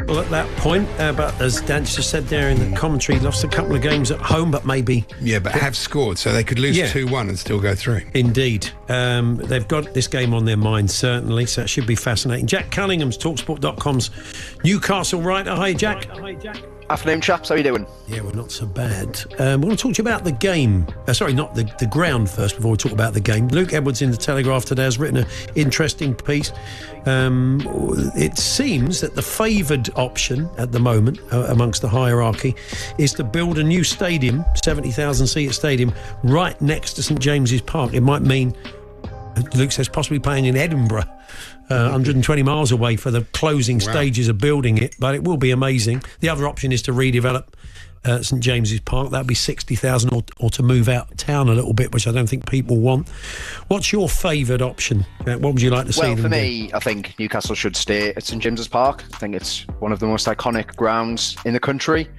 battle at that point, but as Dan just said there in the commentary, lost a couple of games at home, but maybe... Yeah, but have scored, so they could lose 2-1 and still go through. Indeed. They've got this game on their mind, certainly, so it should be fascinating. Jack Cunningham's TalkSport.com's Newcastle writer. Hi, Jack. Afternoon, chaps. How are you doing? Yeah, we're not so bad. We want to talk to you about the game. Sorry, not the ground first before we talk about the game. Luke Edwards in the Telegraph today has written an interesting piece. It seems that the favoured option at the moment amongst the hierarchy is to build a new stadium, 70,000-seater stadium, right next to St James's Park. It might mean, Luke says, possibly playing in Edinburgh, 120 miles away for the closing stages of building it, but it will be amazing. The other option is to redevelop St James's Park. That'd be 60,000, or to move out of town a little bit, which I don't think people want. What's your favoured option? What would you like to see them do? Well, for me, I think Newcastle should stay at St James's Park. I think it's one of the most iconic grounds in the country.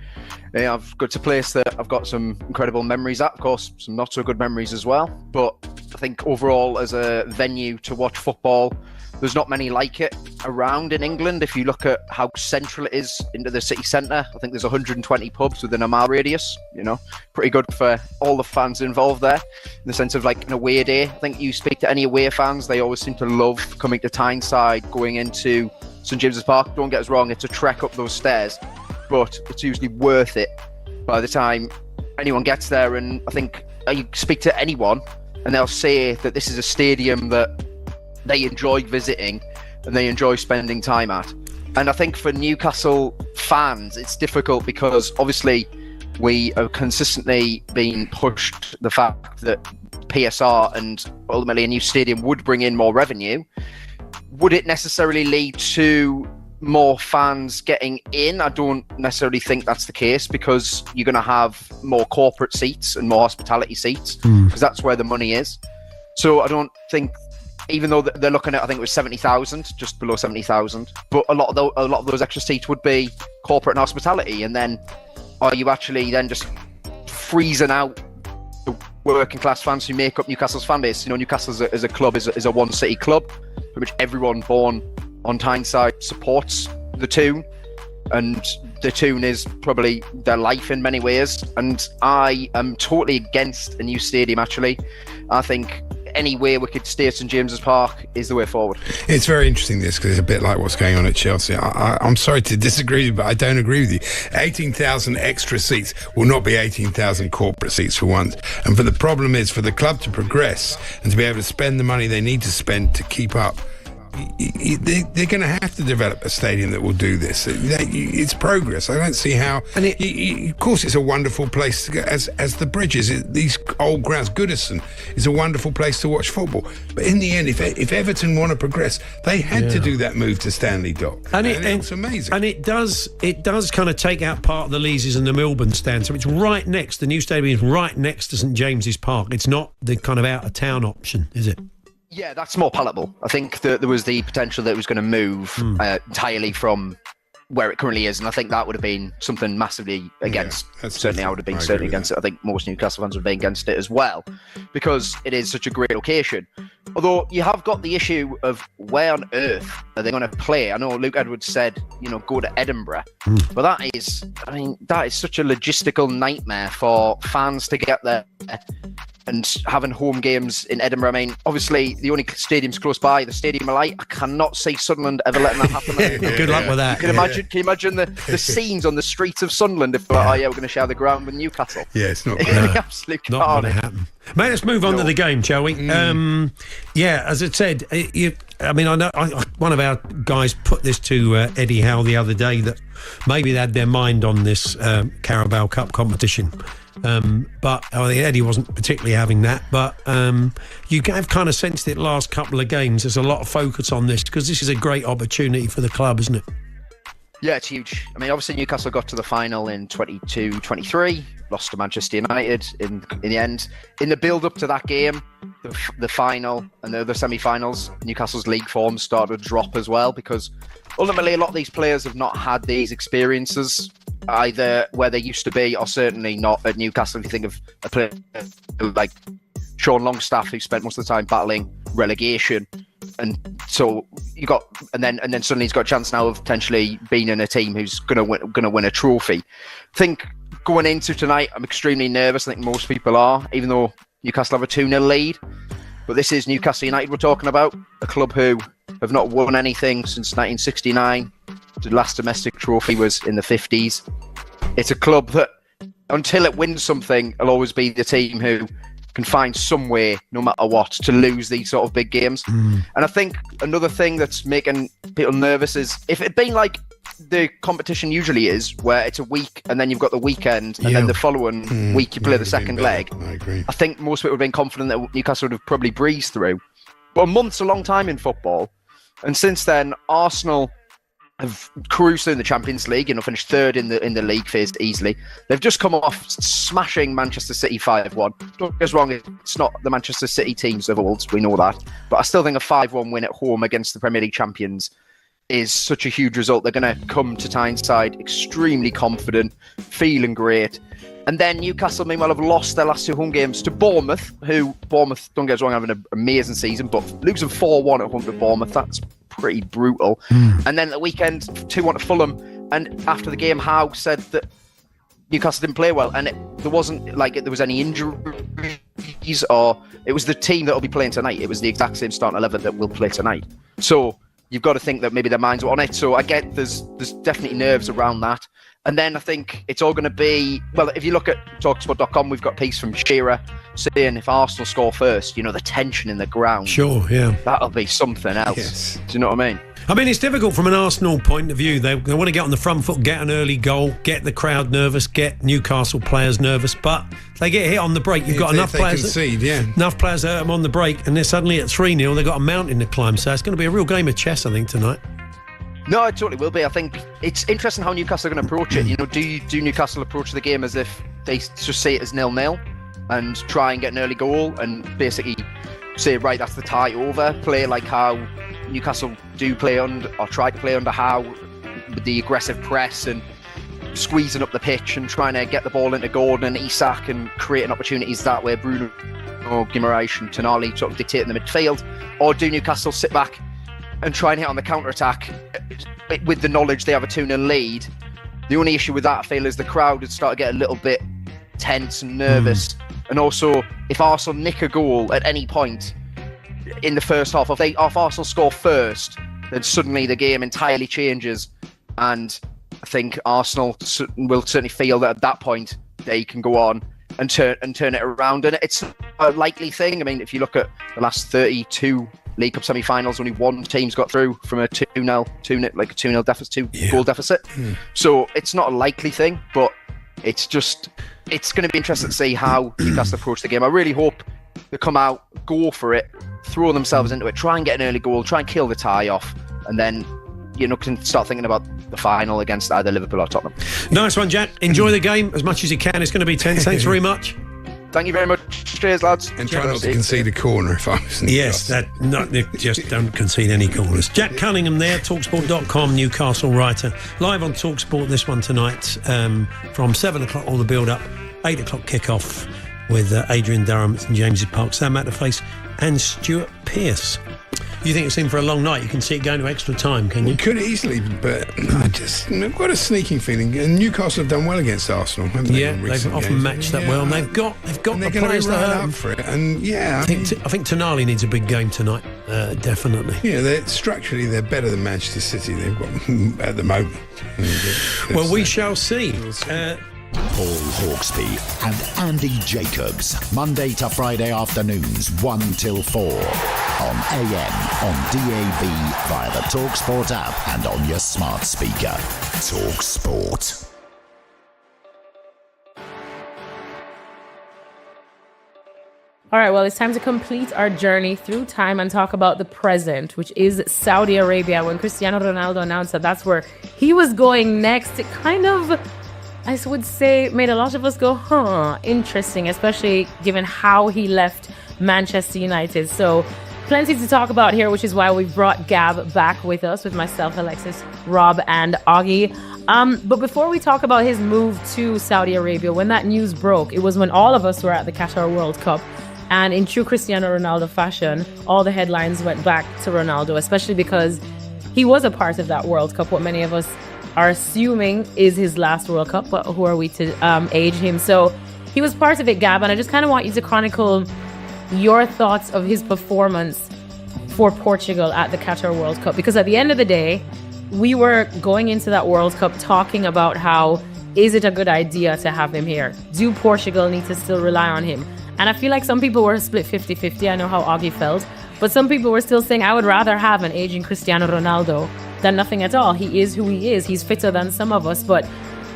It's a place that I've got some incredible memories at, of course, some not so good memories as well. But I think overall, as a venue to watch football, there's not many like it around in England. If you look at how central it is into the city centre, I think there's 120 pubs within a mile radius. Pretty good for all the fans involved there, in the sense of like an away day. I think you speak to any away fans, they always seem to love coming to Tyneside, going into St James's Park. Don't get us wrong, it's a trek up those stairs, but it's usually worth it by the time anyone gets there. And I think you speak to anyone and they'll say that this is a stadium that they enjoy visiting and they enjoy spending time at. And I think for Newcastle fans, it's difficult because obviously we are consistently being pushed the fact that PSR and ultimately a new stadium would bring in more revenue. Would it necessarily lead to more fans getting in? I don't necessarily think that's the case, because you're going to have more corporate seats and more hospitality seats, because that's where the money is. So I don't think, even though they're looking at, I think it was 70,000, just below 70,000, but a lot of those extra seats would be corporate and hospitality. And then are you actually then just freezing out the working class fans who make up Newcastle's fan base? Newcastle as a club is a one city club, in which everyone born on Tyneside supports the Toon, and the Toon is probably their life in many ways. And I am totally against a new stadium, actually. I think any way we could stay at St James's Park is the way forward. It's very interesting, this, because it's a bit like what's going on at Chelsea. I'm sorry to disagree with you, but I don't agree with you. 18,000 extra seats will not be 18,000 corporate seats for once. And the problem is, for the club to progress and to be able to spend the money they need to spend to keep up, they're going to have to develop a stadium that will do this. It's progress. I don't see how. And of course, it's a wonderful place to go, as the Bridges. These old grounds, Goodison is a wonderful place to watch football. But in the end, if Everton want to progress, they had to do that move to Stanley Dock, and it's amazing. And it does kind of take out part of the Leazes and the Milburn stand. So it's right next. The new stadium is right next to St James's Park. It's not the kind of out of town option, is it? Yeah, that's more palatable. I think that there was the potential that it was going to move entirely from where it currently is, and I think that would have been something massively against. Certainly, I would have been certainly against it. I think most Newcastle fans would be against it as well, because it is such a great location. Although you have got the issue of where on earth are they going to play? I know Luke Edwards said, go to Edinburgh, but that is such a logistical nightmare for fans to get there. And having home games in Edinburgh, I mean, obviously the only stadiums close by, the Stadium of Light. I cannot see Sunderland ever letting that happen. Good luck with that. Can you imagine the scenes on the streets of Sunderland if we're going to share the ground with Newcastle? Yeah, it's not going to absolute not going to happen. Mate, let's move on to the game, shall we? As I said, I know one of our guys put this to Eddie Howe the other day, that maybe they had their mind on this Carabao Cup competition. But I think Eddie wasn't particularly having that. But you have kind of sensed it last couple of games. There's a lot of focus on this, because this is a great opportunity for the club, isn't it? Yeah, it's huge. I mean, obviously Newcastle got to the final in 22-23, lost to Manchester United in the end. In the build-up to that game, the final and the semi-finals, Newcastle's league form started to drop as well, because ultimately a lot of these players have not had these experiences either where they used to be, or certainly not at Newcastle. If you think of a player like Sean Longstaff, who spent most of the time battling relegation, And so and then suddenly he's got a chance now of potentially being in a team who's gonna win a trophy. I think going into tonight, I'm extremely nervous. I think most people are, even though Newcastle have a 2-0 lead. But this is Newcastle United we're talking about, a club who have not won anything since 1969. The last domestic trophy was in the 50s. It's a club that, until it wins something, will always be the team who can find some way, no matter what, to lose these sort of big games. And I think another thing that's making people nervous is if it'd been like the competition usually is, where it's a week and then you've got the weekend and then the following week you play the second leg. I agree. I think most people would have been confident that Newcastle would have probably breezed through. But a month's a long time in football. And since then, Arsenal have cruised in the Champions League, finished third in the league phase easily. They've just come off smashing Manchester City 5-1. Don't get us wrong, it's not the Manchester City teams of old, we know that. But I still think a 5-1 win at home against the Premier League champions is such a huge result. They're going to come to Tyneside extremely confident, feeling great. And then Newcastle, meanwhile, have lost their last 2 home games to Bournemouth, who, Bournemouth, don't get us wrong, having an amazing season, but losing 4-1 at home to Bournemouth, that's pretty brutal. And then at the weekend, 2-1 to Fulham. And after the game, Howe said that Newcastle didn't play well, and there wasn't like there was any injuries, or it was the team that will be playing tonight. It was the exact same starting 11 that will play tonight. So you've got to think that maybe their minds were on it. So I get there's definitely nerves around that. And then I think it's all going to be, well, if you look at Talksport.com, we've got a piece from Shearer saying if Arsenal score first, the tension in the ground. Sure, yeah. That'll be something else. Yes. Do you know what I mean? I mean, it's difficult from an Arsenal point of view. They want to get on the front foot, get an early goal, get the crowd nervous, get Newcastle players nervous, but they get hit on the break. You've got enough players. Concede, enough players hurt them on the break, and they're suddenly at 3-0. They've got a mountain to climb, so it's going to be a real game of chess, I think, tonight. No, it totally will be. I think it's interesting how Newcastle are going to approach it. Do Newcastle approach the game as if they just see it as 0-0 and try and get an early goal and basically say, right, that's the tie over, play like how Newcastle do play under, or try to play under Howe, with the aggressive press and squeezing up the pitch and trying to get the ball into Gordon and Isak and creating opportunities that way, Bruno Guimaraes and Tonali sort of dictating the midfield? Or do Newcastle sit back and try and hit on the counter-attack with the knowledge they have a 2-0 lead? The only issue with that, I feel, is the crowd would start to get a little bit tense and nervous. And also, if Arsenal nick a goal at any point in the first half, if Arsenal score first, then suddenly the game entirely changes. And I think Arsenal will certainly feel that at that point they can go on and turn it around. And it's a likely thing. I mean, if you look at the last 32 League Cup semi-finals, only one team's got through from a 2-0 deficit, goal deficit. So it's not a likely thing, but it's going to be interesting to see how Newcastle approach the game. I really hope they come out, go for it, throw themselves into it, try and get an early goal, try and kill the tie off, and then can start thinking about the final against either Liverpool or Tottenham. Nice one, Jack. Enjoy the game as much as you can. It's going to be tense. Thanks very much. Thank you very much. Cheers, lads. And try not to concede a corner if I was just don't concede any corners. Jack Cunningham there, Talksport.com, Newcastle writer. Live on Talksport, this one tonight from 7 o'clock, all the build-up, 8 o'clock kick-off with Adrian Durham at St James's Park, Sam Matterface and Stuart Pearce. You think it's in for a long night? You can see it going to extra time, can you? We could easily, but I've got a sneaking feeling. And Newcastle have done well against Arsenal, haven't they? Yeah, they've often matched that well. And they've got the players to hurt them for it. And I think Tonali needs a big game tonight, definitely. Yeah, structurally they're better than Manchester City. They've got at the moment. Well, we shall see. Paul Hawksbee and Andy Jacobs, Monday to Friday afternoons 1 till 4 on AM, on DAB, via the TalkSport app and on your smart speaker. TalkSport. All right, well, it's time to complete our journey through time and talk about the present, which is Saudi Arabia. When Cristiano Ronaldo announced that that's where he was going next, it kind of, I would say, made a lot of us go, interesting, especially given how he left Manchester United. So plenty to talk about here, which is why we've brought Gab back with us, with myself, Alexis, Rob, and Augie. But before we talk about his move to Saudi Arabia, when that news broke, it was when all of us were at the Qatar World Cup. And in true Cristiano Ronaldo fashion, all the headlines went back to Ronaldo, especially because he was a part of that World Cup, what many of us are assuming is his last World Cup, but who are we to age him? So he was part of it, Gab, and I just kind of want you to chronicle your thoughts of his performance for Portugal at the Qatar World Cup. Because at the end of the day, we were going into that World Cup talking about how, is it a good idea to have him here? Do Portugal need to still rely on him? And I feel like some people were split 50-50. I know how Augie felt. But some people were still saying, I would rather have an aging Cristiano Ronaldo than nothing at all. He is who he is. He's fitter than some of us. But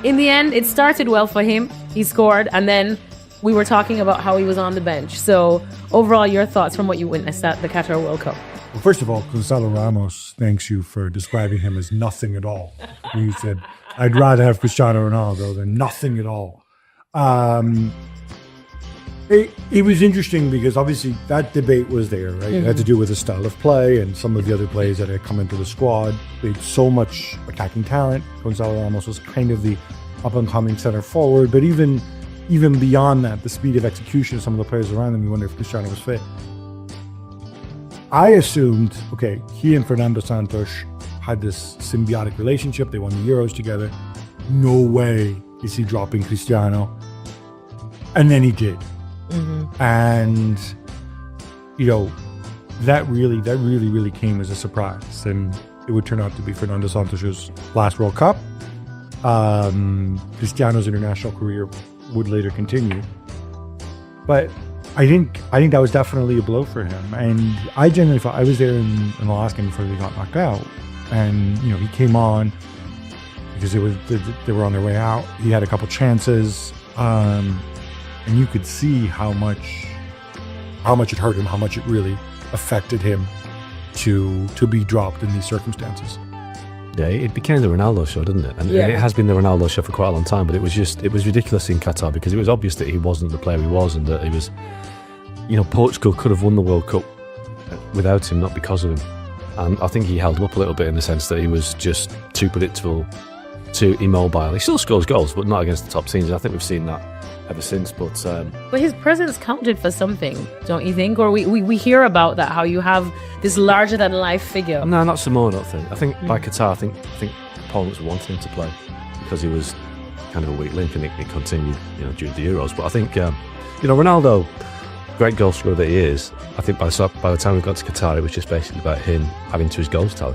in the end, it started well for him. He scored. And then we were talking about how he was on the bench. So overall, your thoughts from what you witnessed at the Qatar World Cup? Well, first of all, Gonzalo Ramos thanks you for describing him as nothing at all. You said, I'd rather have Cristiano Ronaldo than nothing at all. It was interesting because obviously that debate was there, right? It had to do with the style of play and some of the other players that had come into the squad. They had so much attacking talent. Gonzalo Ramos was kind of the up-and-coming center forward, but even beyond that, the speed of execution of some of the players around them, you wonder if Cristiano was fit. I assumed, okay, he and Fernando Santos had this symbiotic relationship. They won the Euros together. No way is he dropping Cristiano. And then he did. And, you know, that really came as a surprise. And it would turn out to be Fernando Santos' last World Cup. Cristiano's international career would later continue. But I think that was definitely a blow for him. And I genuinely thought, I was there in the last game before they got knocked out. And, you know, he came on because they were on their way out. He had a couple chances. And you could see how much it hurt him, how much it really affected him to be dropped in these circumstances. Yeah, it became the Ronaldo show, didn't it? And it has been the Ronaldo show for quite a long time, but it was ridiculous in Qatar because it was obvious that he wasn't the player he was and that he was, you know, Portugal could have won the World Cup without him, not because of him. And I think he held him up a little bit in the sense that he was just too predictable, too immobile. He still scores goals, but not against the top teams. I think we've seen that ever since, but his presence counted for something, don't you think? Or we hear about that, how you have this larger than life figure. No, not Samoa, I don't think. I think by Qatar, I think opponents wanted him to play because he was kind of a weak link, and it continued, you know, during the Euros. But I think, you know, Ronaldo, great goal scorer that he is, I think by the time we got to Qatar, it was just basically about him having to his goals tally.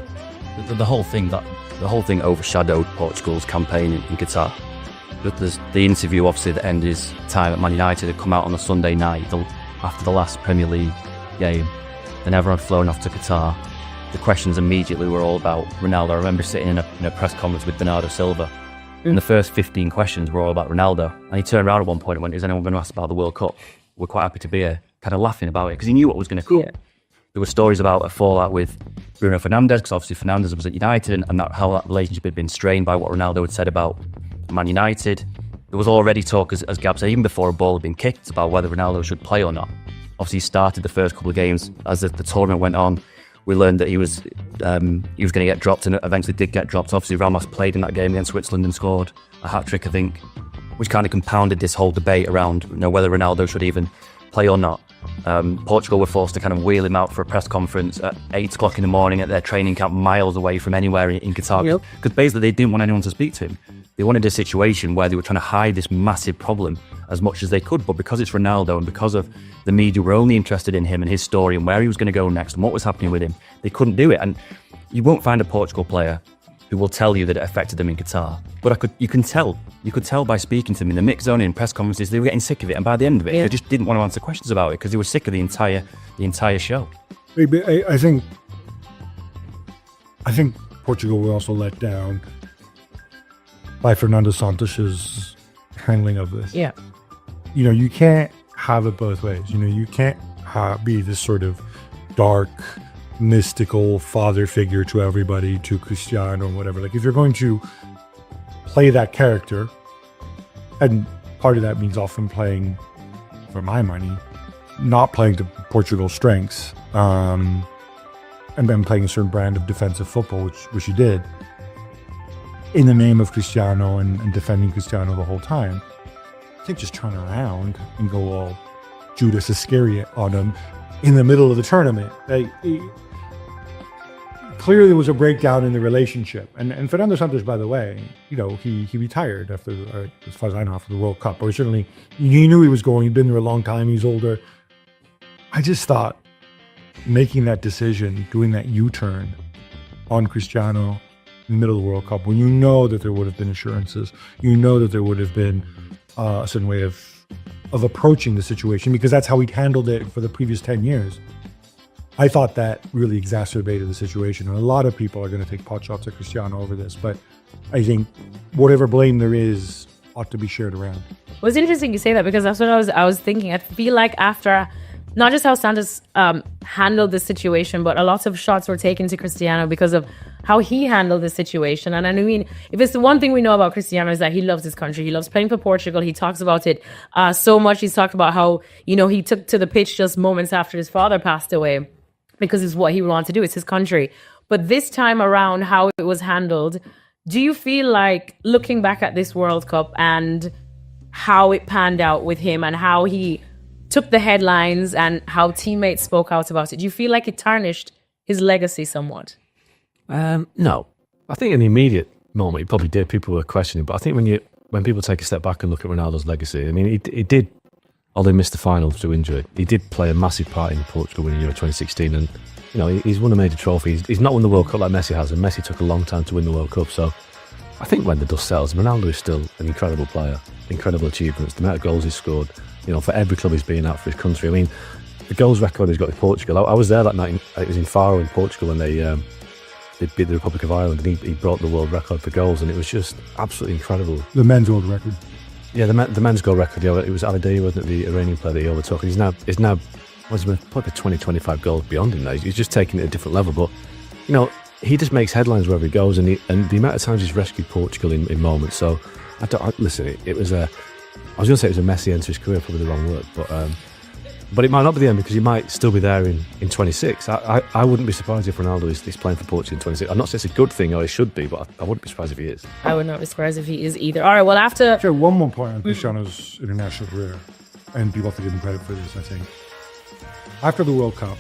The whole thing overshadowed Portugal's campaign in Qatar. The interview, obviously, that ended his time at Man United had come out on a Sunday night after the last Premier League game. Then everyone had flown off to Qatar. The questions immediately were all about Ronaldo. I remember sitting in a press conference with Bernardo Silva, and the first 15 questions were all about Ronaldo. And he turned around at one point and went, is anyone going to ask about the World Cup? We're quite happy to be here, kind of laughing about it, because he knew what was going to come. Yeah. There were stories about a fallout with Bruno Fernandes, because obviously Fernandes was at United, and how that relationship had been strained by what Ronaldo had said about Man United. There was already talk, as Gab said, even before a ball had been kicked, about whether Ronaldo should play or not. Obviously, he started the first couple of games. As the tournament went on, we learned that he was going to get dropped, and eventually did get dropped. Obviously, Ramos played in that game against Switzerland and scored a hat-trick, I think, which kind of compounded this whole debate around, you know, whether Ronaldo should even play or not. Portugal were forced to kind of wheel him out for a press conference at 8 o'clock in the morning at their training camp, miles away from anywhere in Qatar, because basically they didn't want anyone to speak to him. They wanted a situation where they were trying to hide this massive problem as much as they could, but because it's Ronaldo and because of the media were only interested in him and his story and where he was going to go next and what was happening with him, they couldn't do it. And you won't find a Portugal player who will tell you that it affected them in Qatar. But you could tell by speaking to them in the mix zone, in press conferences, they were getting sick of it. And by the end of it, they just didn't want to answer questions about it because they were sick of the entire show. I think Portugal were also let down by Fernando Santos' handling of this. Yeah. You know, you can't have it both ways. You know, you can't be this sort of dark, mystical father figure to everybody, to Cristiano or whatever. Like, if you're going to play that character, and part of that means often playing, for my money, not playing to Portugal's strengths, and then playing a certain brand of defensive football, which he did, in the name of Cristiano and defending Cristiano the whole time. I think just turn around and go all Judas Iscariot on him in the middle of the tournament. Clearly there was a breakdown in the relationship. And Fernando Santos, by the way, he retired after, as far as I know, after the World Cup. Or certainly, he knew he was going. He'd been there a long time. He's older. I just thought making that decision, doing that U-turn on Cristiano in the middle of the World Cup, when you know that there would have been assurances, you know that there would have been a certain way of approaching the situation, because that's how he'd handled it for the previous 10 years. I thought that really exacerbated the situation. And a lot of people are going to take pot shots at Cristiano over this, but I think whatever blame there is ought to be shared around. Well, it's interesting you say that, because that's what I was thinking. I feel like after not just how Santos handled the situation, but a lot of shots were taken to Cristiano because of how he handled the situation. And I mean, if it's the one thing we know about Cristiano is that he loves his country. He loves playing for Portugal. He talks about it so much. He's talked about how, he took to the pitch just moments after his father passed away because it's what he would want to do. It's his country. But this time around, how it was handled, do you feel like, looking back at this World Cup and how it panned out with him and how he took the headlines and how teammates spoke out about it, do you feel like it tarnished his legacy somewhat? No. I think in the immediate moment, it probably did. People were questioning. But I think when people take a step back and look at Ronaldo's legacy, I mean, he did, although he missed the final through injury, he did play a massive part in Portugal winning Euro 2016. And, he's won a major trophy. He's not won the World Cup like Messi has, and Messi took a long time to win the World Cup. So I think when the dust settles, Ronaldo is still an incredible player, incredible achievements, the amount of goals he's scored, for every club he's been at for his country. I mean, the goals record he's got in Portugal. I was there that night. It was in Faro in Portugal when they beat the Republic of Ireland, and he broke the world record for goals, and it was just absolutely incredible. The men's world record. Yeah, the men's goal record. Yeah, it was Alidea, wasn't it, the Iranian player that he overtook? He's now probably 20-25 goals beyond him now. He's just taking it a different level. But he just makes headlines wherever he goes, and the amount of times he's rescued Portugal in moments. So listen, it was a. I was going to say it was a messy end to his career, probably the wrong word, but it might not be the end, because he might still be there in 26. I wouldn't be surprised if Ronaldo is playing for Portugal in 26. I'm not saying it's a good thing, or he should be, but I wouldn't be surprised if he is. I would not be surprised if he is either. All right, well, after... Sure, one more point on Cristiano's international career, and people have to give him credit for this, I think. After the World Cup,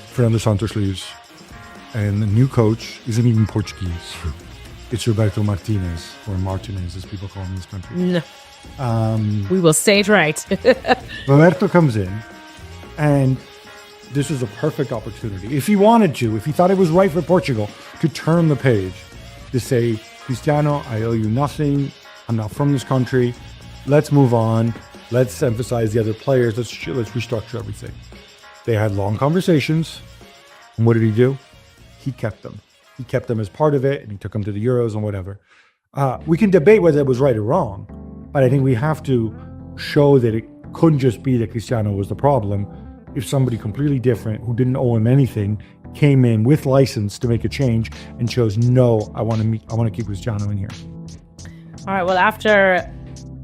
Fernando Santos leaves, and the new coach isn't even Portuguese. It's Roberto Martinez, or Martinez, as people call him in this country. No. We will say it right. Roberto comes in, and this is a perfect opportunity. If he wanted to, if he thought it was right for Portugal to turn the page, to say, Cristiano, I owe you nothing. I'm not from this country. Let's move on. Let's emphasize the other players. Let's restructure everything. They had long conversations. And what did he do? He kept them. He kept them as part of it, and he took them to the Euros and whatever. We can debate whether it was right or wrong, but I think we have to show that it couldn't just be that Cristiano was the problem. If somebody completely different, who didn't owe him anything, came in with license to make a change and chose, no, I want to keep Cristiano in here. All right, well, after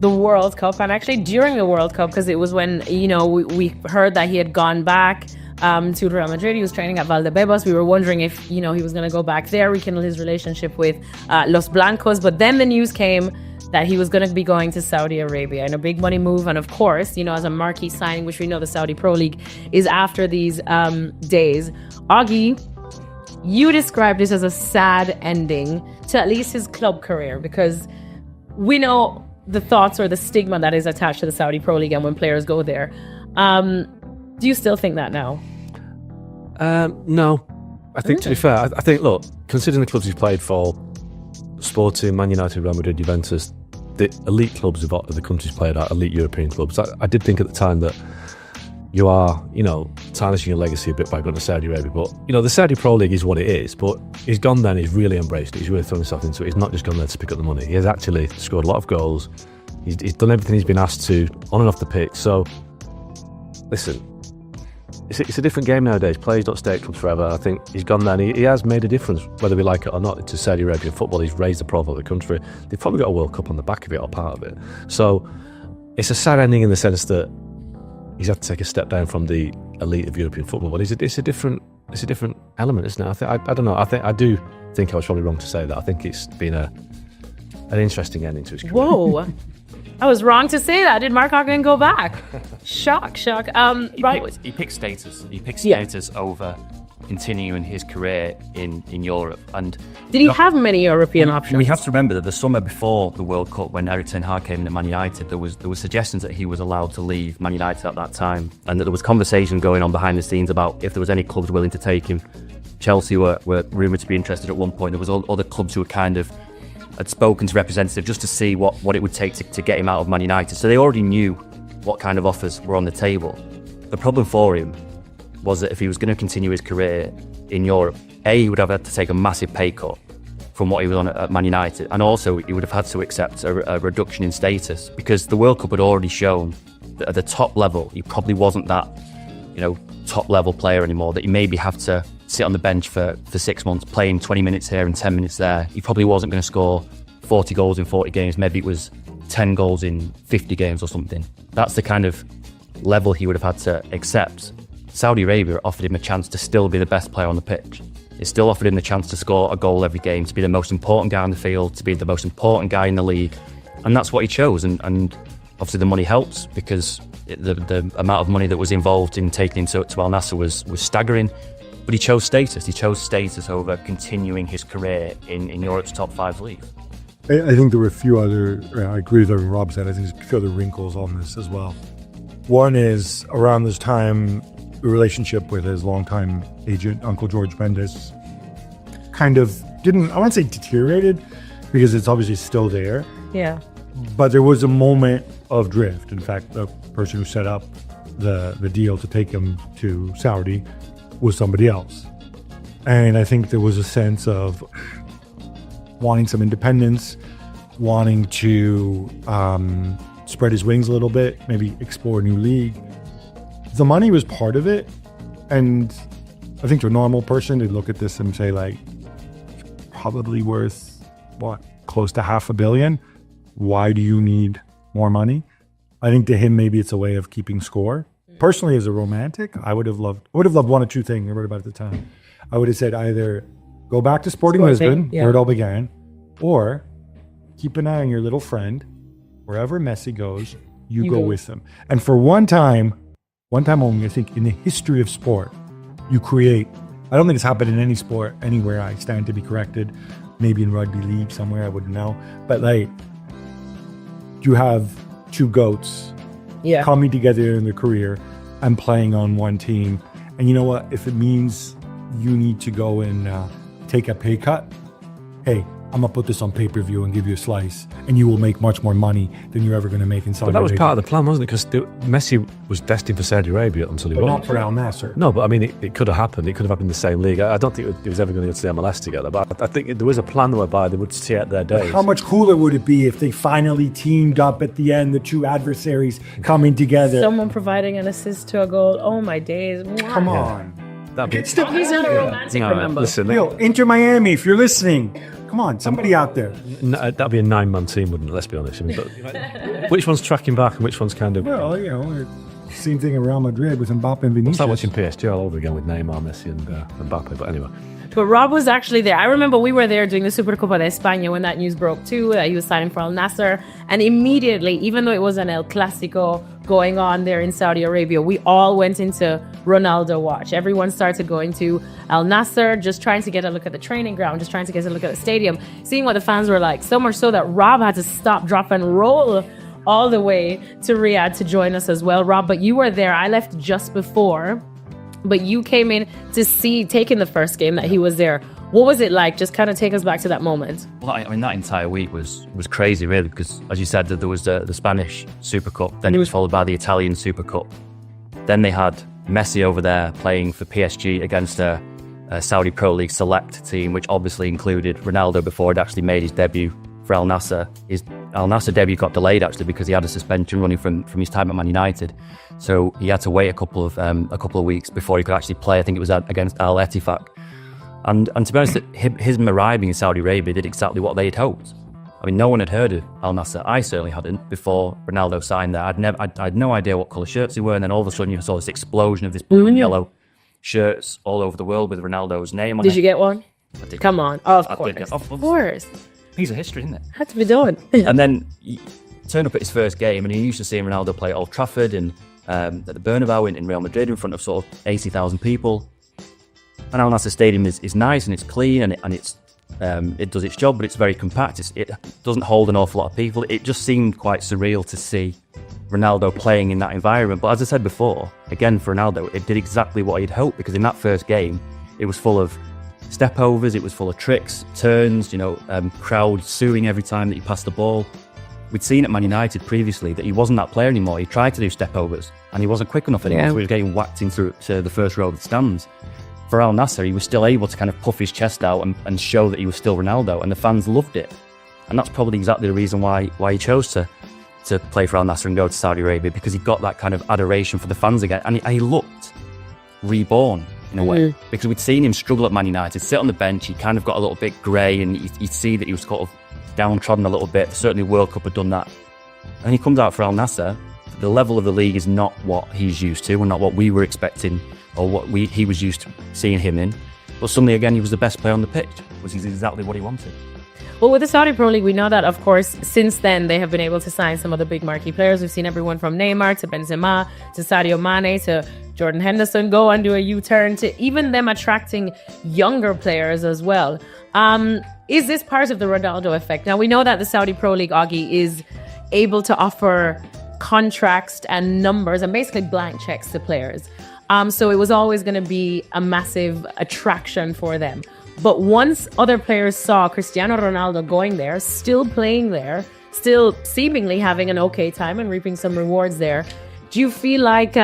the World Cup, and actually during the World Cup, because it was when, we heard that he had gone back to Real Madrid. He was training at Valdebebas. We were wondering if, he was going to go back there, rekindle his relationship with Los Blancos. But then the news came that he was going to be going to Saudi Arabia in a big money move. And of course, as a marquee signing, which we know the Saudi Pro League is after these days. Augie, you described this as a sad ending to at least his club career, because we know the thoughts or the stigma that is attached to the Saudi Pro League and when players go there. Do you still think that now? No. I think, to be fair, I think, look, considering the clubs he's played for, Sporting, Man United, Real Madrid, Juventus, the elite clubs of the countries played at, elite European clubs, I did think at the time that you are, tarnishing your legacy a bit by going to Saudi Arabia. But, the Saudi Pro League is what it is, but he's gone there and he's really embraced it. He's really thrown himself into it. He's not just gone there to pick up the money. He has actually scored a lot of goals. He's done everything he's been asked to, on and off the pitch. So, listen, it's a different game nowadays. Players don't stay at clubs forever. I think he's gone there and he has made a difference, whether we like it or not, to Saudi Arabian football. He's raised the profile of the country. They've probably got a World Cup on the back of it or part of it. So it's a sad ending in the sense that he's had to take a step down from the elite of European football. But it's a different element, isn't it? I don't know. I do think I was probably wrong to say that. I think it's been an interesting ending to his career. Whoa. I was wrong to say that. Did Mark Ogden go back? Shock. Right. He picked status. He picked status over continuing his career in Europe. And did he have many European options? We have to remember that the summer before the World Cup, when Erik ten Hag came in at Man United, there was suggestions that he was allowed to leave Man United at that time, and that there was conversation going on behind the scenes about if there was any clubs willing to take him. Chelsea were rumoured to be interested at one point. There was other clubs who had spoken to representatives just to see what it would take to get him out of Man United. So they already knew what kind of offers were on the table. The problem for him was that if he was going to continue his career in Europe, he would have had to take a massive pay cut from what he was on at Man United, and also he would have had to accept a reduction in status, because the World Cup had already shown that at the top level he probably wasn't that top level player anymore, that he maybe have to sit on the bench for 6 months, playing 20 minutes here and 10 minutes there. He probably wasn't going to score 40 goals in 40 games. Maybe it was 10 goals in 50 games or something. That's the kind of level he would have had to accept. Saudi Arabia offered him a chance to still be the best player on the pitch. It still offered him the chance to score a goal every game, to be the most important guy on the field, to be the most important guy in the league. And that's what he chose. And obviously the money helps, because the amount of money that was involved in taking him to Al Nassr was staggering. But he chose status. He chose status over continuing his career in Europe's top 5 league. I think there were a few other, I agree with everything Rob said, I think there's a few other wrinkles on this as well. One is, around this time, the relationship with his longtime agent, Uncle George Mendes, kind of didn't, I wouldn't say deteriorated, because it's obviously still there. Yeah. But there was a moment of drift. In fact, the person who set up the deal to take him to Saudi was somebody else. And I think there was a sense of wanting some independence, wanting to spread his wings a little bit, maybe explore a new league. The money was part of it. And I think to a normal person, they'd look at this and say, like, probably worth, close to $500 million. Why do you need more money? I think to him, maybe it's a way of keeping score. Personally, as a romantic, I would have loved one or two things I wrote about at the time. I would have said either go back to Sporting Lisbon, where it all began, or keep an eye on your little friend. Wherever Messi goes, you go with him. And for one time only, I think, in the history of sport, you create, I don't think it's happened in any sport anywhere, I stand to be corrected, maybe in rugby league somewhere, I wouldn't know, but like, you have two GOATs coming together in their career and playing on one team. And you know what? If it means you need to go and take a pay cut, hey, I'm going to put this on pay-per-view and give you a slice, and you will make much more money than you're ever going to make in Saudi Arabia. But that was part of the plan, wasn't it? Because Messi was destined for Saudi Arabia until he wasn't. Not for Al Nassr. No, but I mean, it could have happened. It could have happened in the same league. I don't think it was ever going to go to the MLS together, but I think there was a plan whereby they would see out their days. How much cooler would it be if they finally teamed up at the end, the two adversaries coming together? Someone providing an assist to a goal. Oh, my days. Come on. These are the romantic, remember. Listen, Inter Miami, if you're listening, come on, somebody out there. That'd be a 9-man team, wouldn't it? Let's be honest. I mean, but which one's tracking back and which one's kind of... Well, same thing in Real Madrid with Mbappe and Vinicius. It's like watching PSG all over again with Neymar, Messi and Mbappe, but anyway. But Rob was actually there. I remember we were there doing the Supercopa de España when that news broke too, that he was signing for Al Nassr. And immediately, even though it was an El Clasico going on there in Saudi Arabia, we all went into Ronaldo watch. Everyone started going to Al Nassr, just trying to get a look at the training ground, just trying to get a look at the stadium, seeing what the fans were like. So much so that Rob had to stop, drop, and roll all the way to Riyadh to join us as well. Rob, but you were there. I left just before. But you came in to taking the first game that he was there. What was it like? Just kind of take us back to that moment. Well, I mean, that entire week was crazy, really, because as you said, that there was the Spanish Super Cup, then it was followed by the Italian Super Cup. Then they had Messi over there playing for PSG against a Saudi Pro League select team, which obviously included Ronaldo before he'd actually made his debut for Al Nassr. His Al Nassr debut got delayed actually because he had a suspension running from his time at Man United, so he had to wait a couple of weeks before he could actually play. I think it was against Al Ettifaq, and to be honest, his arriving in Saudi Arabia did exactly what they had hoped. I mean, no one had heard of Al Nassr. I certainly hadn't before Ronaldo signed there. I had no idea what colour shirts he were, and then all of a sudden you saw this explosion of this blue and yellow shirts all over the world with Ronaldo's name on it. Did you get one? I did. Come on, of course. Piece of history, isn't it? Had to be done. And then turned up at his first game, and he used to seeing Ronaldo play at Old Trafford and at the Bernabeu in Real Madrid in front of sort of 80,000 people. And Al Nassr Stadium is nice and it's clean and it does its job, but it's very compact. It doesn't hold an awful lot of people. It just seemed quite surreal to see Ronaldo playing in that environment. But as I said before, again for Ronaldo, it did exactly what he'd hoped, because in that first game, it was full of step overs, it was full of tricks, turns, crowd suing every time that he passed the ball. We'd seen at Man United previously that he wasn't that player anymore. He tried to do step overs and he wasn't quick enough anymore, so he was getting whacked in through to the first row of the stands. For Al Nassr, he was still able to kind of puff his chest out and show that he was still Ronaldo, and the fans loved it. And that's probably exactly the reason why he chose to play for Al Nassr and go to Saudi Arabia, because he got that kind of adoration for the fans again, and he looked reborn in a way, because we'd seen him struggle at Man United, sit on the bench. He kind of got a little bit grey, and you'd see that he was sort of downtrodden a little bit. Certainly World Cup had done that. And he comes out for Al Nassr. The level of the league is not what he's used to, and not what we were expecting, or what he was used to seeing him in. But suddenly again, he was the best player on the pitch, which is exactly what he wanted. Well, with the Saudi Pro League, we know that, of course, since then, they have been able to sign some of the big marquee players. We've seen everyone from Neymar to Benzema to Sadio Mane to Jordan Henderson go and do a U-turn, to even them attracting younger players as well. Is this part of the Ronaldo effect? Now, we know that the Saudi Pro League, Augie, is able to offer contracts and numbers and basically blank checks to players. So it was always going to be a massive attraction for them. But once other players saw Cristiano Ronaldo going there, still playing there, still seemingly having an okay time and reaping some rewards there, do you feel like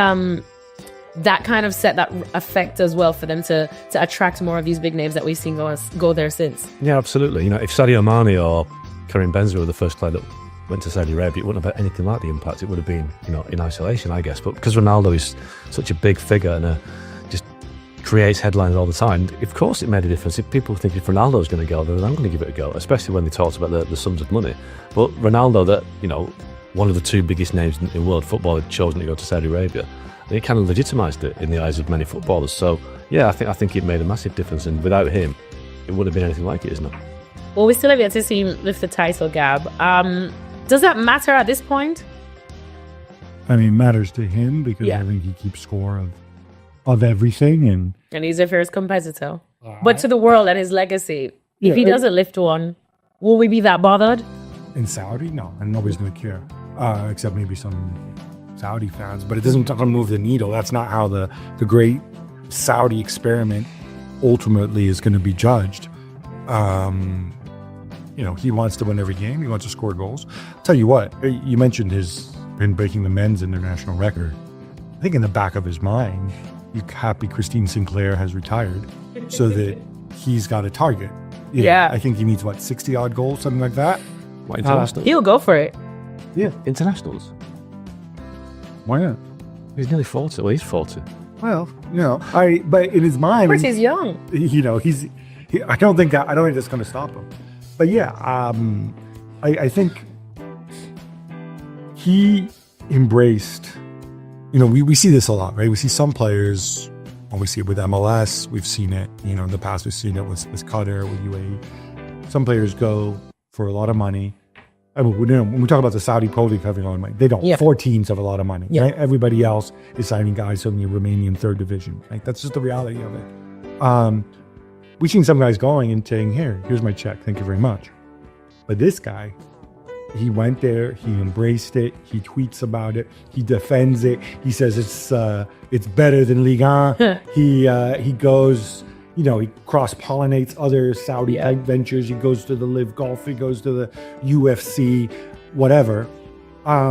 that kind of set that effect as well for them to attract more of these big names that we've seen go there since? Yeah, absolutely. If Sadio Mane or Karim Benzema were the first player that went to Saudi Arabia, it wouldn't have had anything like the impact. It would have been, in isolation, I guess. But because Ronaldo is such a big figure and just creates headlines all the time, of course it made a difference. If people think if Ronaldo's going to go there, then I'm going to give it a go, especially when they talked about the sums of money. But Ronaldo, that one of the two biggest names in world football, had chosen to go to Saudi Arabia, and it kind of legitimised it in the eyes of many footballers. So yeah, I think it made a massive difference, and without him, it wouldn't have been anything like it, isn't it? Well, we still have yet to see him lift the title, Gab. Does that matter at this point? I mean, it matters to him because I think he keeps score of everything, and he's a fierce competitor. But to the world and his legacy, if he doesn't lift one, will we be that bothered? In Saudi, no, and nobody's going to care, except maybe some Saudi fans. But it doesn't move the needle. That's not how the great Saudi experiment ultimately is going to be judged. He wants to win every game. He wants to score goals. I'll tell you what, you mentioned him breaking the men's international record. I think in the back of his mind, he's happy Christine Sinclair has retired so that he's got a target. Yeah. I think he needs, 60-odd goals, something like that? What, internationals? He'll go for it. Yeah. Internationals? Why not? He's nearly 40. Well, he's 40. Well, but in his mind... Of course, he's young. I don't think that's going to stop him. But yeah, I think he embraced, we see this a lot, right? We see some players, we see it with MLS, we've seen it, in the past, we've seen it with Qatar, with UAE. Some players go for a lot of money. I mean, when we talk about the Saudi Pro League having a lot of money, they don't. Yeah. 4 teams have a lot of money, right? Everybody else is signing guys from the Romanian third division. Like, that's just the reality of it. We've seen some guys going and saying, here's my check, thank you very much. But this guy, he went there, he embraced it, he tweets about it, he defends it, he says it's better than Ligue 1. He goes, he cross-pollinates other Saudi-type ventures, he goes to the Live Golf, he goes to the UFC, whatever.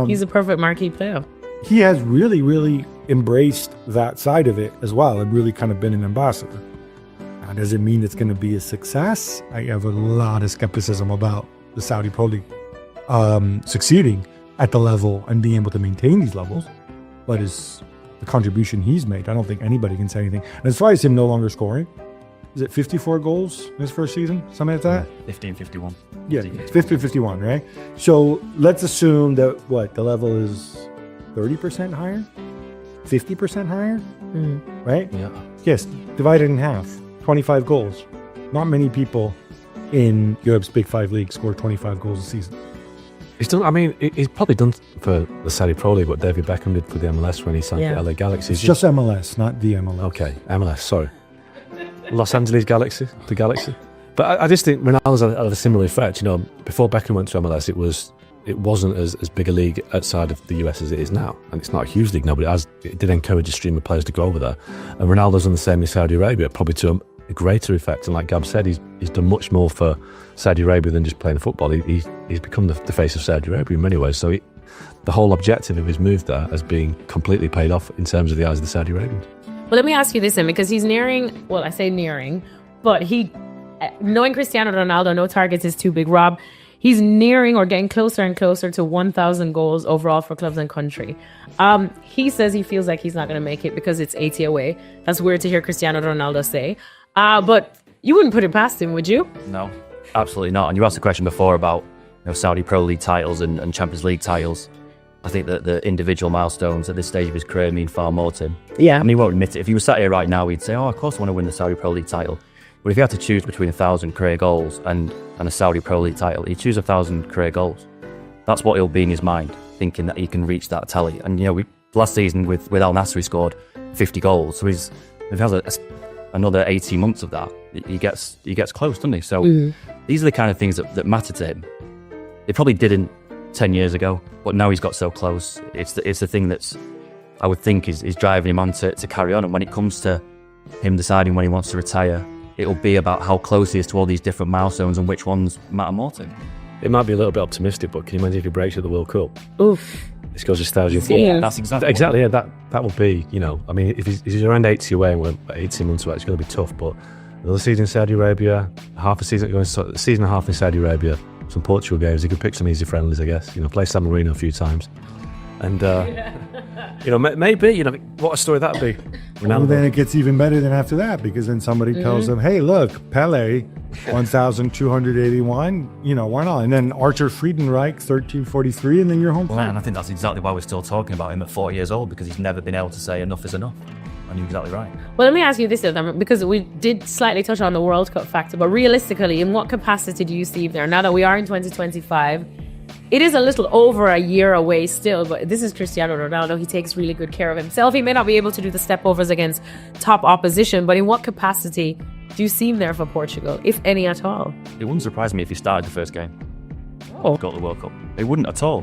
He's a perfect marquee player. He has really, really embraced that side of it as well and really kind of been an ambassador. Does it mean it's going to be a success? I have a lot of skepticism about the Saudi Pro League succeeding at the level and being able to maintain these levels. But the contribution he's made, I don't think anybody can say anything. And as far as him no longer scoring, is it 54 goals in his first season? Something like that? 15-51. Yeah, it's 50-51, right? So let's assume that, the level is 30% higher? 50% higher? Right? Yeah. Yes, divided in half. 25 goals. Not many people in Europe's Big 5 league score 25 goals a season. He's done. I mean, he's probably done for the Saudi Pro League what David Beckham did for the MLS when he signed the LA Galaxy. It's just MLS, not the MLS. Okay, MLS. Sorry, Los Angeles Galaxy, the Galaxy. But I just think Ronaldo's had a similar effect. Before Beckham went to MLS, it wasn't as big a league outside of the US as it is now, and it's not a huge league now. But it did encourage a stream of players to go over there. And Ronaldo's done the same in Saudi Arabia, probably to a greater effect. And like Gab said, he's done much more for Saudi Arabia than just playing football. He's become the face of Saudi Arabia in many ways. So the whole objective of his move there has been completely paid off in terms of the eyes of the Saudi Arabians. Well, let me ask you this then, because he's nearing, well, I say nearing, but knowing Cristiano Ronaldo, no targets is too big, Rob. He's nearing or getting closer and closer to 1,000 goals overall for clubs and country. He says he feels like he's not going to make it because it's 80 away. That's weird to hear Cristiano Ronaldo say. But you wouldn't put it past him, would you? No, absolutely not. And you asked the question before about Saudi Pro League titles and Champions League titles. I think that the individual milestones at this stage of his career mean far more to him. Yeah. I mean, he won't admit it. If he was sat here right now, he'd say, of course I want to win the Saudi Pro League title. But if he had to choose between 1,000 career goals and a Saudi Pro League title, he'd choose 1,000 career goals. That's what he'll be in his mind, thinking that he can reach that tally. And, last season with Al Nassr, he scored 50 goals. So if he has another 18 months of that, he gets close, doesn't he? So these are the kind of things that matter to him. They probably didn't 10 years ago, but now he's got so close. It's the thing that's, I would think, is driving him on to carry on. And when it comes to him deciding when he wants to retire, it'll be about how close he is to all these different milestones and which ones matter more to him. It might be a little bit optimistic, but can you imagine if he breaks at the World Cup? Oof. This goes just 1,000. Yeah, that's exactly. Yeah, that will be, I mean, if he's around 80 away and we're 18 months away, it's going to be tough. But another season in Saudi Arabia, season and a half in Saudi Arabia, some Portugal games. He could pick some easy friendlies, I guess. Play San Marino a few times. And, maybe, what a story that'd be. Well, then it gets even better than after that, because then somebody tells them, hey, look, Pele, 1,281, why not? And then Arthur Friedenreich, 1343, and then you're home. Man, I think that's exactly why we're still talking about him at 40 years old, because he's never been able to say enough is enough. And you're exactly right. Well, let me ask you this, because we did slightly touch on the World Cup factor, but realistically, in what capacity do you see him there? Now that we are in 2025, it is a little over a year away still, but this is Cristiano Ronaldo. He takes really good care of himself. He may not be able to do the stepovers against top opposition, but in what capacity do you see him there for Portugal, if any at all? It wouldn't surprise me if he started the first game. Oh. Got the World Cup. It wouldn't at all.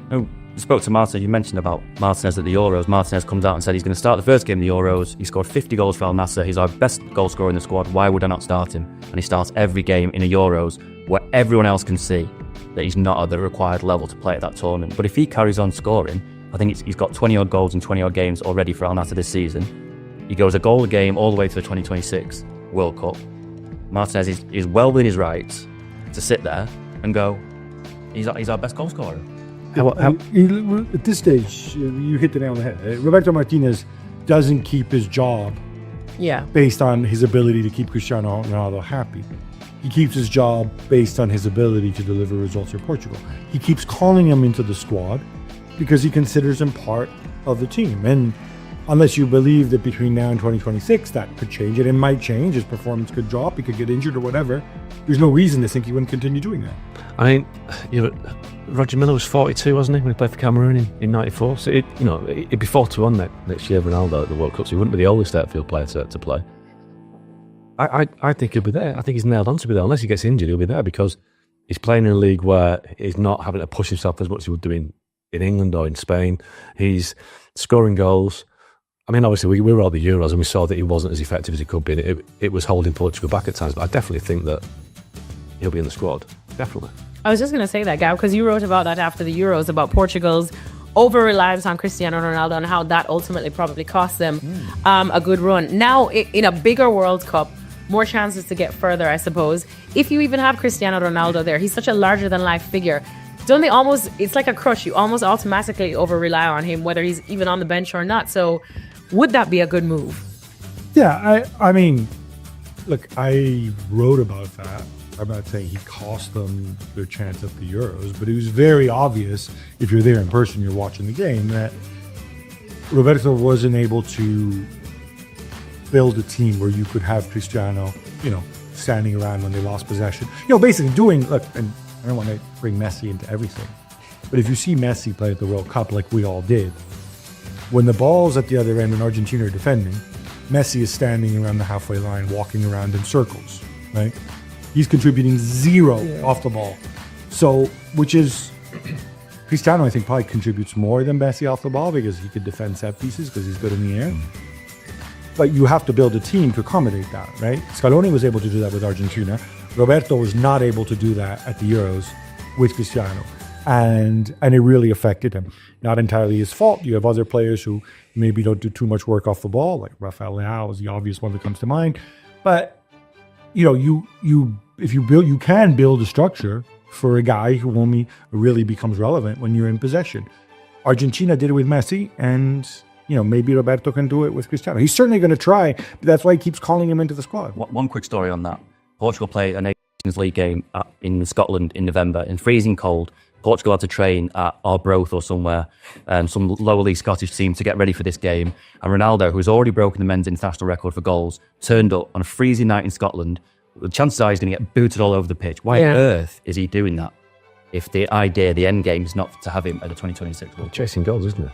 No, I spoke to Martinez. You mentioned about Martinez at the Euros. Martinez comes out and said he's going to start the first game of the Euros. He scored 50 goals for Al Nassr. He's our best goal scorer in the squad. Why would I not start him? And he starts every game in a Euros where everyone else can see that he's not at the required level to play at that tournament. But if he carries on scoring, I think he's got 20-odd goals in 20-odd games already for Al Nassr this season. He goes a goal a game all the way to the 2026 World Cup. Martinez is well within his rights to sit there and go, he's our best goal scorer. At this stage, you hit the nail on the head. Roberto Martinez doesn't keep his job based on his ability to keep Cristiano Ronaldo happy. He keeps his job based on his ability to deliver results for Portugal. He keeps calling him into the squad because he considers him part of the team. And unless you believe that between now and 2026 that could change, and it might change, his performance could drop, he could get injured or whatever, there's no reason to think he wouldn't continue doing that. I mean, Roger Miller was 42, wasn't he, when he played for Cameroon in 94? So, it'd be 41 next year, Ronaldo at the World Cup, so he wouldn't be the oldest outfield player to play. I think he'll be there. I think he's nailed on to be there. Unless he gets injured, he'll be there because he's playing in a league where he's not having to push himself as much as he would do in England or in Spain. He's scoring goals. I mean, obviously, we were at the Euros and we saw that he wasn't as effective as he could be. And it was holding Portugal back at times. But I definitely think that he'll be in the squad. Definitely. I was just going to say that, Gab, because you wrote about that after the Euros, about Portugal's over-reliance on Cristiano Ronaldo and how that ultimately probably cost them a good run. Now, in a bigger World Cup, more chances to get further, I suppose. If you even have Cristiano Ronaldo there, he's such a larger-than-life figure. Don't they almost, it's like a crush, you almost automatically over-rely on him, whether he's even on the bench or not. So would that be a good move? Yeah, I mean, look, I wrote about that. I'm not saying he cost them their chance at the Euros, but it was very obvious, if you're there in person, you're watching the game, that Roberto wasn't able to build a team where you could have Cristiano, standing around when they lost possession. Basically doing, look, and I don't want to bring Messi into everything. But if you see Messi play at the World Cup like we all did, when the ball's at the other end when Argentina are defending, Messi is standing around the halfway line, walking around in circles, right? He's contributing zero off the ball. So, which is, Cristiano, I think, probably contributes more than Messi off the ball because he could defend set pieces because he's good in the air. But you have to build a team to accommodate that, right? Scaloni was able to do that with Argentina. Roberto was not able to do that at the Euros with Cristiano. And it really affected him. Not entirely his fault. You have other players who maybe don't do too much work off the ball, like Rafael Leao is the obvious one that comes to mind. But if you can build a structure for a guy who only really becomes relevant when you're in possession. Argentina did it with Messi, and maybe Roberto can do it with Cristiano. He's certainly going to try, but that's why he keeps calling him into the squad. One quick story on that. Portugal played a Nations League game in Scotland in November in freezing cold. Portugal had to train at Arbroath or somewhere, some lower league Scottish team, to get ready for this game. And Ronaldo, who's already broken the men's international record for goals, turned up on a freezing night in Scotland. The chances are he's going to get booted all over the pitch. Why on earth is he doing that if the idea, the end game, is not to have him at the 2026 World Cup? Chasing goals, isn't it?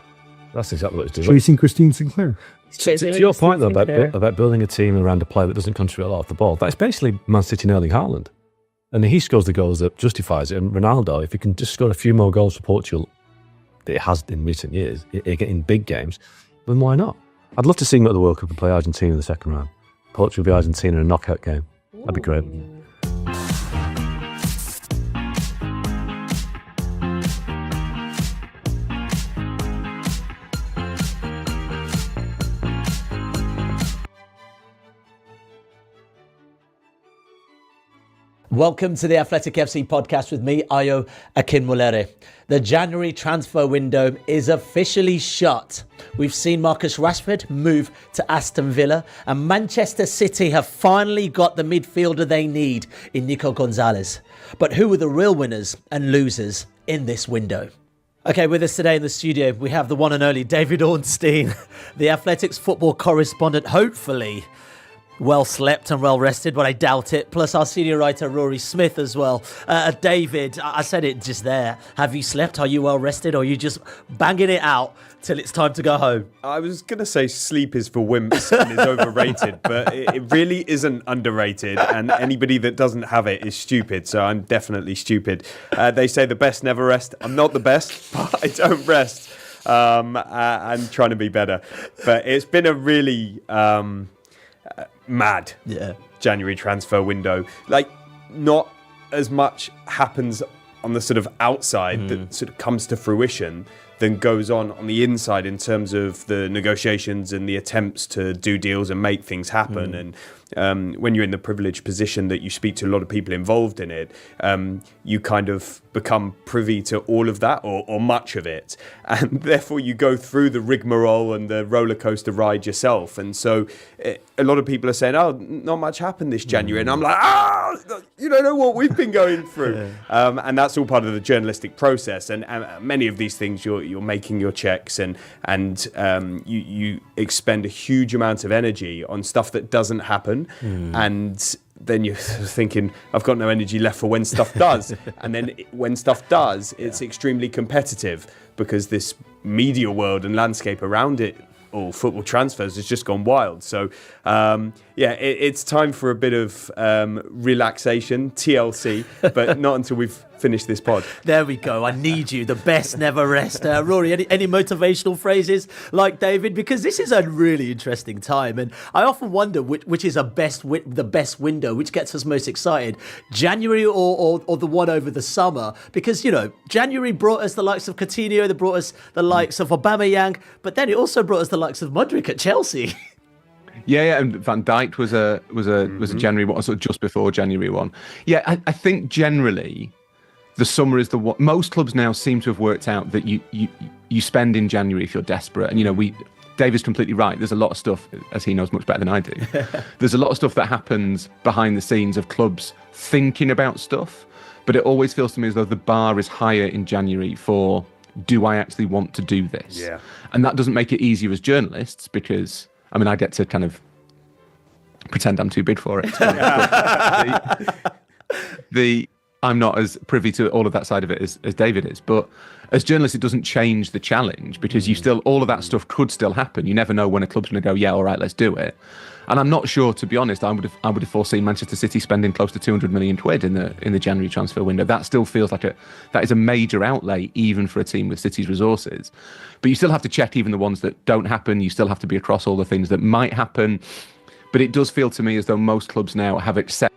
That's exactly what it's doing. Chasing Christine Sinclair. To your point, though, about building a team around a player that doesn't contribute a lot off the ball, that's basically Man City and Erling Haaland. And he scores the goals that justifies it. And Ronaldo, if he can just score a few more goals for Portugal, that it has in recent years, in big games, then why not? I'd love to see him at the World Cup and play Argentina in the second round. Portugal v Argentina in a knockout game. That'd be great. Welcome to the Athletic FC podcast with me, Ayo Akinwolere. The January transfer window is officially shut. We've seen Marcus Rashford move to Aston Villa, and Manchester City have finally got the midfielder they need in Nico Gonzalez. But who are the real winners and losers in this window? Okay, with us today in the studio, we have the one and only David Ornstein, the Athletics football correspondent, hopefully well slept and well rested, but I doubt it. Plus our senior writer, Rory Smith, as well. David, I said it just there. Have you slept? Are you well rested? Or are you just banging it out till it's time to go home? I was going to say sleep is for wimps and is overrated, but it really isn't underrated. And anybody that doesn't have it is stupid. So I'm definitely stupid. They say the best never rest. I'm not the best, but I don't rest. I'm trying to be better. But it's been a really mad January transfer window. Like, not as much happens on the sort of outside that sort of comes to fruition than goes on the inside in terms of the negotiations and the attempts to do deals and make things happen. And when you're in the privileged position that you speak to a lot of people involved in it, you kind of become privy to all of that or much of it. And therefore you go through the rigmarole and the roller coaster ride yourself. And so a lot of people are saying, oh, not much happened this January. And I'm like, you don't know what we've been going through. And that's all part of the journalistic process. And many of these things, you're making your checks and you expend a huge amount of energy on stuff that doesn't happen. And then you're thinking, I've got no energy left for when stuff does. And then when stuff does, it's extremely competitive because this media world and landscape around it, all football transfers, has just gone wild. So, it's time for a bit of relaxation, TLC, but not until we've finished this pod. There we go. I need you. The best never rest. Rory, any motivational phrases like David? Because this is a really interesting time. And I often wonder which is the best window, which gets us most excited, January or the one over the summer. Because, January brought us the likes of Coutinho, they brought us the likes of Aubameyang, but then it also brought us the likes of Mudryk at Chelsea. Yeah, and Van Dijk was a January one, sort of just before January one. Yeah, I think generally the summer is the one. Most clubs now seem to have worked out that you spend in January if you're desperate. And Dave is completely right. There's a lot of stuff, as he knows much better than I do. There's a lot of stuff that happens behind the scenes of clubs thinking about stuff, but it always feels to me as though the bar is higher in January for, do I actually want to do this? Yeah. And that doesn't make it easier as journalists because, I get to kind of pretend I'm too big for it. I'm not as privy to all of that side of it as David is. But as journalists, it doesn't change the challenge because you still, all of that stuff could still happen. You never know when a club's going to go, yeah, all right, let's do it. And I'm not sure, to be honest, I would have foreseen Manchester City spending close to 200 million quid in the January transfer window. That still feels like that is a major outlay, even for a team with City's resources. But you still have to check even the ones that don't happen. You still have to be across all the things that might happen. But it does feel to me as though most clubs now have accepted.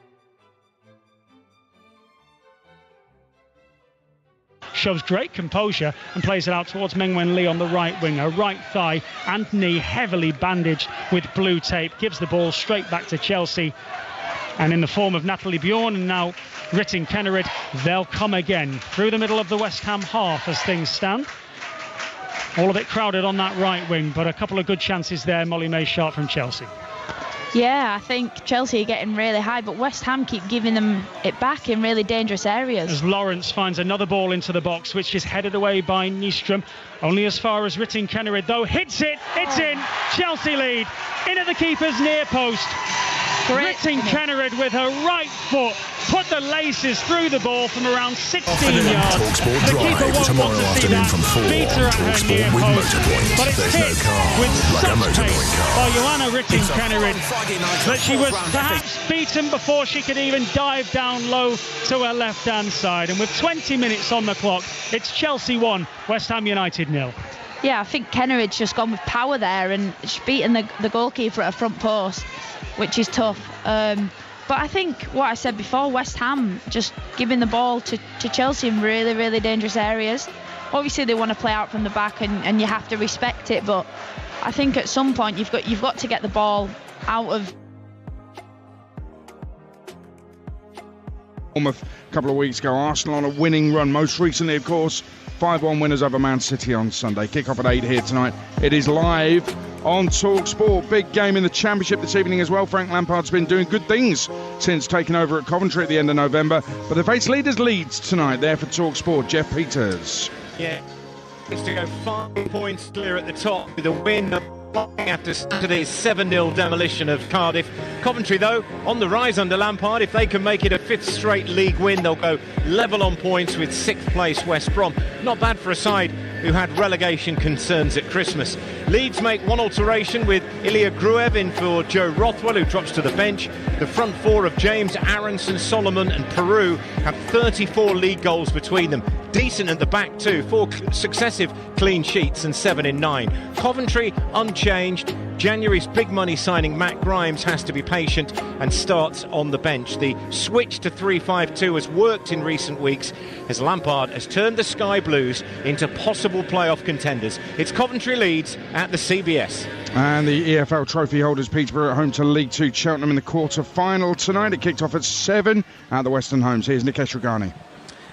Shows great composure and plays it out towards Meng-Wen Lee on the right wing. Her right thigh and knee heavily bandaged with blue tape. Gives the ball straight back to Chelsea. And in the form of Natalie Bjorn and now Ritting Kennerid, they'll come again through the middle of the West Ham half as things stand. All a bit crowded on that right wing, but a couple of good chances there. Molly May Sharp from Chelsea. Yeah, I think Chelsea are getting really high, but West Ham keep giving them it back in really dangerous areas. As Lawrence finds another ball into the box, which is headed away by Nystrom. Only as far as Ritting Kennerid, though. Hits it, it's in. Chelsea lead. In at the keeper's near post. Ritting Kennerid with her right foot put the laces through the ball from around 16 yards. Talksport The keeper won't tomorrow want to see afternoon that. from 4 Beats her on at her Talksport near with post. Motorpoint. But it's There's hit no car with like a such Motorpoint pace car. by Joanna Ritting Kennerid that she was perhaps beaten before she could even dive down low to her left-hand side. And with 20 minutes on the clock, it's Chelsea 1, West Ham United 0. Yeah, I think Kennerid's just gone with power there and she's beaten the goalkeeper at her front post, which is tough. But I think what I said before, West Ham just giving the ball to Chelsea in really, really dangerous areas. Obviously, they want to play out from the back and you have to respect it. But I think at some point you've got to get the ball out of. A couple of weeks ago, Arsenal on a winning run. Most recently, of course, 5-1 winners over Man City on Sunday. Kick-off at 8 here tonight. It is live on TalkSport. Big game in the Championship this evening as well. Frank Lampard's been doing good things since taking over at Coventry at the end of November. But they face leaders Leeds tonight. There for TalkSport, Jeff Peters. Yeah, it's to go 5 points clear at the top with a win after Saturday's 7-0 demolition of Cardiff. Coventry, though, on the rise under Lampard. If they can make it a 5th straight league win, they'll go level on points with 6th place West Brom. Not bad for a side who had relegation concerns at Christmas. Leeds make one alteration with Ilya Gruev in for Joe Rothwell, who drops to the bench. The front four of James, Aronson, Solomon and Peru have 34 league goals between them. Decent at the back too, 4 successive clean sheets and 7 in 9. Coventry unchanged. January's big money signing Matt Grimes has to be patient and starts on the bench. The switch to 3-5-2 has worked in recent weeks as Lampard has turned the Sky Blues into possible playoff contenders. It's Coventry Leeds at the CBS. And the EFL trophy holders Peterborough at home to League 2 Cheltenham in the quarter-final tonight. It kicked off at 7 at the Western Homes. Here's Nikesh Ragani.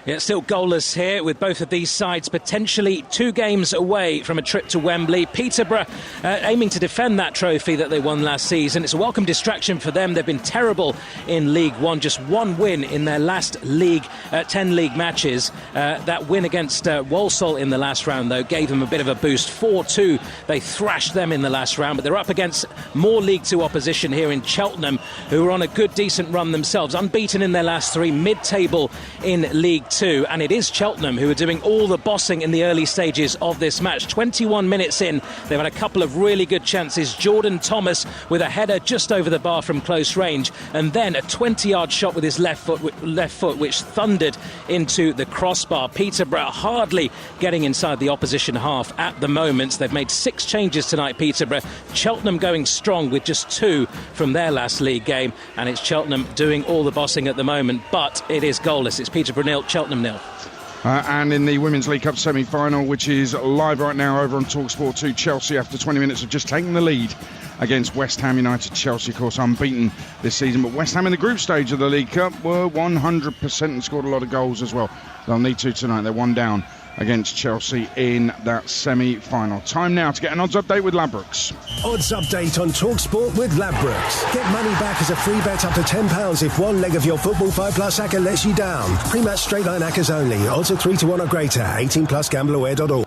Yeah, still goalless here with both of these sides potentially 2 games away from a trip to Wembley. Peterborough aiming to defend that trophy that they won last season. It's a welcome distraction for them. They've been terrible in League One, just 1 win in their last 10 league matches. That win against Walsall in the last round, though, gave them a bit of a boost. 4-2, they thrashed them in the last round, but they're up against more League 2 opposition here in Cheltenham, who are on a good, decent run themselves. Unbeaten in their last 3, mid-table in League 2, and it is Cheltenham who are doing all the bossing in the early stages of this match. 21 minutes in, they've had a couple of really good chances. Jordan Thomas with a header just over the bar from close range, and then a 20-yard shot with his left foot which thundered into the crossbar. Peterborough hardly getting inside the opposition half at the moment. They've made 6 changes tonight, Peterborough. Cheltenham going strong with just 2 from their last league game, and it's Cheltenham doing all the bossing at the moment, but it is goalless. It's Peterborough 0, Cheltenham 0. And in the Women's League Cup semi-final, which is live right now over on TalkSport 2, Chelsea, after 20 minutes of just taking the lead against West Ham United. Chelsea, of course, unbeaten this season, but West Ham in the group stage of the League Cup were 100% and scored a lot of goals as well. They'll need to tonight. They're 1 down against Chelsea in that semi-final. Time now to get an odds update with Ladbrokes. Odds update on TalkSport with Ladbrokes. Get money back as a free bet up to £10 if one leg of your Football 5+ acca lets you down. Pre-match straight line accas only. Odds are 3-1 or greater. 18+ gambleaware.org.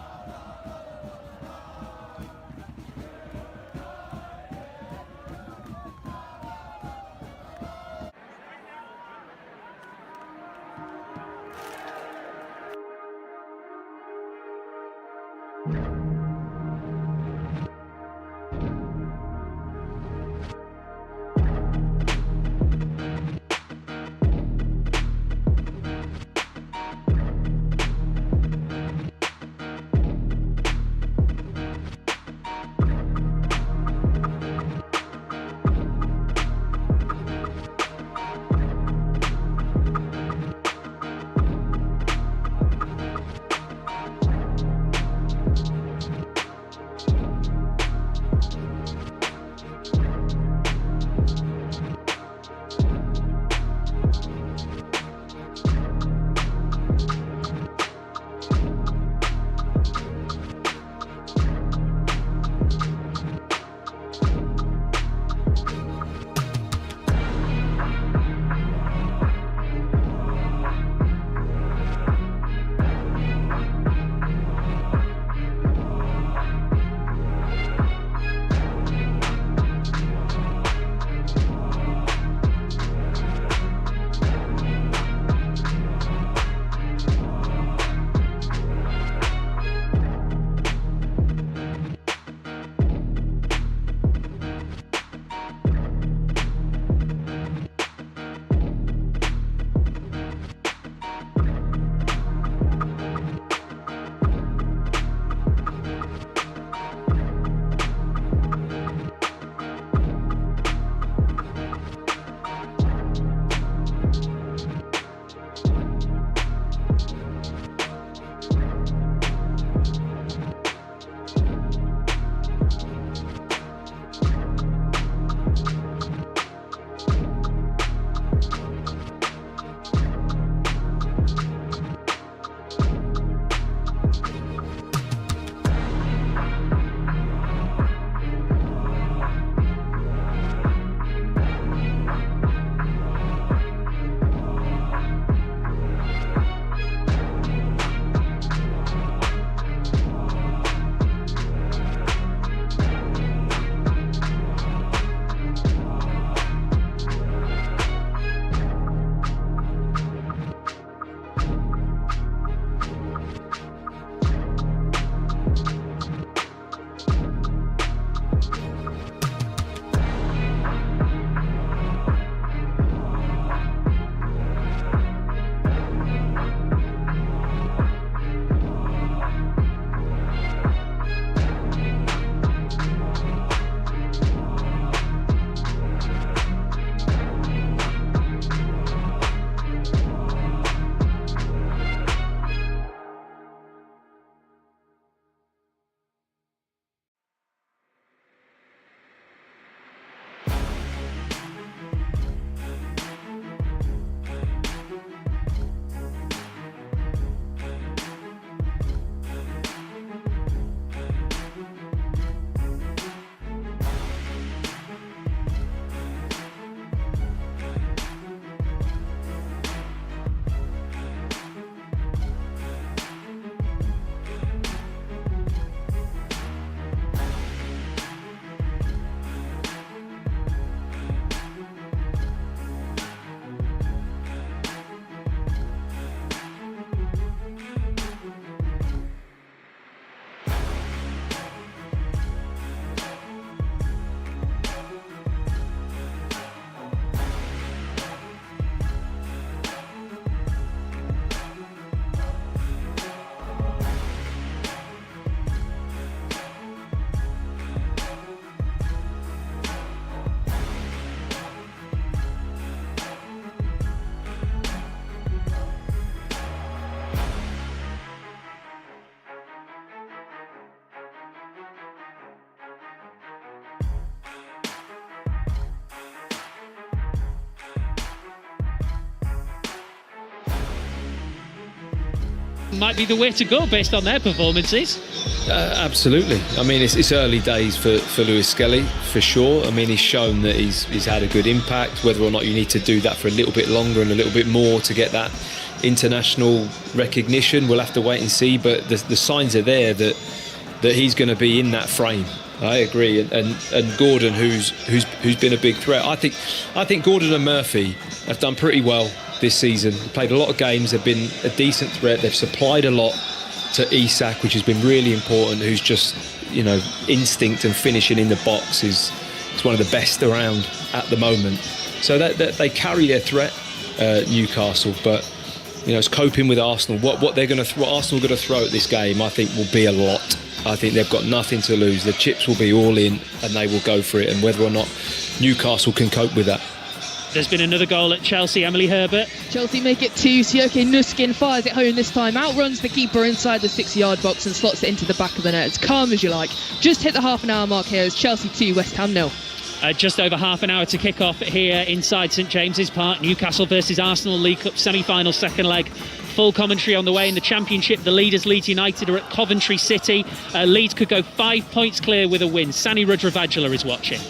might be the way to go based on their performances. Absolutely. I mean, it's early days for Lewis Skelly, for sure. I mean, he's shown that he's had a good impact. Whether or not you need to do that for a little bit longer and a little bit more to get that international recognition, we'll have to wait and see. But the signs are there that he's going to be in that frame. I agree, and Gordon, who's been a big threat. I think Gordon and Murphy have done pretty well this season. Played a lot of games. They've been a decent threat. They've supplied a lot to Isak, which has been really important, who's just, instinct and finishing in the box is one of the best around at the moment. So that they carry their threat, Newcastle, but it's coping with Arsenal. What Arsenal are going to throw at this game, I think, will be a lot. I think they've got nothing to lose. The chips will be all in, and they will go for it. And whether or not Newcastle can cope with that. There's been another goal at Chelsea. Emily Herbert. Chelsea make it 2. Sierke Nuskin fires it home this time. Outruns the keeper inside the 6-yard box and slots it into the back of the net. As calm as you like. Just hit the half-an-hour mark here as Chelsea 2, West Ham 0. Just over half an hour to kick off here inside St James's Park. Newcastle versus Arsenal League Cup semi-final second leg. Full commentary on the way in the Championship. The leaders, Leeds United, are at Coventry City. Leeds could go 5 points clear with a win. Sani Rudravajula is watching.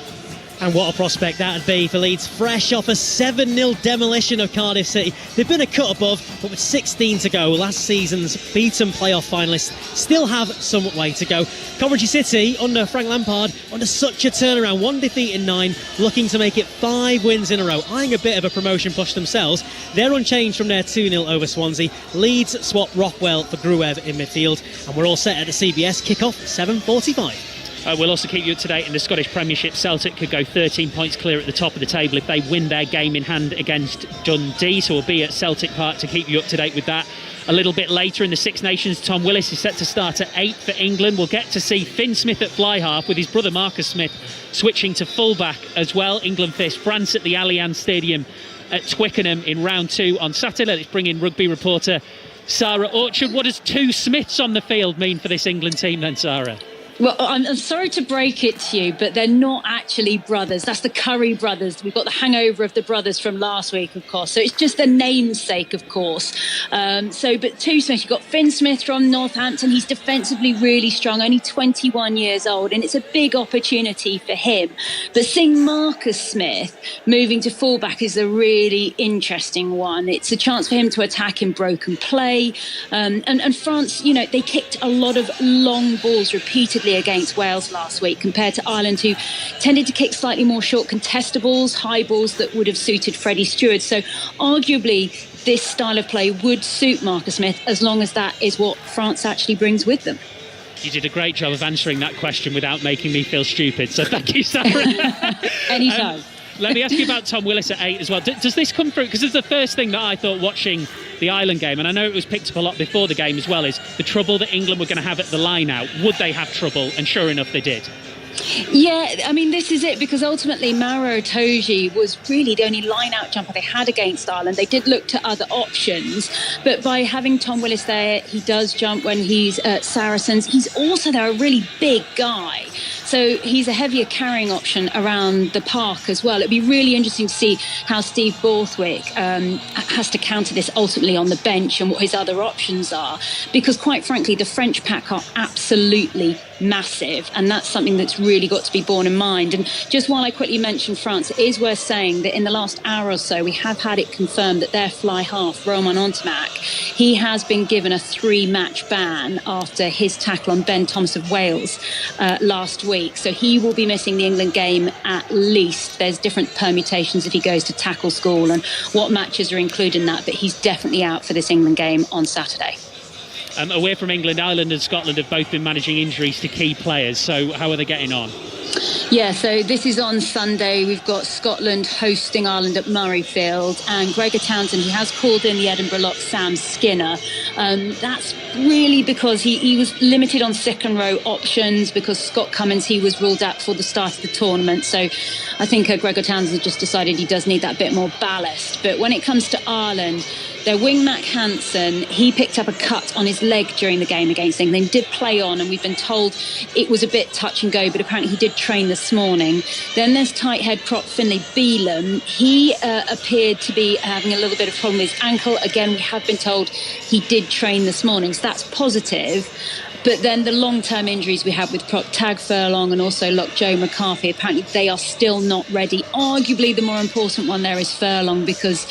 And what a prospect that would be for Leeds, fresh off a 7-0 demolition of Cardiff City. They've been a cut above, but with 16 to go, last season's beaten playoff finalists still have some way to go. Coventry City, under Frank Lampard, under such a turnaround, 1 defeat in 9, looking to make it 5 wins in a row, eyeing a bit of a promotion push themselves. They're unchanged from their 2-0 over Swansea. Leeds swap Rockwell for Gruev in midfield, and we're all set at the CBS kick-off 7:45. We'll also keep you up to date in the Scottish Premiership. Celtic could go 13 points clear at the top of the table if they win their game in hand against Dundee. So we'll be at Celtic Park to keep you up to date with that. A little bit later in the Six Nations, Tom Willis is set to start at 8 for England. We'll get to see Finn Smith at fly half with his brother Marcus Smith switching to fullback as well. England face France at the Allianz Stadium at Twickenham in round 2 on Saturday. Let's bring in rugby reporter Sarah Orchard. What does 2 Smiths on the field mean for this England team then, Sarah? Well, I'm sorry to break it to you, but they're not actually brothers. That's the Curry brothers. We've got the hangover of the brothers from last week, of course. So it's just the namesake, of course. But 2 Smith, you've got Finn Smith from Northampton. He's defensively really strong, only 21 years old, and it's a big opportunity for him. But seeing Marcus Smith moving to fullback is a really interesting one. It's a chance for him to attack in broken play. And France, they kicked a lot of long balls repeatedly against Wales last week compared to Ireland, who tended to kick slightly more short contested balls, high balls that would have suited Freddie Stewart. So arguably this style of play would suit Marcus Smith as long as that is what France actually brings with them. You did a great job of answering that question without making me feel stupid, so thank you, Sarah. Anytime. Let me ask you about Tom Willis at 8 as well. Does this come through? Because it's the first thing that I thought watching the Ireland game, and I know it was picked up a lot before the game as well, is the trouble that England were going to have at the line-out. Would they have trouble? And sure enough, they did. Yeah, I mean, this is it, because ultimately Maro Itoje was really the only line-out jumper they had against Ireland. They did look to other options, but by having Tom Willis there, he does jump when he's at Saracens. He's also, they're a really big guy. So he's a heavier carrying option around the park as well. It'd be really interesting to see how Steve Borthwick has to counter this ultimately on the bench and what his other options are. Because quite frankly, the French pack are absolutely massive, and that's something that's really got to be borne in mind. And just while I quickly mention France, it is worth saying that in the last hour or so, we have had it confirmed that their fly half, Roman Ontamac, he has been given a 3-match ban after his tackle on Ben Thomas of Wales last week. So he will be missing the England game at least. There's different permutations if he goes to tackle school and what matches are included in that, but he's definitely out for this England game on Saturday. Away from England, Ireland and Scotland have both been managing injuries to key players. So how are they getting on? Yeah, so this is on Sunday. We've got Scotland hosting Ireland at Murrayfield, and Gregor Townsend, he has called in the Edinburgh lock Sam Skinner. That's really because he was limited on second row options because Scott Cummins, he was ruled out for the start of the tournament. So I think Gregor Townsend just decided he does need that bit more ballast. But when it comes to Ireland, their wing Mac Hansen, he picked up a cut on his leg during the game against England. He did play on, and we've been told it was a bit touch and go, but apparently he did train this morning. Then there's tight head prop Finlay Bealham. He appeared to be having a little bit of problem with his ankle. Again, we have been told he did train this morning, so that's positive. But then the long-term injuries we have with prop Tag Furlong and also lock Joe McCarthy, apparently they are still not ready. Arguably the more important one there is Furlong, because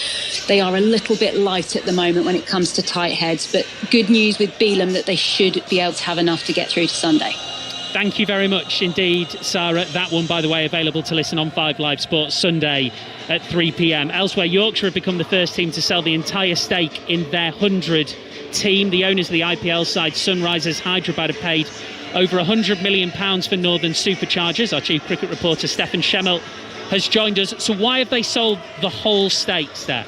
they are a little bit light at the moment when it comes to tight heads. But good news with Bealham that they should be able to have enough to get through to Sunday. Thank you very much indeed, Sarah. That one, by the way, available to listen on 5 Live Sports Sunday at 3 p.m. Elsewhere, Yorkshire have become the first team to sell the entire stake in their 100 team. The owners of the IPL side, Sunrisers Hyderabad, have paid over £100 million for Northern Superchargers. Our chief cricket reporter, Stefan Schemmel, has joined us. So why have they sold the whole stake, Steph?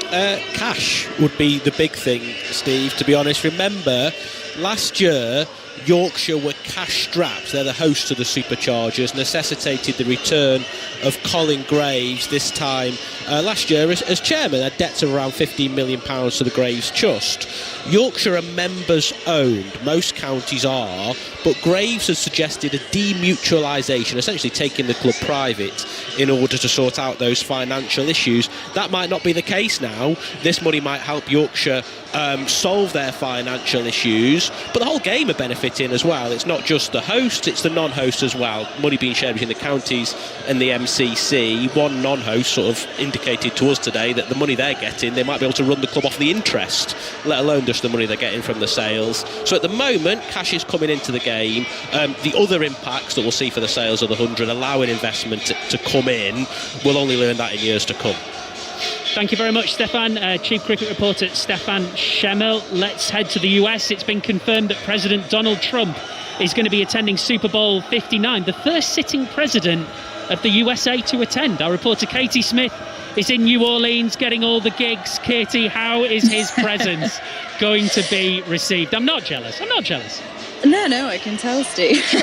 Cash would be the big thing, Steve, to be honest. Remember, last year, Yorkshire were cash-strapped. They're the hosts of the Superchargers, necessitated the return of Colin Graves this time last year as chairman. Had debts of around £15 million to the Graves Trust. Yorkshire are members-owned. Most counties are, but Graves has suggested a demutualisation, essentially taking the club private in order to sort out those financial issues. That might not be the case now. This money might help Yorkshire solve their financial issues, but the whole game are benefiting as well. It's not just the host, it's the non-host as well. Money being shared between the counties and the MCC. One non-host sort of indicated to us today that the money they're getting, they might be able to run the club off the interest, let alone just the money they're getting from the sales. So at the moment, cash is coming into the game. The other impacts that we'll see for the sales of the 100, allowing investment to come in, we'll only learn that in years to come. Thank you very much, Stefan. Chief cricket reporter Stefan Schemmel. Let's head to the US. It's been confirmed that President Donald Trump is going to be attending Super Bowl 59, the first sitting president of the USA to attend. Our reporter Katie Smith is in New Orleans getting all the gigs. Katie, how is his presence going to be received? I'm not jealous. No, I can tell, Steve. Sure.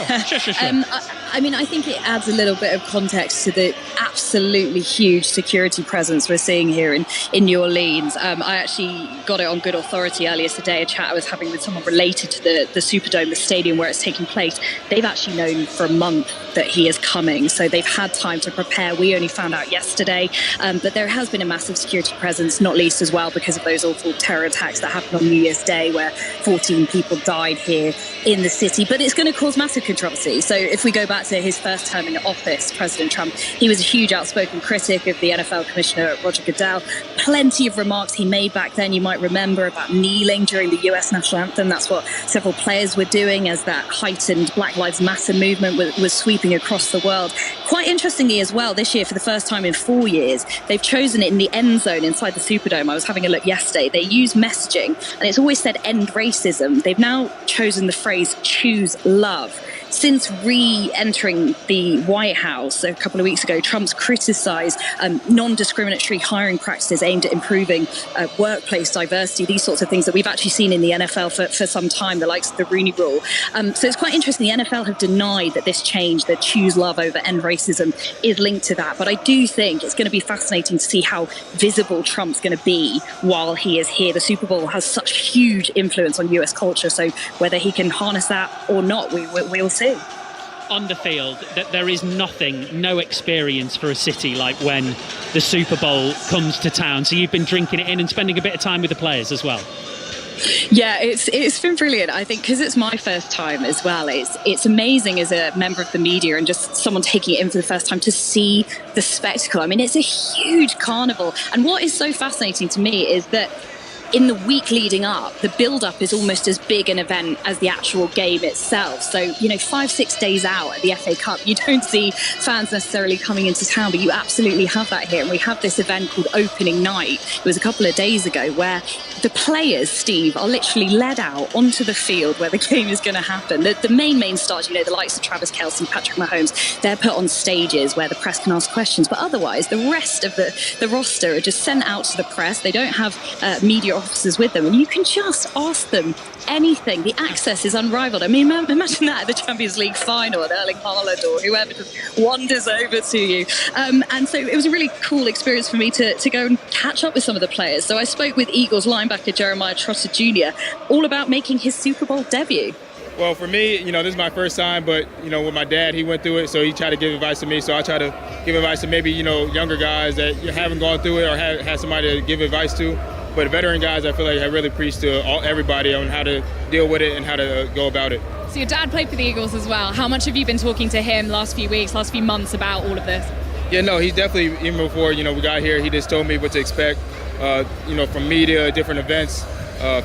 I mean, I think it adds a little bit of context to the absolutely huge security presence we're seeing here in New Orleans. I actually got it on good authority earlier today, a chat I was having with someone related to the Superdome, the stadium where it's taking place. They've actually known for a month that he is coming, so they've had time to prepare. We only found out yesterday, but there has been a massive security presence, not least as well because of those awful terror attacks that happened on New Year's Day where 14 people died here in the city. But it's going to cause massive controversy. So if we go back to his first term in office, President Trump, he was a huge outspoken critic of the NFL Commissioner Roger Goodell. Plenty of remarks he made back then, you might remember, about kneeling during the US national anthem. That's what several players were doing as that heightened Black Lives Matter movement was sweeping across the world. Quite interestingly as well, this year, for the first time in 4 years, they've chosen it in the end zone inside the Superdome. I was having a look yesterday. They use messaging, and it's always said end racism. They've now chosen the phrase choose love. Since re-entering the White House a couple of weeks ago, Trump's criticised non-discriminatory hiring practices aimed at improving workplace diversity, these sorts of things that we've actually seen in the NFL for some time, the likes of the Rooney Rule. So it's quite interesting. The NFL have denied that this change, the choose love over end racism, is linked to that. But I do think it's going to be fascinating to see how visible Trump's going to be while he is here. The Super Bowl has such huge influence on US culture, so whether he can harness that or not, we'll see. On the field, that there is no experience for a city like when the Super Bowl comes to town. So you've been drinking it in and spending a bit of time with the players as well. Yeah, it's been brilliant. I think because it's my first time as well. It's amazing as a member of the media and just someone taking it in for the first time to see the spectacle. I mean, it's a huge carnival. And what is so fascinating to me is that in the week leading up, the build-up is almost as big an event as the actual game itself. So, 5-6 days out at the FA Cup, you don't see fans necessarily coming into town, but you absolutely have that here. And we have this event called Opening Night. It was a couple of days ago where the players, Steve, are literally led out onto the field where the game is going to happen. The main stars, the likes of Travis Kelce, Patrick Mahomes, they're put on stages where the press can ask questions. But otherwise, the rest of the roster are just sent out to the press. They don't have media officers with them, and you can just ask them anything. The access is unrivaled. I mean, imagine that at the Champions League final and Erling Haaland or whoever just wanders over to you. And so it was a really cool experience for me to go and catch up with some of the players. So I spoke with Eagles linebacker Jeremiah Trotter Jr. all about making his Super Bowl debut. Well, for me, this is my first time, but, with my dad, he went through it, so he tried to give advice to me. So I try to give advice to maybe, younger guys that haven't gone through it or had somebody to give advice to. But veteran guys, I feel like have really preached to everybody on how to deal with it and how to go about it. So your dad played for the Eagles as well. How much have you been talking to him last few weeks, last few months about all of this? Yeah, no, he's definitely, even before, we got here, he just told me what to expect, from media, different events,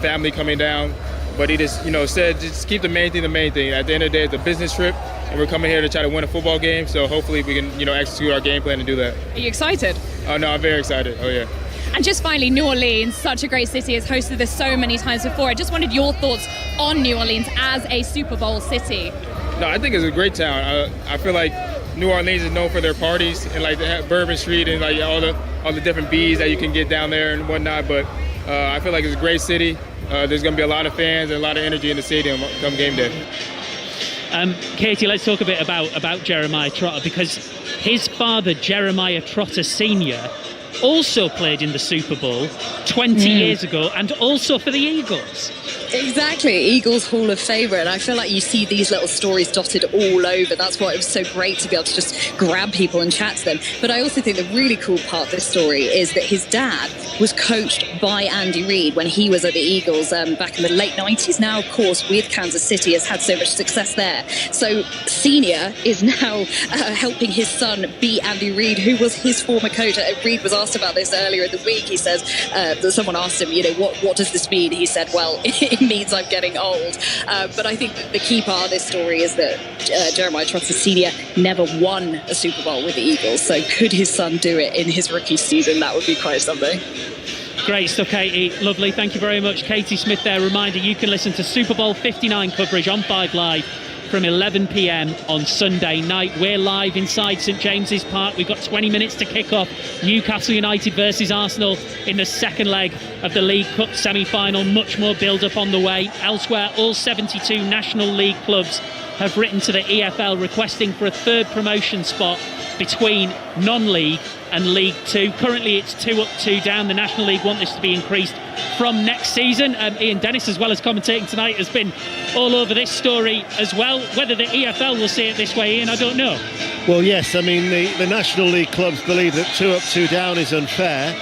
family coming down. But he just, said just keep the main thing. At the end of the day, it's a business trip, and we're coming here to try to win a football game. So hopefully we can, execute our game plan and do that. Are you excited? Oh, no, I'm very excited. Oh, yeah. And just finally, New Orleans, such a great city, has hosted this so many times before. I just wanted your thoughts on New Orleans as a Super Bowl city. No, I think it's a great town. I feel like New Orleans is known for their parties and like they have Bourbon Street and like all the different bees that you can get down there and whatnot. But I feel like it's a great city. There's going to be a lot of fans and a lot of energy in the stadium come game day. Katie, let's talk a bit about Jeremiah Trotter, because his father, Jeremiah Trotter Sr., also played in the Super Bowl 20 years ago, and also for the Eagles. Exactly, Eagles Hall of Famer, and I feel like you see these little stories dotted all over. That's why it was so great to be able to just grab people and chat to them. But I also think the really cool part of this story is that his dad was coached by Andy Reid when he was at the Eagles back in the late 90s. Now, of course, with Kansas City, has had so much success there. So Senior is now helping his son beat Andy Reid, who was his former coach. Reid was asked about this earlier in the week. He says that someone asked him, what does this mean? He said, well, it means I'm getting old. But I think the key part of this story is that Jeremiah Trotter Sr. never won a Super Bowl with the Eagles. So could his son do it in his rookie season? That would be quite something. Great stuff, Katie. Lovely. Thank you very much. Katie Smith there. Reminder, you can listen to Super Bowl 59 coverage on 5 Live from 11 p.m. on Sunday night. We're live inside St James's Park. We've got 20 minutes to kick off Newcastle United versus Arsenal in the second leg of the League Cup semi-final. Much more build-up on the way. Elsewhere, all 72 National League clubs have written to the EFL requesting for a third promotion spot between non-league and League Two. Currently it's 2 up, 2 down. The National League want this to be increased from next season. Ian Dennis, as well as commentating tonight, has been all over this story as well. Whether the EFL will see it this way, Ian, I don't know. Well, yes, I mean, the National League clubs believe that 2 up, 2 down is unfair.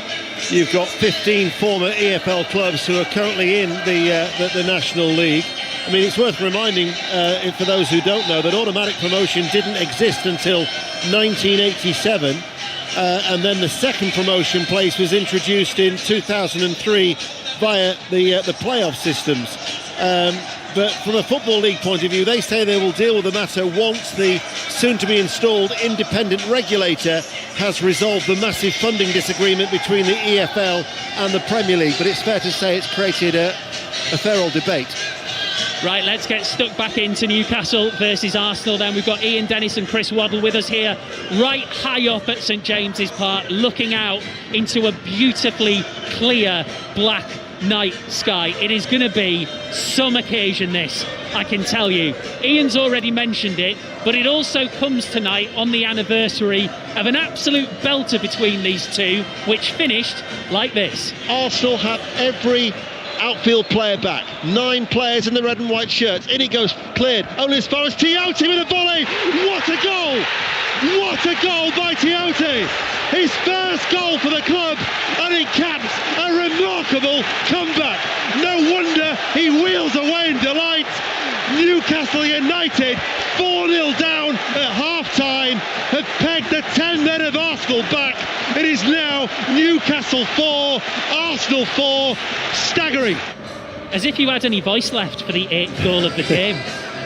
You've got 15 former EFL clubs who are currently in the National League. I mean, it's worth reminding, for those who don't know, that automatic promotion didn't exist until 1987. And then the second promotion place was introduced in 2003 via the playoff systems. But from a Football League point of view, they say they will deal with the matter once the soon-to-be installed independent regulator has resolved the massive funding disagreement between the EFL and the Premier League. But it's fair to say it's created a fair old debate. Right, let's get stuck back into Newcastle versus Arsenal then. We've got Ian Dennis and Chris Waddle with us here, right high up at St James's Park, looking out into a beautifully clear black night sky. It is going to be some occasion, this, I can tell you. Ian's already mentioned it, but it also comes tonight on the anniversary of an absolute belter between these two, which finished like this. Arsenal have every outfield player back. 9 players in the red and white shirts. In it goes, cleared. Only as far as Tiote with a volley. What a goal! What a goal by Tiote! His first goal for the club, and it caps a remarkable comeback. No wonder he wheels away in delight. Newcastle United 4-0 down at half-time have pegged the 10 men of Arsenal back. It is now Newcastle 4, Arsenal 4, staggering. As if you had any voice left for the 8th goal of the game.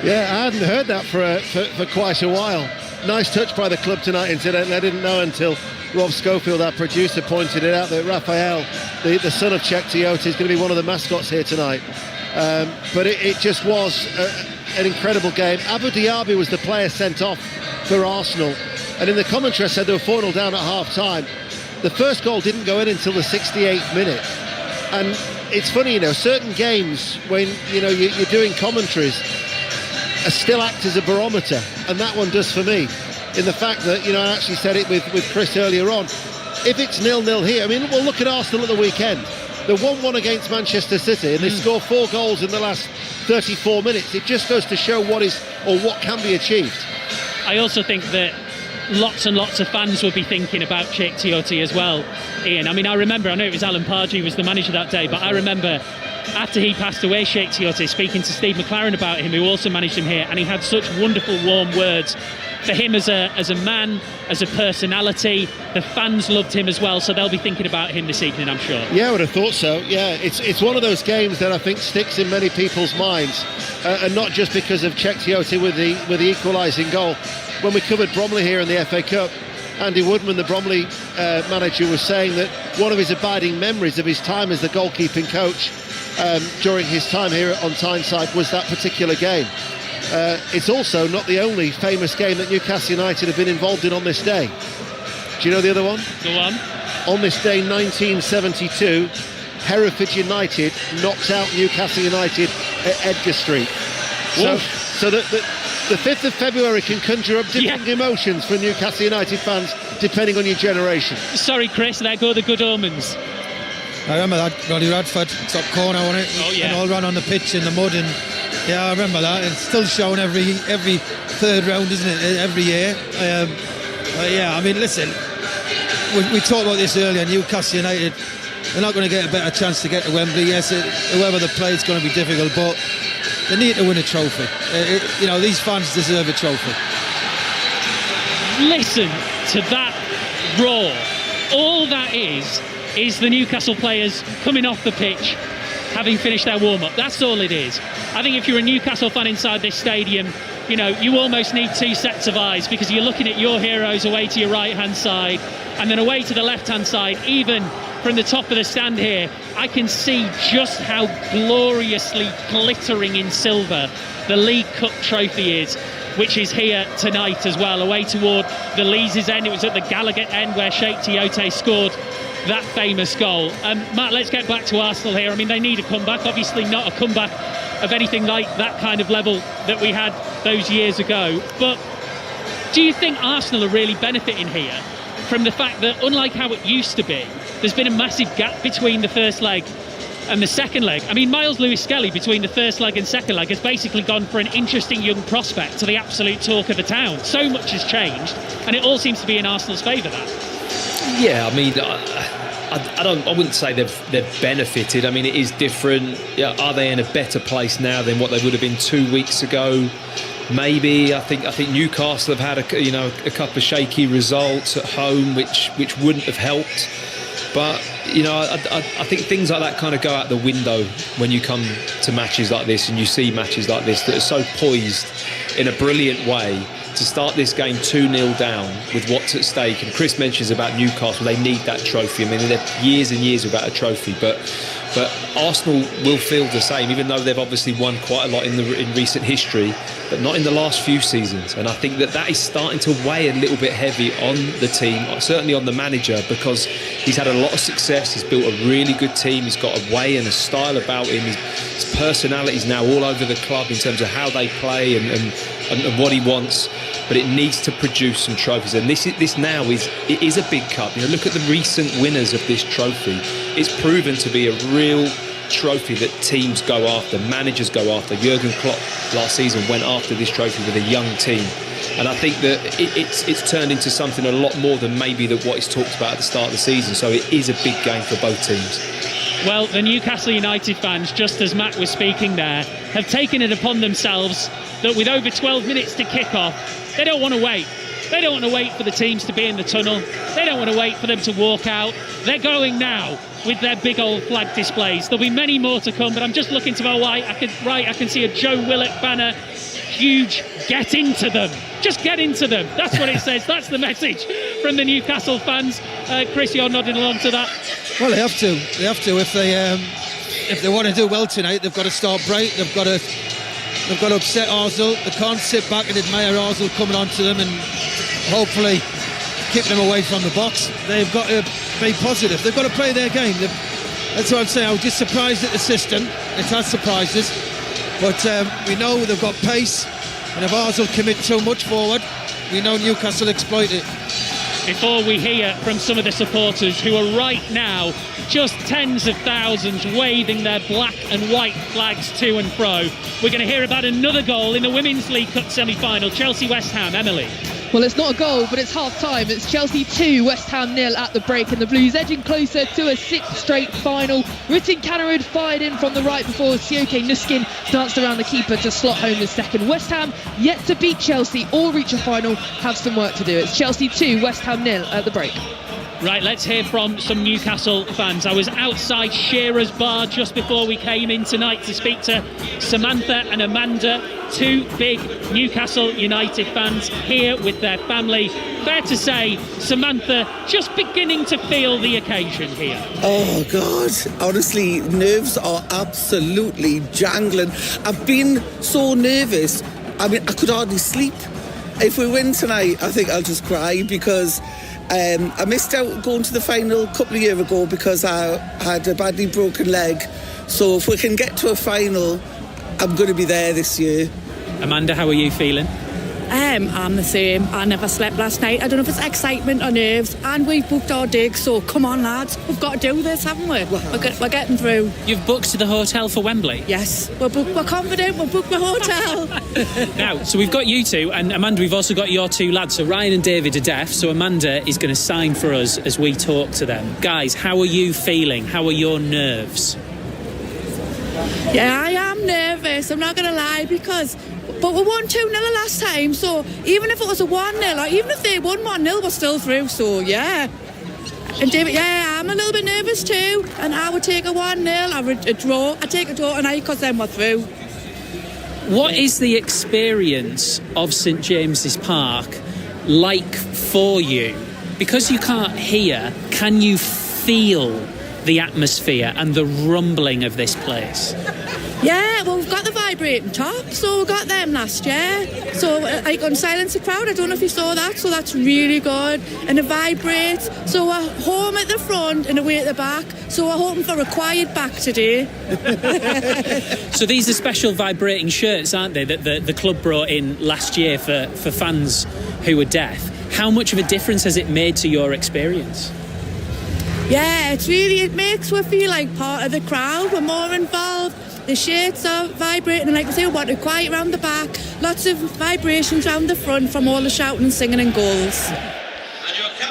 Yeah, I hadn't heard that for quite a while. Nice touch by the club tonight, incidentally. I didn't know until Rob Schofield, our producer, pointed it out that Raphael, the son of Czech Tiote, is going to be one of the mascots here tonight. But it just was an incredible game. Abu Diaby was the player sent off for Arsenal. And in the commentary I said they were 4-0 down at half-time. The first goal didn't go in until the 68th minute. And it's funny, certain games when, you're doing commentaries still act as a barometer. And that one does for me. In the fact that, I actually said it with Chris earlier on. If it's 0-0 here, we'll look at Arsenal at the weekend. They 1-1 against Manchester City and they score 4 goals in the last 34 minutes. It just goes to show what can be achieved. I also think that lots and lots of fans will be thinking about Czech Tiote as well, Ian. I know it was Alan Pardew who was the manager that day, but I remember after he passed away, Czech Tiote, speaking to Steve McLaren about him, who also managed him here, and he had such wonderful, warm words for him as a man, as a personality. The fans loved him as well, so they'll be thinking about him this evening, I'm sure. Yeah, I would have thought so. Yeah, it's one of those games that I think sticks in many people's minds, and not just because of Czech Tiote with the equalising goal. When we covered Bromley here in the FA Cup, Andy Woodman, the Bromley manager, was saying that one of his abiding memories of his time as the goalkeeping coach during his time here on Tyneside was that particular game. It's also not the only famous game that Newcastle United have been involved in on this day. Do you know the other one? Go on. On this day, 1972, Hereford United knocks out Newcastle United at Edgar Street. So the 5th of February can conjure up different emotions for Newcastle United fans, depending on your generation. Sorry, Chris, there go the good omens. I remember that, Roddy Radford, top corner on it, and all ran on the pitch in the mud, and yeah, I remember that. It's still shown every third round, isn't it? Every year. Yeah, I mean, listen, we talked about this earlier. Newcastle United, they're not going to get a better chance to get to Wembley. Yes, whoever they play, it's going to be difficult, but they need to win a trophy. These fans deserve a trophy. Listen to that roar. All that is the Newcastle players coming off the pitch, having finished their warm-up. That's all it is. I think if you're a Newcastle fan inside this stadium, you almost need two sets of eyes, because you're looking at your heroes away to your right-hand side and then away to the left-hand side. Even from the top of the stand here, I can see just how gloriously glittering in silver the League Cup trophy is, which is here tonight as well, away toward the Lees' end. It was at the Gallagher end where Sheikh Tiote scored that famous goal. Matt, let's get back to Arsenal here. I mean, they need a comeback. Obviously not a comeback of anything like that kind of level that we had those years ago. But do you think Arsenal are really benefiting here from the fact that, unlike how it used to be, there's been a massive gap between the first leg and the second leg? I mean, Miles Lewis-Skelly, between the first leg and second leg, has basically gone for an interesting young prospect to the absolute talk of the town. So much has changed, and it all seems to be in Arsenal's favour, that. Yeah, I mean, I wouldn't say they've benefited. I mean, it is different. Yeah, are they in a better place now than what they would have been 2 weeks ago? Maybe. I think Newcastle have had a couple of shaky results at home, which wouldn't have helped. But I think things like that kind of go out the window when you come to matches like this, and you see matches like this that are so poised in a brilliant way to start this game 2-0 down with what's at stake. And Chris mentions about Newcastle, they need that trophy. I mean, they're years and years without a trophy, but Arsenal will feel the same, even though they've obviously won quite a lot in recent history, but not in the last few seasons. And I think that is starting to weigh a little bit heavy on the team, certainly on the manager, because he's had a lot of success. He's built a really good team. He's got a way and a style about him. His personality is now all over the club in terms of how they play and what he wants. But it needs to produce some trophies, and this now is a big cup. Look at the recent winners of this trophy. It's proven to be a real trophy that teams go after, managers go after. Jurgen Klopp last season went after this trophy with a young team, and I think that it's turned into something a lot more than maybe what he's talked about at the start of the season. So it is a big game for both teams. Well, the Newcastle United fans, just as Matt was speaking there, have taken it upon themselves that with over 12 minutes to kick off, they don't want to wait. They don't want to wait for the teams to be in the tunnel. They don't want to wait for them to walk out. They're going now with their big old flag displays. There'll be many more to come, but I'm just looking to my right. I can see a Joe Willock banner. Huge. Get into them. Just get into them. That's what it says. That's the message from the Newcastle fans. Chris, you're nodding along to that. Well, they have to. They have to. If they want to do well tonight, they've got to start bright. They've got to upset Arsenal. They can't sit back and admire Arsenal coming onto them and hopefully keep them away from the box. They've got to be positive. They've got to play their game. That's what I'm saying. I was just surprised at the system. It has surprised us. But we know they've got pace, and if Arsenal commit too much forward, we know Newcastle exploit it. Before we hear from some of the supporters who are right now just tens of thousands waving their black and white flags to and fro, we're going to hear about another goal in the Women's League Cup semi-final, Chelsea-West Ham. Emily. Well, it's not a goal, but it's half-time. It's Chelsea 2, West Ham 0 at the break, and the Blues edging closer to a 6th straight final. Ritin Kanerud fired in from the right before Sioke Nuskin danced around the keeper to slot home the second. West Ham, yet to beat Chelsea or reach a final, have some work to do. It's Chelsea 2, West Ham 0 at the break. Right, let's hear from some Newcastle fans. I was outside Shearer's Bar just before we came in tonight to speak to Samantha and Amanda, two big Newcastle United fans here with their family. Fair to say, Samantha just beginning to feel the occasion here. Oh God, honestly, nerves are absolutely jangling. I've been so nervous, I mean, I could hardly sleep. If we win tonight, I think I'll just cry because I missed out going to the final a couple of years ago because I had a badly broken leg. So if we can get to a final, I'm going to be there this year. Amanda, how are you feeling? I'm the same. I never slept last night. I don't know if it's excitement or nerves. And we've booked our digs, so come on, lads. We've got to do this, haven't we? We're getting through. You've booked to the hotel for Wembley? Yes, we're confident. We've booked the hotel. Now, so we've got you two, and Amanda, we've also got your two lads. So Ryan and David are deaf, so Amanda is going to sign for us as we talk to them. Guys, how are you feeling? How are your nerves? Yeah, I am nervous. I'm not going to lie But we won 2-0 last time, so even if it was a 1-0, or even if they won 1-0, we're still through, so yeah. And David, yeah, I'm a little bit nervous too, and I would take a 1-0 or a draw. I'd take a draw tonight because then we're through. What is the experience of St James's Park like for you? Because you can't hear, can you feel the atmosphere and the rumbling of this place? Yeah, well, we've got the vibrating top, so we got them last year. So, like, on Silence the Crowd, I don't know if you saw that, so that's really good. And it vibrates, so we're home at the front and away at the back, so we're hoping for a quiet back today. So these are special vibrating shirts, aren't they, that the club brought in last year for fans who were deaf. How much of a difference has it made to your experience? Yeah, it makes us feel like part of the crowd. We're more involved. The shirts are vibrating, and like I say, we want it quiet around the back. Lots of vibrations around the front from all the shouting and singing and goals.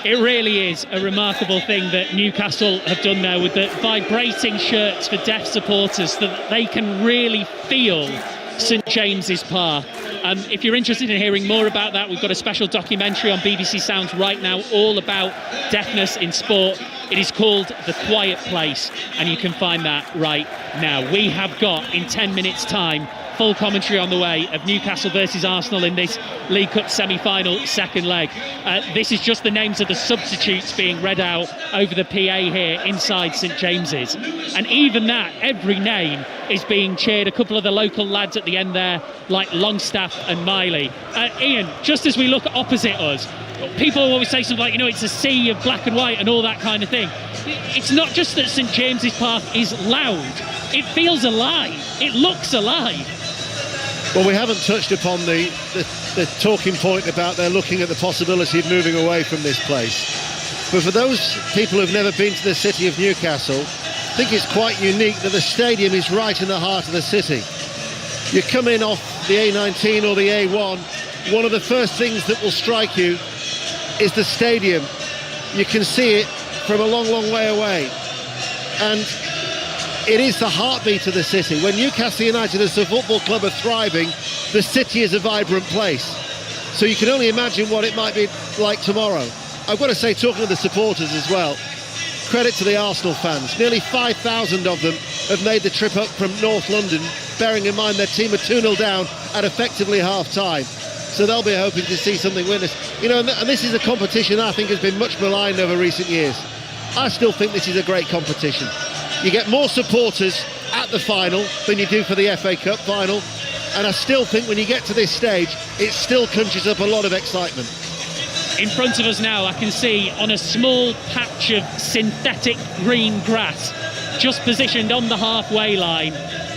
It really is a remarkable thing that Newcastle have done there with the vibrating shirts for deaf supporters, so that they can really feel St James's Park. If you're interested in hearing more about that, we've got a special documentary on BBC Sounds right now all about deafness in sport. It is called The Quiet Place, and you can find that right now. We have got, in 10 minutes' time, full commentary on the way of Newcastle versus Arsenal in this League Cup semi-final second leg. This is just the names of the substitutes being read out over the PA here inside St James's. And even that, every name is being cheered. A couple of the local lads at the end there, like Longstaff and Miley. Ian, just as we look opposite us, people always say something like, it's a sea of black and white and all that kind of thing. It's not just that St James's Park is loud. It feels alive. It looks alive. Well, we haven't touched upon the talking point about they're looking at the possibility of moving away from this place. But for those people who've never been to the city of Newcastle, I think it's quite unique that the stadium is right in the heart of the city. You come in off the A19 or the A1, one of the first things that will strike you is the stadium. You can see it from a long, long way away. And it is the heartbeat of the city. When Newcastle United as a football club are thriving, the city is a vibrant place. So you can only imagine what it might be like tomorrow. I've got to say, talking to the supporters as well, credit to the Arsenal fans. Nearly 5,000 of them have made the trip up from North London, bearing in mind their team are 2-0 down at effectively half-time. So they'll be hoping to see something win this. And this is a competition I think has been much maligned over recent years. I still think this is a great competition. You get more supporters at the final than you do for the FA Cup final. And I still think when you get to this stage, it still conjures up a lot of excitement. In front of us now, I can see on a small patch of synthetic green grass, just positioned on the halfway line,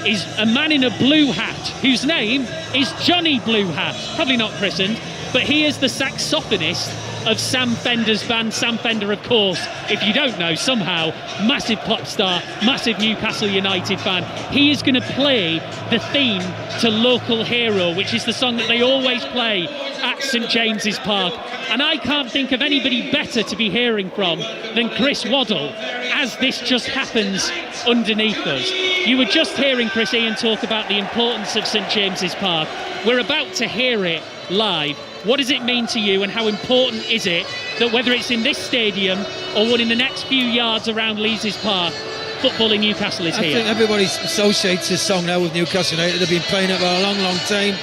is a man in a blue hat, whose name is Johnny Blue Hat. Probably not christened, but he is the saxophonist of Sam Fender's band. Sam Fender, of course, if you don't know, somehow, massive pop star, massive Newcastle United fan. He is going to play the theme to Local Hero, which is the song that they always play at St James's Park. And I can't think of anybody better to be hearing from than Chris Waddle as this just happens underneath us. You were just hearing Chris Ian talk about the importance of St James's Park. We're about to hear it live. What does it mean to you, and how important is it that whether it's in this stadium or one in the next few yards around Lees's Park, football in Newcastle is here? I think everybody associates this song now with Newcastle United. They've been playing it for a long, long time.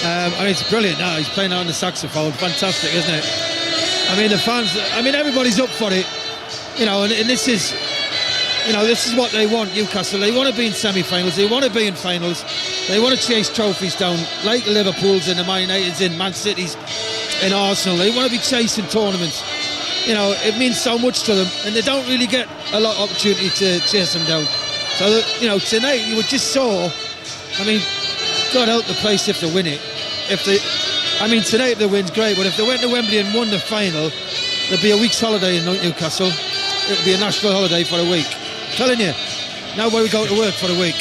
And it's brilliant now. He's playing it on the saxophone. Fantastic, isn't it? I mean, the fans, everybody's up for it. And this is, this is what they want, Newcastle. They want to be in semi-finals. They want to be in finals. They want to chase trophies down, like the Liverpools and the Man Uniteds in Man City's in Arsenal. They want to be chasing tournaments. It means so much to them, and they don't really get a lot of opportunity to chase them down. So, tonight you just saw, God help the place if they win it. Tonight if they win's great, but if they went to Wembley and won the final, there'd be a week's holiday in Newcastle. It'd be a national holiday for a week. I'm telling you, nobody would go to work for a week.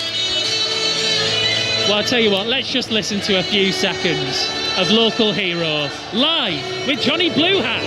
Well, I'll tell you what, let's just listen to a few seconds of Local Hero live with Johnny Blue Hat.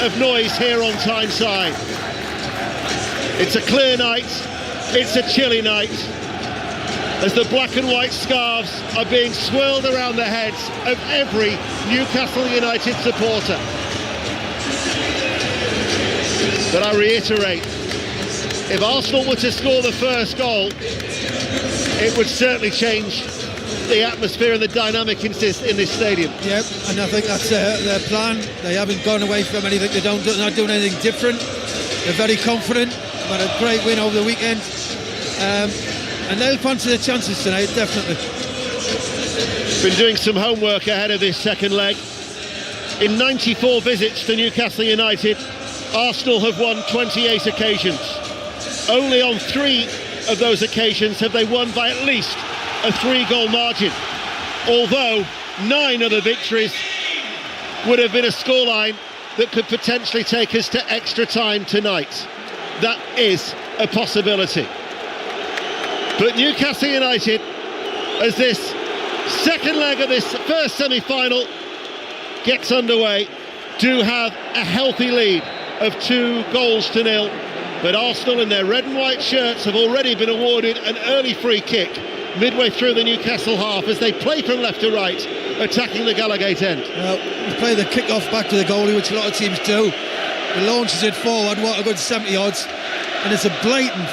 of noise here on Tyneside. It's a clear night, it's a chilly night, as the black and white scarves are being swirled around the heads of every Newcastle United supporter. But I reiterate, if Arsenal were to score the first goal, it would certainly change the atmosphere and the dynamic in this stadium. Yep, and I think that's their plan. They haven't gone away from anything. They're not doing anything different. They're very confident. Had a great win over the weekend, and they'll punch their chances tonight, definitely. Been doing some homework ahead of this second leg. In 94 visits to Newcastle United, Arsenal have won 28 occasions. Only on 3 of those occasions have they won by at least a 3-goal margin, although 9 of the victories would have been a scoreline that could potentially take us to extra time tonight. That is a possibility. But Newcastle United, as this second leg of this first semi-final gets underway, do have a healthy lead of 2-0. But Arsenal in their red and white shirts have already been awarded an early free kick midway through the Newcastle half as they play from left to right, attacking the Gallagate end. Well, they play the kick-off back to the goalie, which a lot of teams do. He launches it forward, what a good 70 yards, and it's a blatant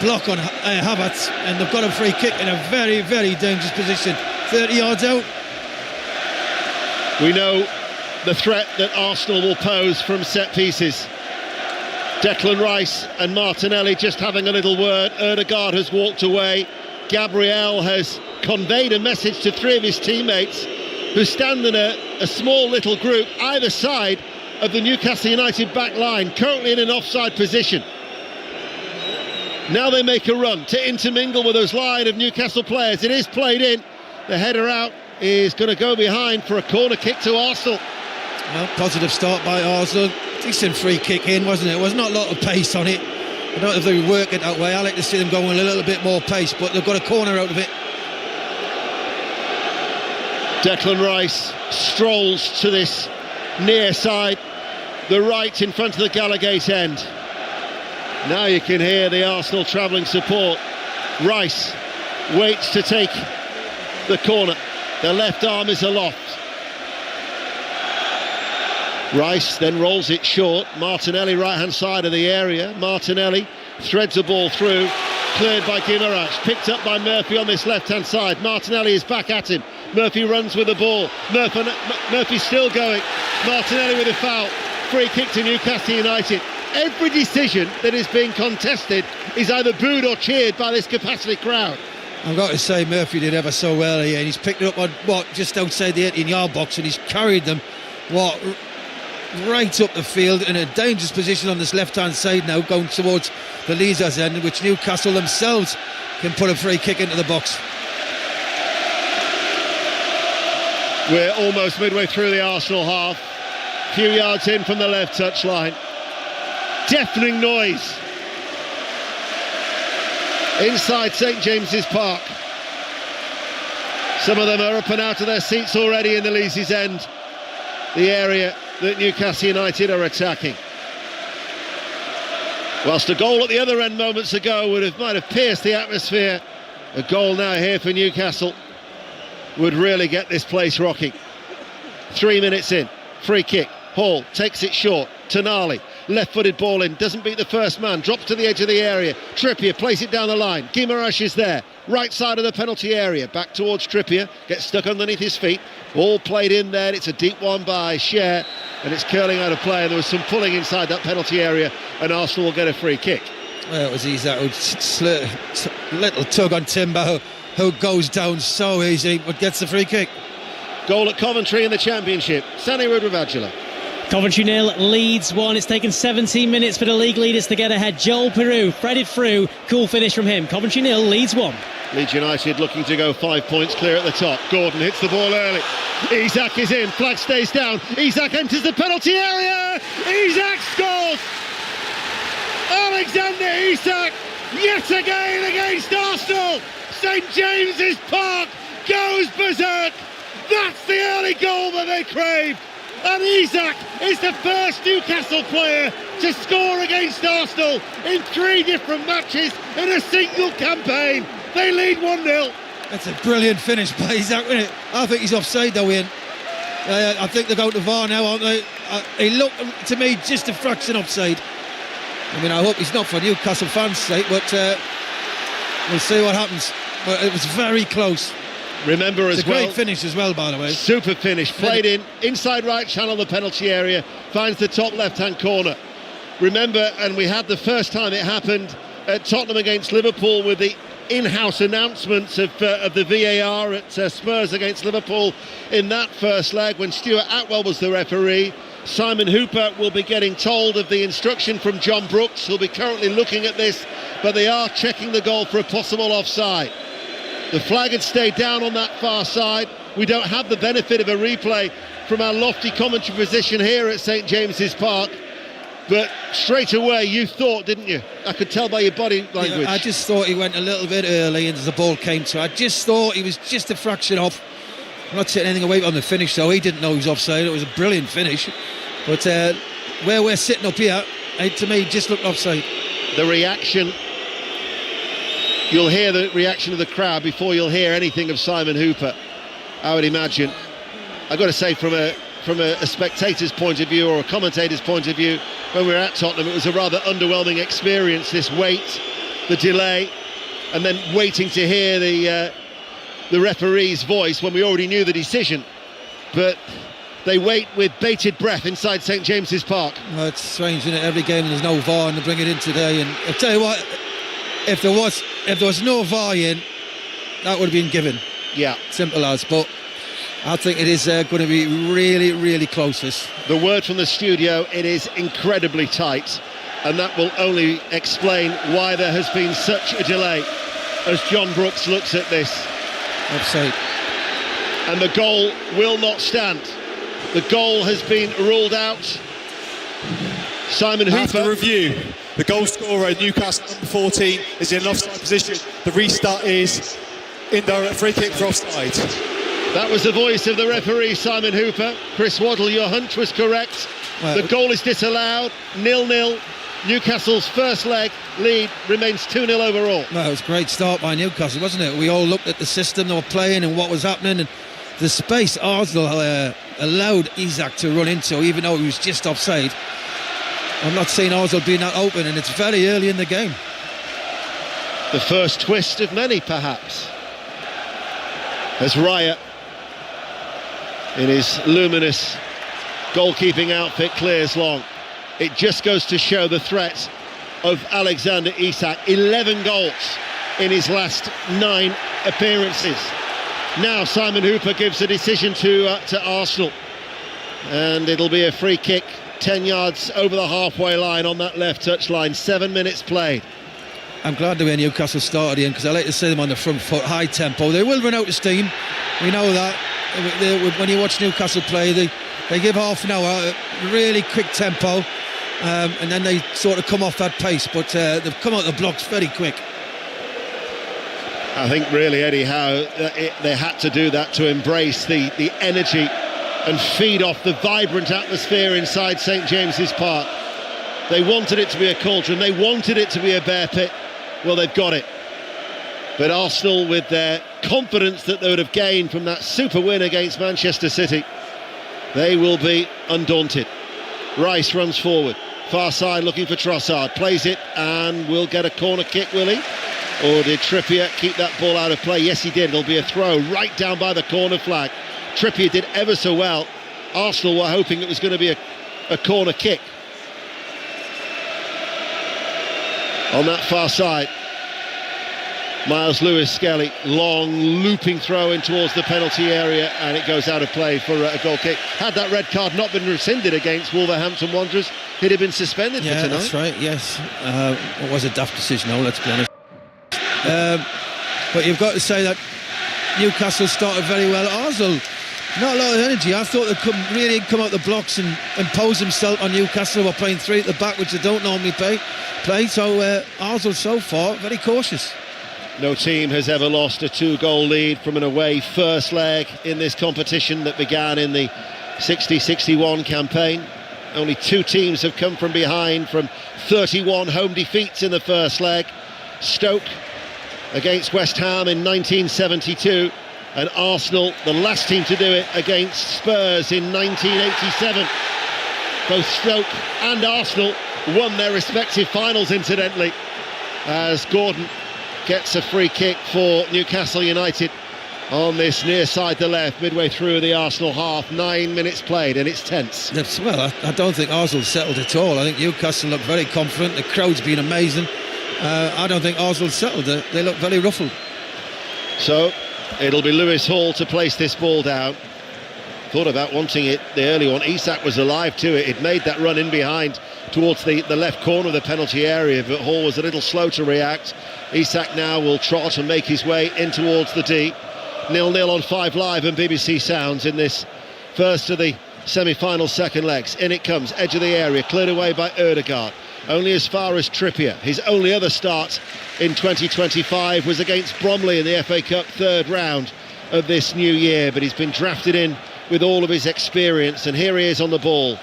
block on Havertz, and they've got a free kick in a very, very dangerous position, 30 yards out. We know the threat that Arsenal will pose from set pieces. Declan Rice and Martinelli just having a little word. Ødegaard has walked away. Gabriel has conveyed a message to 3 of his teammates who stand in a small little group either side of the Newcastle United back line, currently in an offside position. Now they make a run to intermingle with those line of Newcastle players. It is played in. The header out is going to go behind for a corner kick to Arsenal. Well, positive start by Arsenal. Decent free kick in, wasn't it? There was not a lot of pace on it. I don't know if they would work it that way. I like to see them going with a little bit more pace, but they've got a corner out of it. Declan Rice strolls to this near side, the right in front of the Gallagate end. Now you can hear the Arsenal travelling support. Rice waits to take the corner. The left arm is aloft. Rice then rolls it short. Martinelli right hand side of the area. Martinelli threads the ball through, cleared by Guimaraes, picked up by Murphy on this left hand side. Martinelli is back at him. Murphy runs with the ball. Murphy's still going. Martinelli with a foul. Free kick to Newcastle United. Every decision that is being contested is either booed or cheered by this capacity crowd. I've got to say, Murphy did ever so well here, and he's picked it up on just outside the 18-yard box, and he's carried them right up the field in a dangerous position on this left-hand side now, going towards the Leazer's end, which Newcastle themselves can put a free kick into the box. We're almost midway through the Arsenal half. A few yards in from the left touchline. Deafening noise inside St James's Park. Some of them are up and out of their seats already in the Leazer's end, the area that Newcastle United are attacking. Whilst a goal at the other end moments ago might have pierced the atmosphere, a goal now here for Newcastle would really get this place rocking. 3 minutes in, free kick. Hall takes it short. Tonali, left-footed ball in, doesn't beat the first man, drops to the edge of the area. Trippier plays it down the line. Guimaraes is there, right side of the penalty area, back towards Trippier, gets stuck underneath his feet. Ball played in there, it's a deep one by Cher, and it's curling out of play, and there was some pulling inside that penalty area, and Arsenal will get a free kick. Well, it was easy, little tug on Timber, who goes down so easy, but gets the free kick. Goal at Coventry in the Championship. Sani Rudravajula. Coventry nil, Leeds 1. It's taken 17 minutes for the league leaders to get ahead. Joel Peru threaded through. Cool finish from him. Coventry nil, Leeds 1. Leeds United looking to go 5 points clear at the top. Gordon hits the ball early. Isak is in. Flag stays down. Isak enters the penalty area. Isak scores. Alexander Isak yet again against Arsenal. St James's Park goes berserk. That's the early goal that they craved. And Isak is the first Newcastle player to score against Arsenal in 3 different matches in a single campaign. They lead 1-0. That's a brilliant finish by Isak, isn't it? I think he's offside though, Ian. I think they're going to VAR now, aren't they? He looked to me just a fraction offside. I mean, I hope he's not for Newcastle fans' sake, but we'll see what happens. But it was very close. Remember as well, it's a great finish as well, by the way. Super finish, played inside right channel the penalty area, finds the top left-hand corner. Remember, and we had the first time it happened at Tottenham against Liverpool with the in-house announcements of the VAR at Spurs against Liverpool in that first leg when Stuart Atwell was the referee. Simon Hooper will be getting told of the instruction from John Brooks, who'll be currently looking at this, but they are checking the goal for a possible offside. The flag had stayed down on that far side. We don't have the benefit of a replay from our lofty commentary position here at St James's Park, but straight away you thought, didn't you? I could tell by your body language. Yeah, I just thought he went a little bit early as the ball came to. I just thought he was just a fraction off. I'm not taking anything away on the finish, though. He didn't know he was offside. It was a brilliant finish. But where we're sitting up here, to me, just looked offside. The reaction, you'll hear the reaction of the crowd before you'll hear anything of Simon Hooper, I would imagine. I've got to say, from a spectator's point of view or a commentator's point of view, when we were at Tottenham, it was a rather underwhelming experience, this wait, the delay, and then waiting to hear the referee's voice when we already knew the decision. But they wait with bated breath inside St James's Park. Well, it's strange, isn't it? Every game there's no VAR and they bring it in today. And I'll tell you what, if there was no VAR in, that would have been given. Yeah. Simple as. But I think it is going to be really, really close. The word from the studio, it is incredibly tight, and that will only explain why there has been such a delay as John Brooks looks at this. Offside. And the goal will not stand. The goal has been ruled out. Simon Hooper. After review, the goal scorer, Newcastle number 14, is in an offside position. The restart is indirect free kick for offside. That was the voice of the referee, Simon Hooper. Chris Waddle, your hunch was correct. Well, the goal is disallowed, 0-0. Newcastle's first leg lead remains 2-0 overall. Well, it was a great start by Newcastle, wasn't it? We all looked at the system they were playing and what was happening, and the space Arsenal allowed Isak to run into, even though he was just offside. I'm not seeing Arsenal being that open, and it's very early in the game. The first twist of many, perhaps, as Raya, in his luminous goalkeeping outfit, clears long. It just goes to show the threat of Alexander Isak. 11 goals in his last 9 appearances. Now Simon Hooper gives the decision to Arsenal, and it'll be a free kick 10 yards over the halfway line on that left touch line. 7 minutes played. I'm glad the way Newcastle started in, because I like to see them on the front foot, high tempo. They will run out of steam, we know that. When you watch Newcastle play, they give half an hour, a really quick tempo, and then they sort of come off that pace, but they've come out the blocks very quick. I think really, Eddie Howe, they had to do that to embrace the energy and feed off the vibrant atmosphere inside St James's Park. They wanted it to be a cauldron, they wanted it to be a bear pit. Well, they've got it. But Arsenal, with their confidence that they would have gained from that super win against Manchester City, they will be undaunted. Rice runs forward, far side looking for Trossard, plays it and will get a corner kick, will he? Or did Trippier keep that ball out of play? Yes, he did. It'll be a throw right down by the corner flag. Trippier did ever so well. Arsenal were hoping it was going to be a corner kick. On that far side, Miles Lewis-Skelly, long looping throw in towards the penalty area, and it goes out of play for a goal kick. Had that red card not been rescinded against Wolverhampton Wanderers, he'd have been suspended for tonight. Yeah, that's right, yes. It was a daft decision, though, let's be honest. But you've got to say that Newcastle started very well. Arsenal, not a lot of energy. I thought they'd really come out the blocks and impose themselves on Newcastle. They were playing 3 at the back, which they don't normally play. So Arsenal so far very cautious. No team has ever lost a 2-goal lead from an away first leg in this competition that began in the 60-61 campaign. Only 2 teams have come from behind from 31 home defeats in the first leg. Stoke against West Ham in 1972, and Arsenal, the last team to do it, against Spurs in 1987. Both Stoke and Arsenal won their respective finals, incidentally, as Gordon gets a free kick for Newcastle United on this near side the left, midway through the Arsenal half. 9 minutes played and it's tense. Well, I don't think Arsenal settled at all. I think Newcastle look very confident. The crowd's been amazing. I don't think Arsenal settled. They look very ruffled. So it'll be Lewis Hall to place this ball down. Thought about wanting it, the early one. Isak was alive to it. It made that run in behind towards the left corner of the penalty area, but Hall was a little slow to react. Isak now will trot and make his way in towards the D. 0-0 on 5 Live and BBC Sounds in this first of the semi-final second legs. In it comes, edge of the area, cleared away by Ødegaard. Only as far as Trippier. His only other start in 2025 was against Bromley in the FA Cup third round of this new year, but he's been drafted in with all of his experience, and here he is on the ball.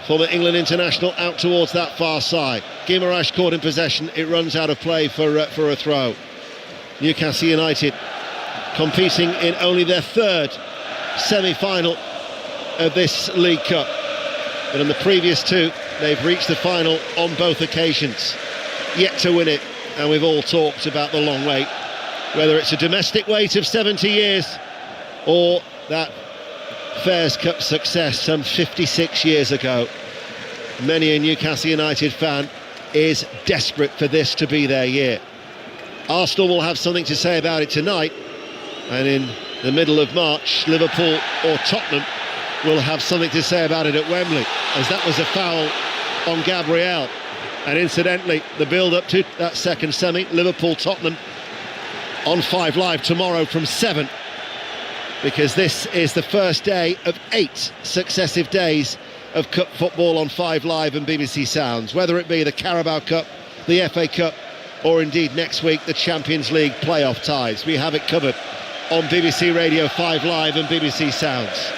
Former England international out towards that far side. Guimaraes caught in possession. It runs out of play for a throw. Newcastle United competing in only their third semi-final of this League Cup, but in the previous 2 they've reached the final on both occasions, yet to win it. And we've all talked about the long wait, whether it's a domestic wait of 70 years or that Fairs Cup success some 56 years ago. Many a Newcastle United fan is desperate for this to be their year. Arsenal will have something to say about it tonight, and in the middle of March, Liverpool or Tottenham will have something to say about it at Wembley, as that was a foul on Gabriel. And incidentally, the build-up to that second semi, Liverpool-Tottenham, on 5 Live tomorrow from 7, because this is the first day of 8 successive days of Cup football on 5 Live and BBC Sounds, whether it be the Carabao Cup, the FA Cup, or indeed next week the Champions League playoff ties. We have it covered on BBC Radio 5 Live and BBC Sounds.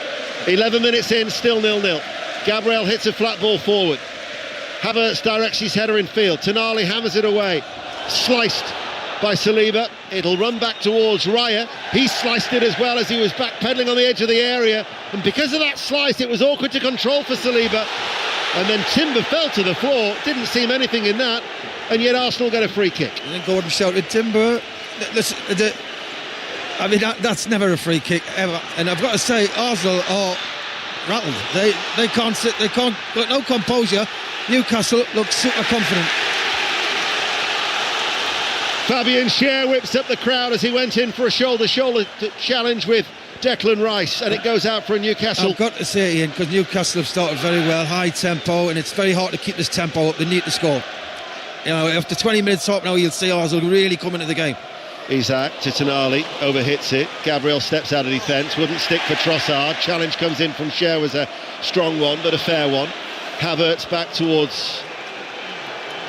11 minutes in, still 0-0. Gabriel hits a flat ball forward. Havertz directs his header in field. Tonali hammers it away. Sliced by Saliba. It'll run back towards Raya. He sliced it as well as he was backpedaling on the edge of the area. And because of that slice, it was awkward to control for Saliba. And then Timber fell to the floor. Didn't seem anything in that. And yet Arsenal get a free kick. And then Gordon shouted, Timber. Listen, I mean, that's never a free kick ever. And I've got to say, Arsenal are rattled. They can't sit. They can't got no composure. Newcastle looks super confident. Fabian Schär whips up the crowd as he went in for a shoulder-to-shoulder challenge with Declan Rice, and it goes out for Newcastle. I've got to say, Ian, because Newcastle have started very well, high tempo, and it's very hard to keep this tempo up. They need to score. You know, after 20 minutes up now, you'll see Arsenal really come into the game. Isak to Tonali, overhits it. Gabriel steps out of defence, wouldn't stick for Trossard. Challenge comes in from Schär, was a strong one, but a fair one. Havertz back towards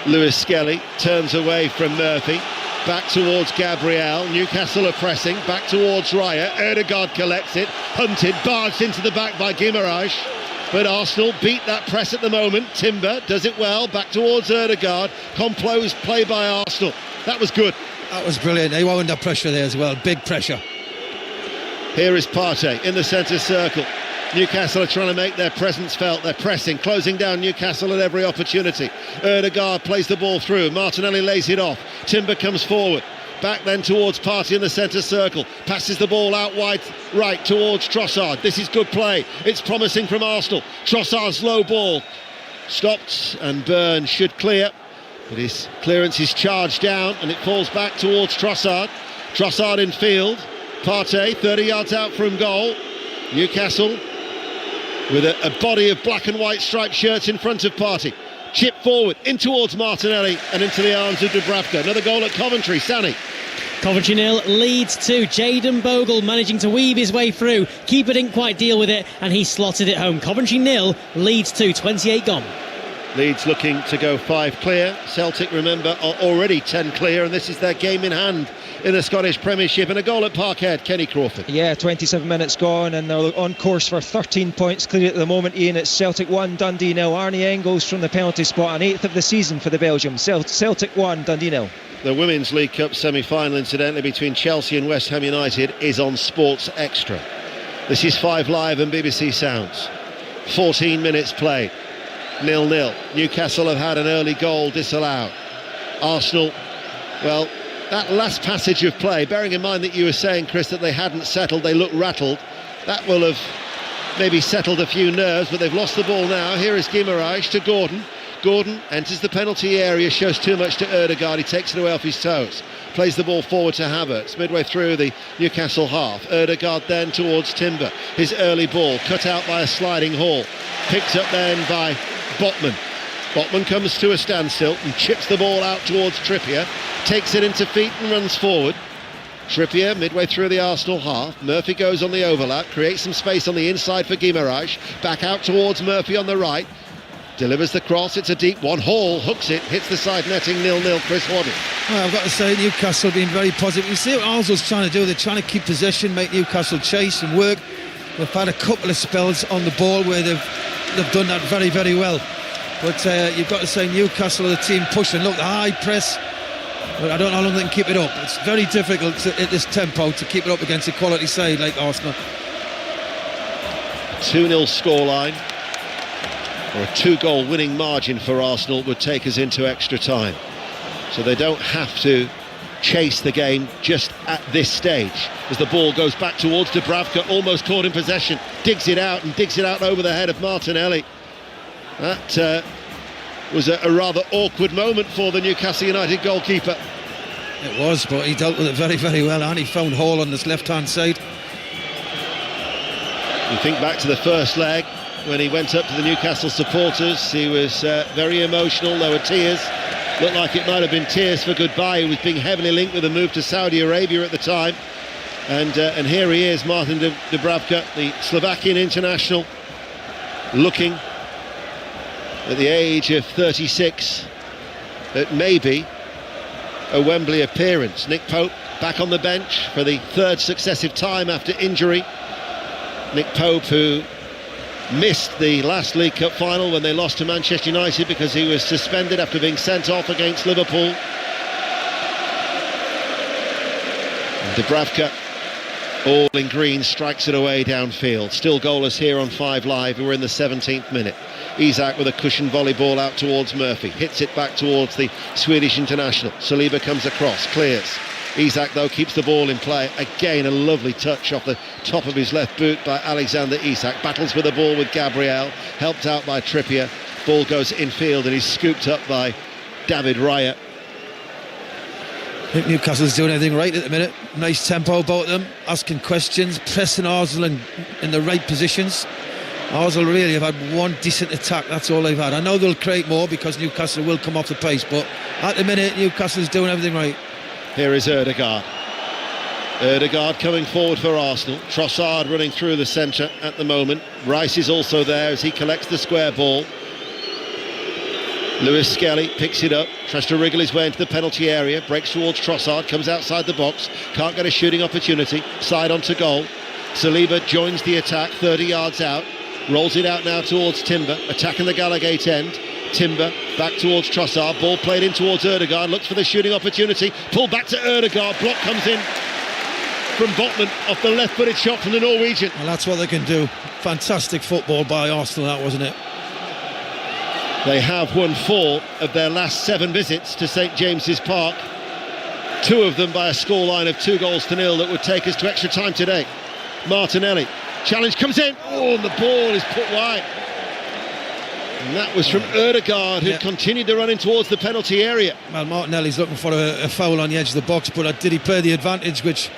Lewis Skelly, turns away from Murphy, back towards Gabriel. Newcastle are pressing, back towards Raya. Ødegaard collects it, hunted, barged into the back by Guimaraes. But Arsenal beat that press at the moment. Timber does it well, back towards Ødegaard. Composed play by Arsenal. That was good. That was brilliant. They were under pressure there as well, big pressure. Here is Partey in the centre circle. Newcastle are trying to make their presence felt. They're pressing, closing down Newcastle at every opportunity. Ødegaard plays the ball through. Martinelli lays it off. Timber comes forward. Back then towards Partey in the centre circle. Passes the ball out wide right towards Trossard. This is good play. It's promising from Arsenal. Trossard's low ball. Stopped, and Burn should clear. But his clearance is charged down and it falls back towards Trossard. Trossard in field. Partey 30 yards out from goal. Newcastle with a body of black and white striped shirts in front of Partey. Chip forward, in towards Martinelli and into the arms of Dubravka. Another goal at Coventry. Sani. Coventry 0, Leeds 2. Jayden Bogle managing to weave his way through. Keeper didn't quite deal with it and he slotted it home. Coventry 0, Leeds 2, 28 gone. Leeds looking to go 5 clear. Celtic, remember, are already 10 clear, and this is their game in hand in the Scottish Premiership. And a goal at Parkhead, Kenny Crawford. Yeah, 27 minutes gone, and they're on course for 13 points clear at the moment. Ian, it's Celtic 1, Dundee 0. Arnie Engels from the penalty spot, an 8th of the season for the Belgium. Celtic 1, Dundee 0. The Women's League Cup semi-final, incidentally, between Chelsea and West Ham United is on Sports Extra. This is 5 Live and BBC Sounds. 14 minutes played. 0-0. Newcastle have had an early goal disallowed. Arsenal, well, that last passage of play, bearing in mind that you were saying, Chris, that they hadn't settled, they looked rattled, that will have maybe settled a few nerves, but they've lost the ball now. Here is Guimaraes to Gordon. Gordon enters the penalty area, shows too much to Ødegaard, he takes it away off his toes. Plays the ball forward to Havertz, midway through the Newcastle half. Ødegaard then towards Timber. His early ball, cut out by a sliding Hall. Picked up then by Botman. Botman comes to a standstill and chips the ball out towards Trippier. Takes it into feet and runs forward. Trippier midway through the Arsenal half. Murphy goes on the overlap, creates some space on the inside for Guimaraes. Back out towards Murphy on the right. Delivers the cross, it's a deep one. Hall hooks it, hits the side netting, 0-0. Chris Waddle. Well, I've got to say, Newcastle being very positive. You see what Arsenal's trying to do, they're trying to keep possession, make Newcastle chase and work. They've had a couple of spells on the ball where they've done that very, very well. But you've got to say, Newcastle are the team pushing. Look, the high press, but I don't know how long they can keep it up. It's very difficult at this tempo to keep it up against a quality side like Arsenal. 2-0 scoreline, or a 2-goal winning margin for Arsenal would take us into extra time. So they don't have to chase the game just at this stage. As the ball goes back towards Dubravka, almost caught in possession, digs it out over the head of Martinelli. That was a rather awkward moment for the Newcastle United goalkeeper. It was, but he dealt with it very, very well, and he found Hall on his left-hand side. You think back to the first leg, when he went up to the Newcastle supporters, he was very emotional. There were tears. Looked like it might have been tears for goodbye. He was being heavily linked with a move to Saudi Arabia at the time. And here he is, Martin Dubravka, the Slovakian international, looking at the age of 36 at maybe a Wembley appearance. Nick Pope back on the bench for the 3rd successive time after injury. Nick Pope, who missed the last League Cup final when they lost to Manchester United because he was suspended after being sent off against Liverpool. And Dubravka, all in green, strikes it away downfield. Still goalless here on 5 Live. We're in the 17th minute. Isak with a cushion volley ball out towards Murphy. Hits it back towards the Swedish international. Saliba comes across, clears. Isak, though, keeps the ball in play. Again, a lovely touch off the top of his left boot by Alexander Isak. Battles with the ball with Gabriel, helped out by Trippier. Ball goes infield and he's scooped up by David Raya. I think Newcastle's doing everything right at the minute. Nice tempo about them, asking questions, pressing Arsenal in the right positions. Arsenal really have had one decent attack, that's all they've had. I know they'll create more because Newcastle will come off the pace, but at the minute Newcastle's doing everything right. Here is Ødegaard. Ødegaard coming forward for Arsenal. Trossard running through the centre at the moment. Rice is also there as he collects the square ball. Lewis Skelly picks it up, tries to wriggle his way into the penalty area, breaks towards Trossard, comes outside the box, can't get a shooting opportunity, side onto goal. Saliba joins the attack 30 yards out, rolls it out now towards Timber, attacking the Gallagate end. Timber back towards Trossard, ball played in towards Ødegaard, looks for the shooting opportunity, pull back to Ødegaard, block comes in from Botman off the left-footed shot from the Norwegian. And that's what they can do. Fantastic football by Arsenal, that, wasn't it? They have won 4 of their last 7 visits to St James's Park, 2 of them by a scoreline of 2-0 that would take us to extra time today. Martinelli, challenge comes in, and the ball is put wide. And that was from Ødegaard, who continued to run in towards the penalty area. Well, Martinelli's looking for a foul on the edge of the box, but did he play the advantage, which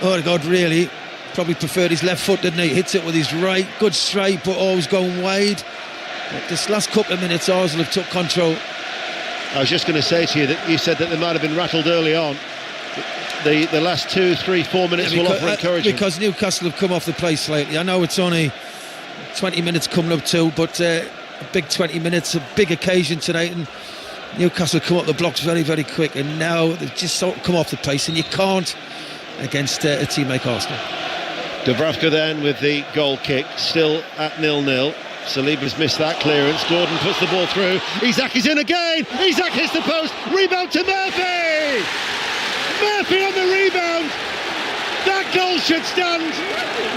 Ødegaard really probably preferred his left foot, didn't he? Hits it with his right, good strike, but always going wide. But this last couple of minutes, Arsenal have took control. I was just going to say to you that you said that they might have been rattled early on. The last 2, 3, 4 minutes will offer encouragement. Because Newcastle have come off the pace slightly. I know it's only 20 minutes coming up to, but a big 20 minutes, a big occasion tonight, and Newcastle come up the blocks very, very quick, and now they've just sort of come off the pace, and you can't against a team like Arsenal. Dubravka then with the goal kick, still at 0-0. Saliba's missed that clearance. Gordon puts the ball through. Isak is in again. Isak hits the post. Rebound to Murphy. Murphy on the rebound. That goal should stand.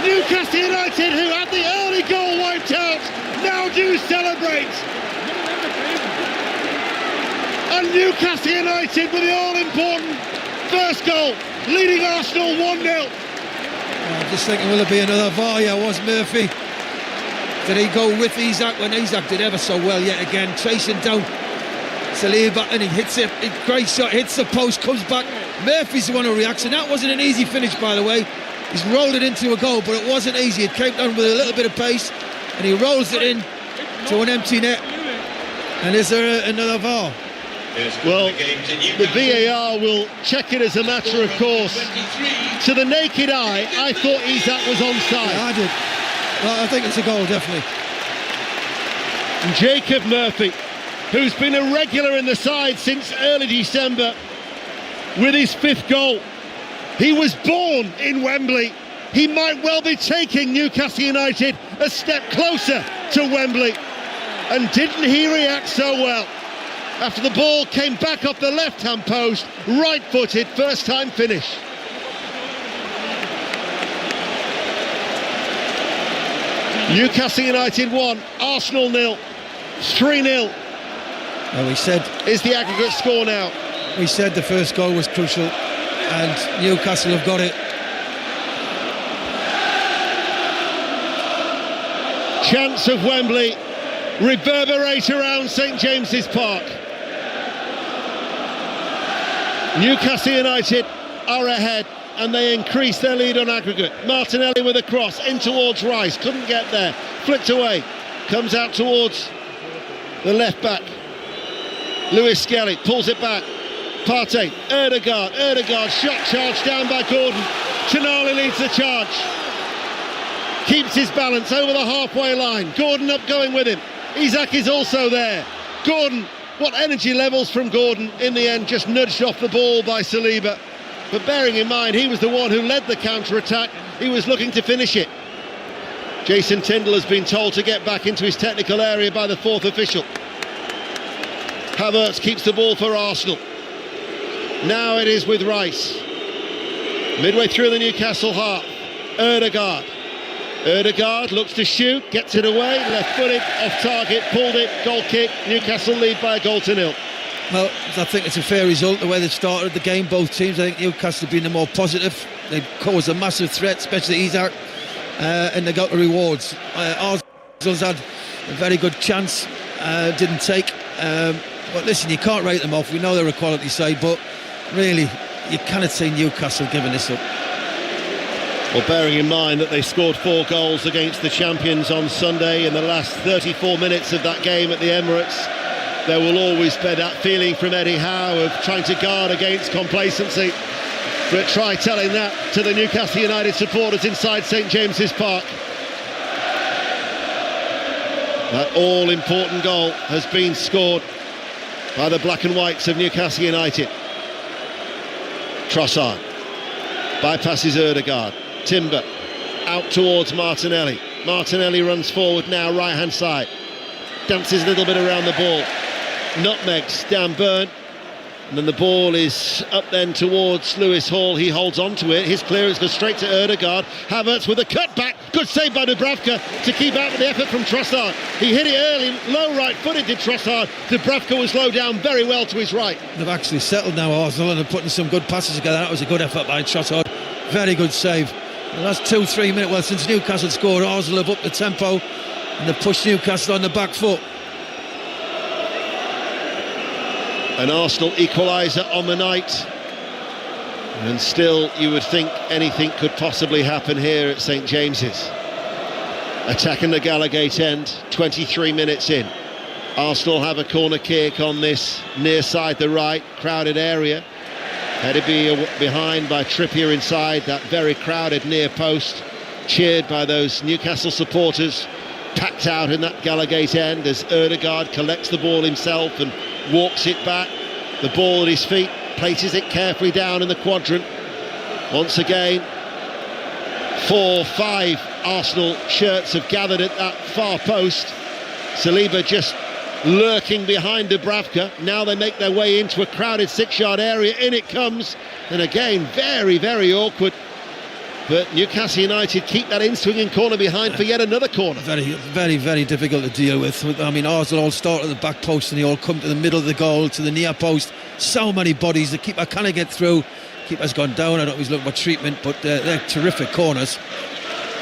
Newcastle United, who had the early goal wiped out, now do celebrate. And Newcastle United with the all-important first goal, leading Arsenal 1-0. I'm just thinking, will there be another VAR? Yeah, was Murphy. Did he go with Isak when Isak did ever so well yet again, chasing down Saliba, and he hits it, great shot, hits the post, comes back. Murphy's the one who reacts, and that wasn't an easy finish, by the way. He's rolled it into a goal, but it wasn't easy. It came down with a little bit of pace, and he rolls it in to an empty net. And is there another VAR? Well, the VAR will check it as a matter of course. To the naked eye, I thought Isak was onside. Yeah, I did. Well, I think it's a goal, definitely. And Jacob Murphy, who's been a regular in the side since early December, with his 5th goal. He was born in Wembley. He might well be taking Newcastle United a step closer to Wembley. And didn't he react so well? After the ball came back off the left-hand post, right-footed, first-time finish. Newcastle United 1, Arsenal 0, 3-0. Well, we said is the aggregate score now. We said the first goal was crucial, and Newcastle have got it. Chants of Wembley reverberate around St James's Park. Newcastle United are ahead, and they increase their lead on aggregate. Martinelli with a cross in towards Rice, couldn't get there, flicked away, comes out towards the left back. Lewis Skelly pulls it back. Partey, Erdegaard, shot charged down by Gordon. Tonali leads the charge. Keeps his balance over the halfway line. Gordon up going with him. Isak is also there. Gordon, what energy levels from Gordon, in the end just nudged off the ball by Saliba. But bearing in mind he was the one who led the counter-attack, he was looking to finish it. Jason Tindall has been told to get back into his technical area by the 4th official. Havertz keeps the ball for Arsenal. Now it is with Rice. Midway through the Newcastle half, Erdegaard looks to shoot, gets it away, left-footed, off target, pulled it, goal kick. Newcastle lead by a goal to 0. Well, I think it's a fair result, the way they started the game, both teams. I think Newcastle have been the more positive. They've caused a massive threat, especially Isak, and they got the rewards. Arsenal's had a very good chance, didn't take. But listen, you can't write them off. We know they're a quality side, but really, you cannot say Newcastle giving this up. Well, bearing in mind that they scored 4 goals against the champions on Sunday in the last 34 minutes of that game at the Emirates, there will always be that feeling from Eddie Howe of trying to guard against complacency. But try telling that to the Newcastle United supporters inside St James's Park. That all-important goal has been scored by the black and whites of Newcastle United. Trossard bypasses Erdegaard. Timber out towards Martinelli. Martinelli runs forward now, right-hand side. Dances a little bit around the ball. Nutmegs down Burn. And then the ball is up then towards Lewis Hall. He holds on to it. His clearance goes straight to Erdegaard. Havertz with a cutback. Good save by Dubravka to keep out with the effort from Trossard. He hit it early, low right-footed did Trossard. Dubravka was low down very well to his right. They've actually settled now, Arsenal, and they're putting some good passes together. That was a good effort by Trossard. Very good save. The last 2-3 minutes, well, since Newcastle scored, Arsenal have upped the tempo and they've pushed Newcastle on the back foot. An Arsenal equaliser on the night, and still you would think anything could possibly happen here at St James's. Attacking the Gallagate end, 23 minutes in. Arsenal have a corner kick on this near side the right, crowded area. Had to be behind by Trippier inside that very crowded near post, cheered by those Newcastle supporters packed out in that Gallagate end as Ødegaard collects the ball himself and walks it back. The ball at his feet, places it carefully down in the quadrant. Once again, 4-5 Arsenal shirts have gathered at that far post. Saliba just lurking behind Dubravka. Now they make their way into a crowded 6-yard area. In it comes, and again very, very awkward. But Newcastle United keep that in-swinging corner behind for yet another corner. Very, very, very difficult to deal with. I mean, Arsenal all start at the back post and they all come to the middle of the goal, to the near post. So many bodies. The keeper can't get through. Keeper's gone down. I don't know if he's looking for treatment, but they're terrific corners.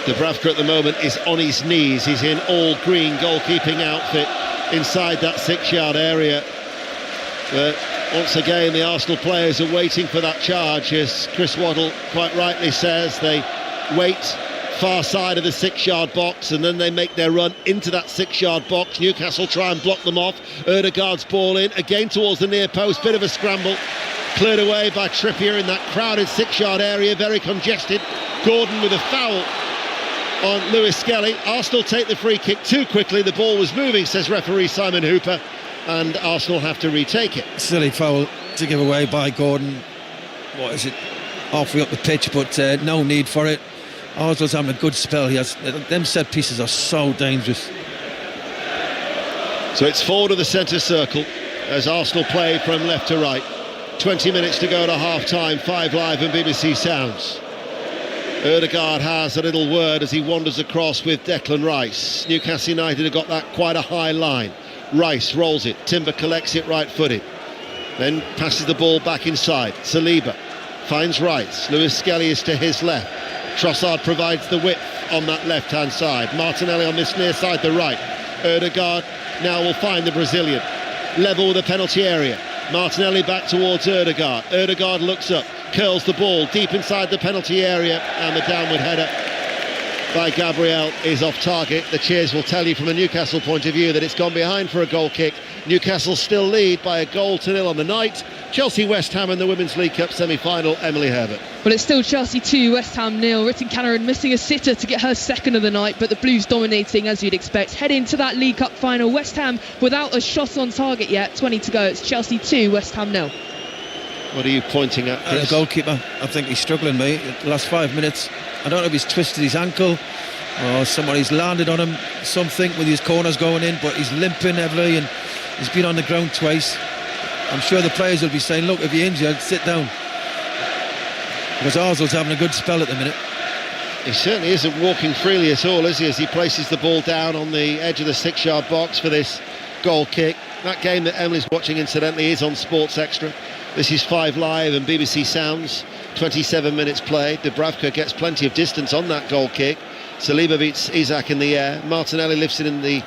Dubravka at the moment is on his knees. He's in all green goalkeeping outfit inside that 6-yard area. But once again, the Arsenal players are waiting for that charge, as Chris Waddle quite rightly says. They wait far side of the 6-yard box and then they make their run into that 6-yard box. Newcastle try and block them off. Ødegaard's ball in again towards the near post. Bit of a scramble, cleared away by Trippier in that crowded 6-yard area, very congested. Gordon with a foul on Lewis Skelly. Arsenal take the free kick too quickly. The ball was moving, says referee Simon Hooper, and Arsenal have to retake it. Silly foul to give away by Gordon. What is it? Halfway up the pitch, but no need for it. Arsenal's having a good spell. Them set pieces are so dangerous. So it's forward of the centre circle as Arsenal play from left to right. 20 minutes to go to half-time. 5 Live and BBC Sounds. Ødegaard has a little word as he wanders across with Declan Rice. Newcastle United have got that quite a high line. Rice rolls it, Timber collects it right-footed, then passes the ball back inside. Saliba finds Rice, Lewis Skelly is to his left. Trossard provides the width on that left-hand side. Martinelli on this near side, the right. Ødegaard now will find the Brazilian. Level with the penalty area. Martinelli back towards Ødegaard. Ødegaard looks up, curls the ball deep inside the penalty area, and the downward header by Gabriel is off target. The cheers will tell you from a Newcastle point of view that it's gone behind for a goal kick. Newcastle still lead by 1-0 on the night. Chelsea West Ham in the Women's League Cup semi-final. Emily Herbert. Well, it's still Chelsea 2, West Ham 0. Ritten Canard missing a sitter to get her second of the night, but the Blues dominating as you'd expect. Heading to that League Cup final, West Ham without a shot on target yet. 20 to go. It's Chelsea 2, West Ham 0. What are you pointing at? The goalkeeper, I think he's struggling, mate. The last 5 minutes, I don't know if he's twisted his ankle or somebody's landed on him, something with his corners going in, but he's limping heavily and he's been on the ground twice. I'm sure the players will be saying, look, if you're injured, sit down. Because Arsenal's having a good spell at the minute. He certainly isn't walking freely at all, is he, as he places the ball down on the edge of the 6-yard box for this goal kick. That game that Emily's watching, incidentally, is on Sports Extra. This is 5 Live and BBC Sounds. 27 minutes played. Dubravka gets plenty of distance on that goal kick. Saliba beats Isak in the air. Martinelli lifts it in the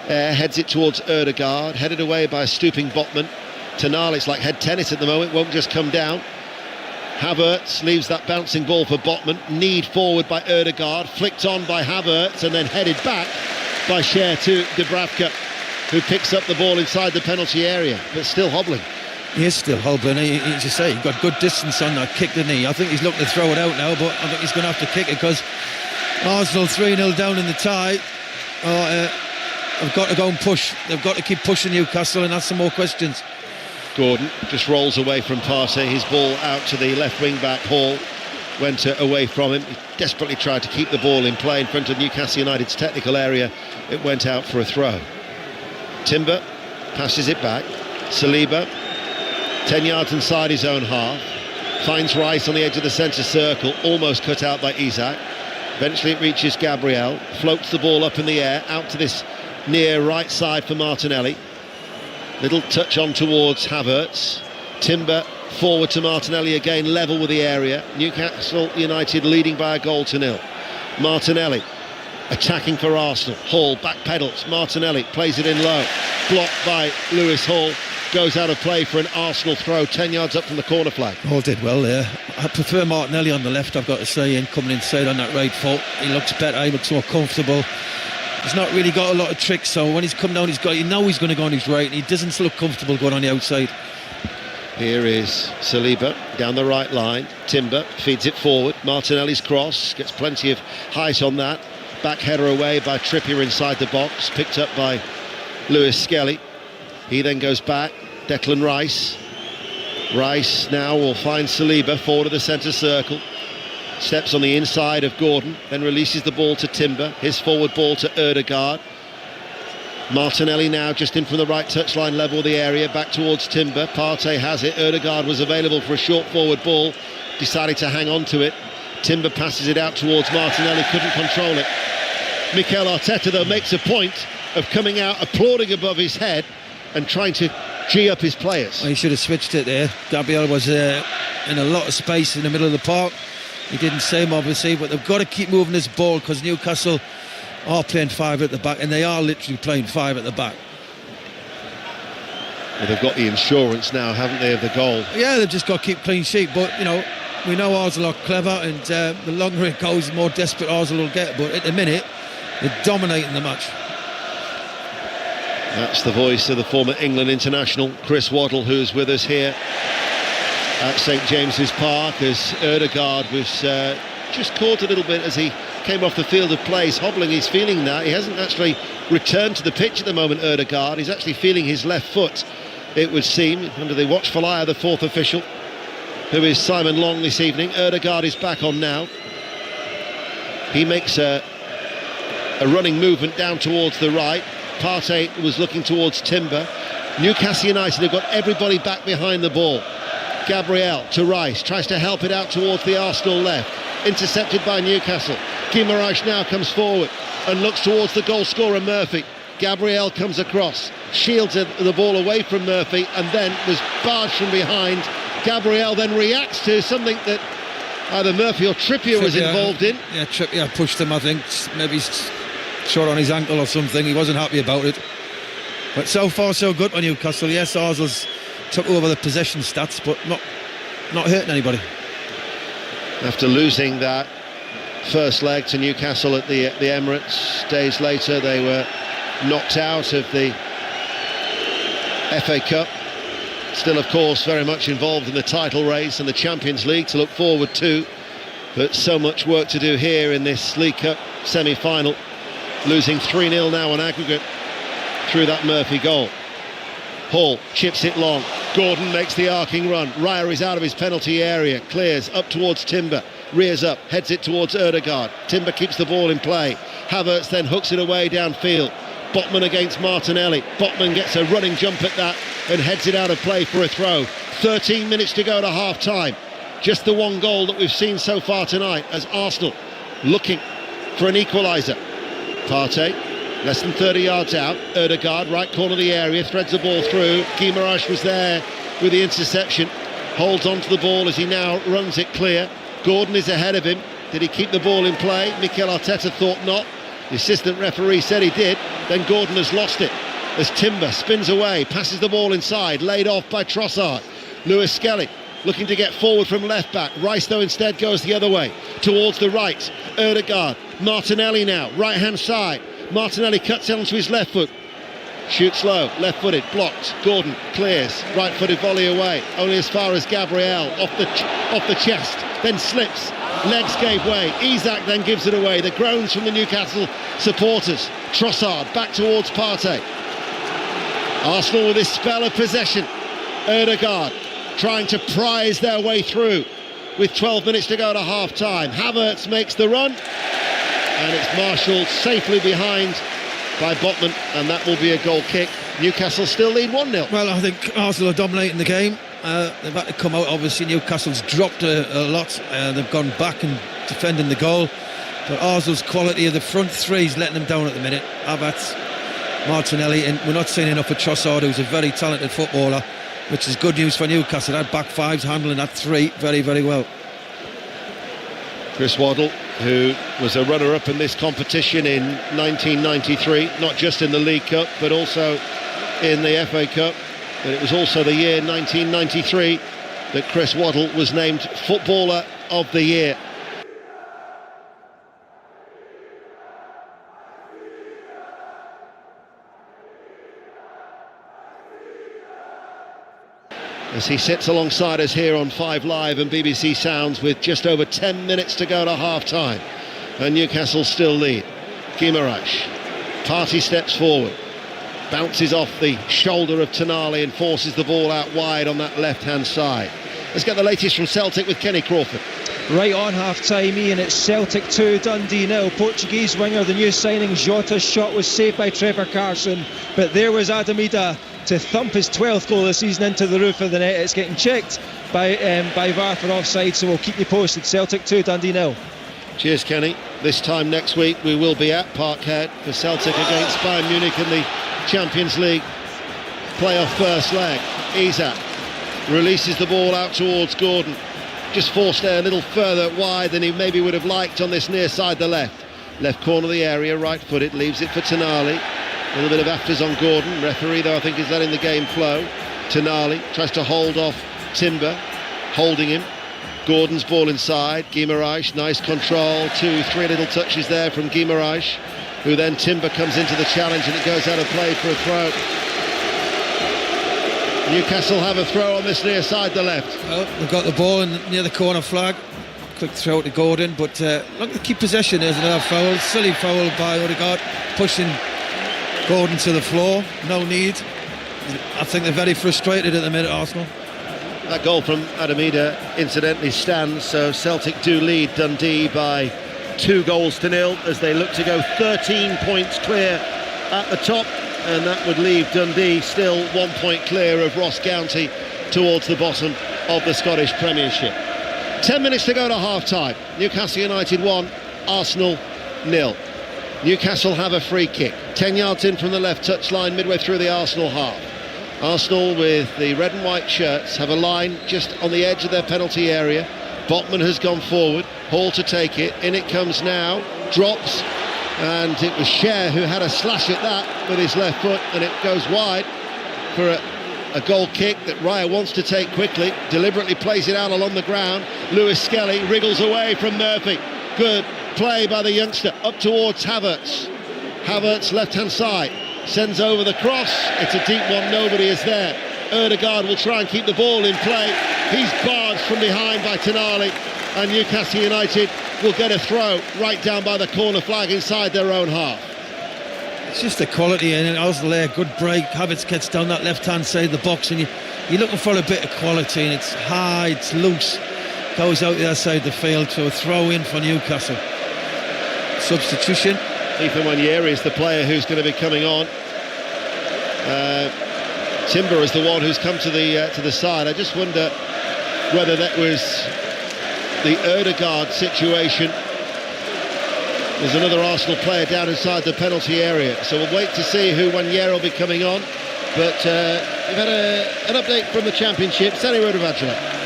air, heads it towards Ødegaard, headed away by a stooping Botman. Tonal, it's like head tennis at the moment, won't just come down. Havertz leaves that bouncing ball for Botman. Need forward by Ødegaard, flicked on by Havertz and then headed back by Cher to Dubravka, who picks up the ball inside the penalty area, but still hobbling. He is still hobbling. As you say, he got good distance on that kick, didn't he? I think he's looking to throw it out now, but I think he's going to have to kick it because Arsenal 3-0 down in the tie. They've got to go and push. They've got to keep pushing Newcastle and ask some more questions. Gordon just rolls away from Partey. His ball out to the left wing back. Hall went away from him. He desperately tried to keep the ball in play in front of Newcastle United's technical area. It went out for a throw. Timber passes it back. Saliba 10 yards inside his own half, finds Rice on the edge of the centre circle, almost cut out by Isak. Eventually it reaches Gabriel, floats the ball up in the air, out to this near right side for Martinelli. Little touch on towards Havertz. Timber forward to Martinelli again, level with the area. Newcastle United leading by 1-0. Martinelli attacking for Arsenal. Hall back pedals. Martinelli plays it in low. Blocked by Lewis Hall. Goes out of play for an Arsenal throw 10 yards up from the corner flag. Hall did well there. I prefer Martinelli on the left, I've got to say, and coming inside on that right foot. He looks better, he looks more comfortable. He's not really got a lot of tricks, so when he's come down, you know he's going to go on his right, and he doesn't look comfortable going on the outside. Here is Saliba down the right line. Timber feeds it forward. Martinelli's cross gets plenty of height on that. Back header away by Trippier inside the box, picked up by Lewis Skelly. He then goes back, Declan Rice. Rice now will find Saliba forward of the centre circle. Steps on the inside of Gordon, then releases the ball to Timber. His forward ball to Ødegaard. Martinelli now just in from the right touchline level of the area, back towards Timber. Partey has it. Ødegaard was available for a short forward ball, decided to hang on to it. Timber passes it out towards Martinelli, couldn't control it. Mikel Arteta, though, makes a point of coming out, applauding above his head and trying to gee up his players. Well, he should have switched it there. Gabriel was in a lot of space in the middle of the park. He didn't see him, obviously, but they've got to keep moving this ball because Newcastle are playing 5 at the back, and they are literally playing 5 at the back. Well, they've got the insurance now, haven't they, of the goal? Yeah, they've just got to keep clean sheet, but, you know, we know Arsenal are clever, and the longer it goes, the more desperate Arsenal will get, but at the minute, they're dominating the match. That's the voice of the former England international, Chris Waddle, who's with us here at St James's Park, as Ødegaard was just caught a little bit as he came off the field of play. He's hobbling, he's feeling that. He hasn't actually returned to the pitch at the moment, Ødegaard. He's actually feeling his left foot, it would seem, under the watchful eye of the fourth official, who is Simon Long this evening. Ødegaard is back on now. He makes a running movement down towards the right. Partey was looking towards Timber. Newcastle United have got everybody back behind the ball. Gabriel to Rice, tries to help it out towards the Arsenal left. Intercepted by Newcastle. Guimaraes now comes forward and looks towards the goal scorer Murphy. Gabriel comes across, shields the ball away from Murphy, and then was barged from behind. Gabriel then reacts to something that either Murphy or Trippier was involved in. Yeah, Trippier pushed him, I think. Maybe shot on his ankle or something. He wasn't happy about it. But so far so good for Newcastle. Yes, Arsenal's took over the possession stats, but not hurting anybody. After losing that first leg to Newcastle at the Emirates, days later they were knocked out of the FA Cup. Still, of course, very much involved in the title race and the Champions League to look forward to, but so much work to do here in this League Cup semi-final. Losing 3-0 now on aggregate through that Murphy goal. Hall chips it long. Gordon makes the arcing run. Raya is out of his penalty area. Clears up towards Timber. Rears up, heads it towards Ødegaard. Timber keeps the ball in play. Havertz then hooks it away downfield. Botman against Martinelli. Botman gets a running jump at that and heads it out of play for a throw. 13 minutes to go to half-time. Just the one goal that we've seen so far tonight as Arsenal looking for an equaliser. Partey, less than 30 yards out. Ødegaard, right corner of the area, threads the ball through. Guimaraes was there with the interception. Holds on to the ball as he now runs it clear. Gordon is ahead of him. Did he keep the ball in play? Mikel Arteta thought not. The assistant referee said he did. Then Gordon has lost it as Timber spins away, passes the ball inside, laid off by Trossard. Lewis Skelly looking to get forward from left back. Rice, though, instead goes the other way towards the right. Ødegaard, Martinelli now, right hand side. Martinelli cuts onto his left foot, shoots low, left footed, blocked. Gordon clears, right footed volley away, only as far as Gabriel, off the chest, then slips, legs gave way. Isak then gives it away. The groans from the Newcastle supporters. Trossard back towards Partey. Arsenal with this spell of possession. Ødegaard trying to prize their way through with 12 minutes to go to half time. Havertz makes the run and it's marshalled safely behind by Botman, and that will be a goal kick. Newcastle still lead 1-0. Well, I think Arsenal are dominating the game. They've had to come out. Obviously Newcastle's dropped a lot. They've gone back and defending the goal, but Arsenal's quality of the front three is letting them down at the minute. Havertz, Martinelli, and we're not seeing enough of Trossard, who's a very talented footballer, which is good news for Newcastle. That back five's handling that three very, very well. Chris Waddle, who was a runner-up in this competition in 1993, not just in the League Cup but also in the FA Cup. But it was also the year 1993 that Chris Waddle was named Footballer of the Year. As he sits alongside us here on 5 Live and BBC Sounds with just over 10 minutes to go to half-time, and Newcastle still lead. Guimaraes. Partey steps forward, bounces off the shoulder of Tonali and forces the ball out wide on that left-hand side. Let's get the latest from Celtic with Kenny Crawford. Right on half-time, Ian, it's Celtic 2, Dundee 0. Portuguese winger, the new signing, Jota's shot was saved by Trevor Carson, but there was Adamida to thump his 12th goal this season into the roof of the net. It's getting checked by VAR for offside, so we'll keep you posted. Celtic 2, Dundee 0. Cheers, Kenny. This time next week we will be at Parkhead for Celtic against Bayern Munich in the Champions League playoff first leg. Isak releases the ball out towards Gordon, just forced a little further wide than he maybe would have liked on this near side, the left corner of the area, right-footed, leaves it for Tonali. A little bit of afters on Gordon. Referee, though, I think is letting the game flow. Tonali tries to hold off Timber, holding him. Gordon's ball inside. Guimaraes, nice control. 2-3 little touches there from Guimaraes, who then Timber comes into the challenge and it goes out of play for a throw. Newcastle have a throw on this near side, the left. Well, they've got the ball near the corner flag. Quick throw to Gordon, but look at the key possession. There's another foul. Silly foul by Odegaard, pushing Gordon to the floor. No need. I think they're very frustrated at the minute, Arsenal. That goal from Adamida incidentally stands, so Celtic do lead Dundee by 2-0 as they look to go 13 points clear at the top, and that would leave Dundee still 1 point clear of Ross County towards the bottom of the Scottish Premiership. 10 minutes to go to half-time. Newcastle United 1, Arsenal 0. Newcastle have a free kick, 10 yards in from the left touchline, midway through the Arsenal half. Arsenal, with the red and white shirts, have a line just on the edge of their penalty area. Botman has gone forward, Hall to take it, in it comes now, drops, and it was Cher who had a slash at that with his left foot, and it goes wide for a goal kick that Raya wants to take quickly, deliberately plays it out along the ground. Lewis Skelly wriggles away from Murphy. Good play by the youngster, up towards Havertz. Havertz, left-hand side, sends over the cross. It's a deep one, nobody is there. Odegaard will try and keep the ball in play. He's barged from behind by Tonali, and Newcastle United will get a throw right down by the corner flag inside their own half. It's just the quality, and Arsenal there, good break. Havertz gets down that left-hand side of the box, and you're looking for a bit of quality, and it's high, it's loose, goes out the other side of the field, so a throw in for Newcastle. Substitution. Ethan Wanyeri is the player who's going to be coming on. Timber is the one who's come to the side. I just wonder whether that was the Odegaard situation. There's another Arsenal player down inside the penalty area, so we'll wait to see who Wanyeri will be coming on. But we've had an update from the Championship. Sani Rodavajala.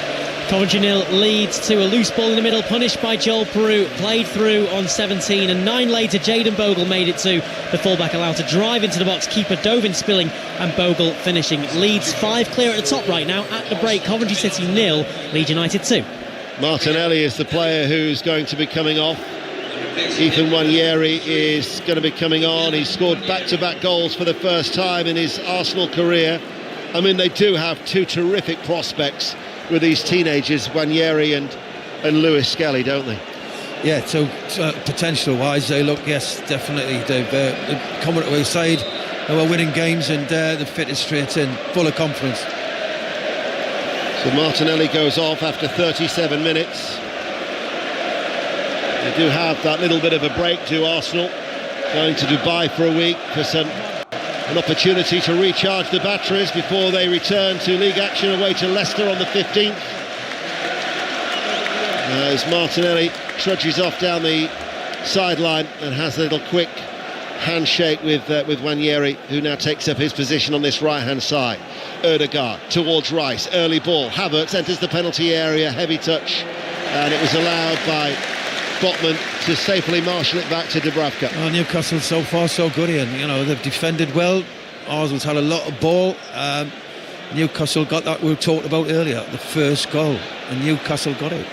Coventry 0, Leeds 2, a loose ball in the middle, punished by Joel Peru, played through on 17, and 9 later Jayden Bogle made it 2. The fullback allowed to drive into the box, keeper dove in spilling, and Bogle finishing. Leeds 5 clear at the top right now. At the break, Coventry City 0, Leeds United 2. Martinelli is the player who's going to be coming off. Ethan Wanyeri is going to be coming on. He's scored back-to-back goals for the first time in his Arsenal career. I mean, they do have 2 terrific prospects with these teenagers, Wanyeri and Lewis Skelly, don't they? Yeah, so potential-wise, they look, yes, definitely. They've come to a side who are winning games, and they're fitted straight in, full of confidence. So Martinelli goes off after 37 minutes. They do have that little bit of a break to Arsenal, going to Dubai for a week for an opportunity to recharge the batteries before they return to league action away to Leicester on the 15th. As Martinelli trudges off down the sideline and has a little quick handshake with Wanyeri, who now takes up his position on this right-hand side. Odegaard towards Rice, early ball. Havertz enters the penalty area, heavy touch, and it was allowed by Botman to safely marshal it back to Dubravka. Well, Newcastle so far so good here. You know, they've defended well. Arsenal's had a lot of ball. Newcastle got that we talked about earlier, the first goal, and Newcastle got it.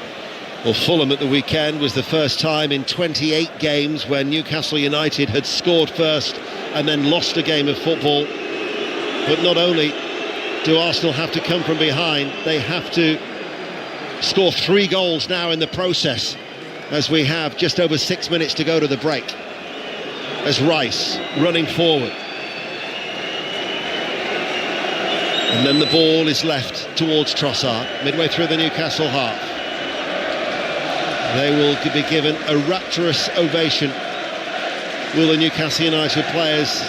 Well, Fulham at the weekend was the first time in 28 games when Newcastle United had scored first and then lost a game of football. But not only do Arsenal have to come from behind, they have to score 3 goals now in the process, as we have just over 6 minutes to go to the break. as Rice running forward. And then the ball is left towards Trossard, midway through the Newcastle half. They will be given a rapturous ovation, will the Newcastle United players,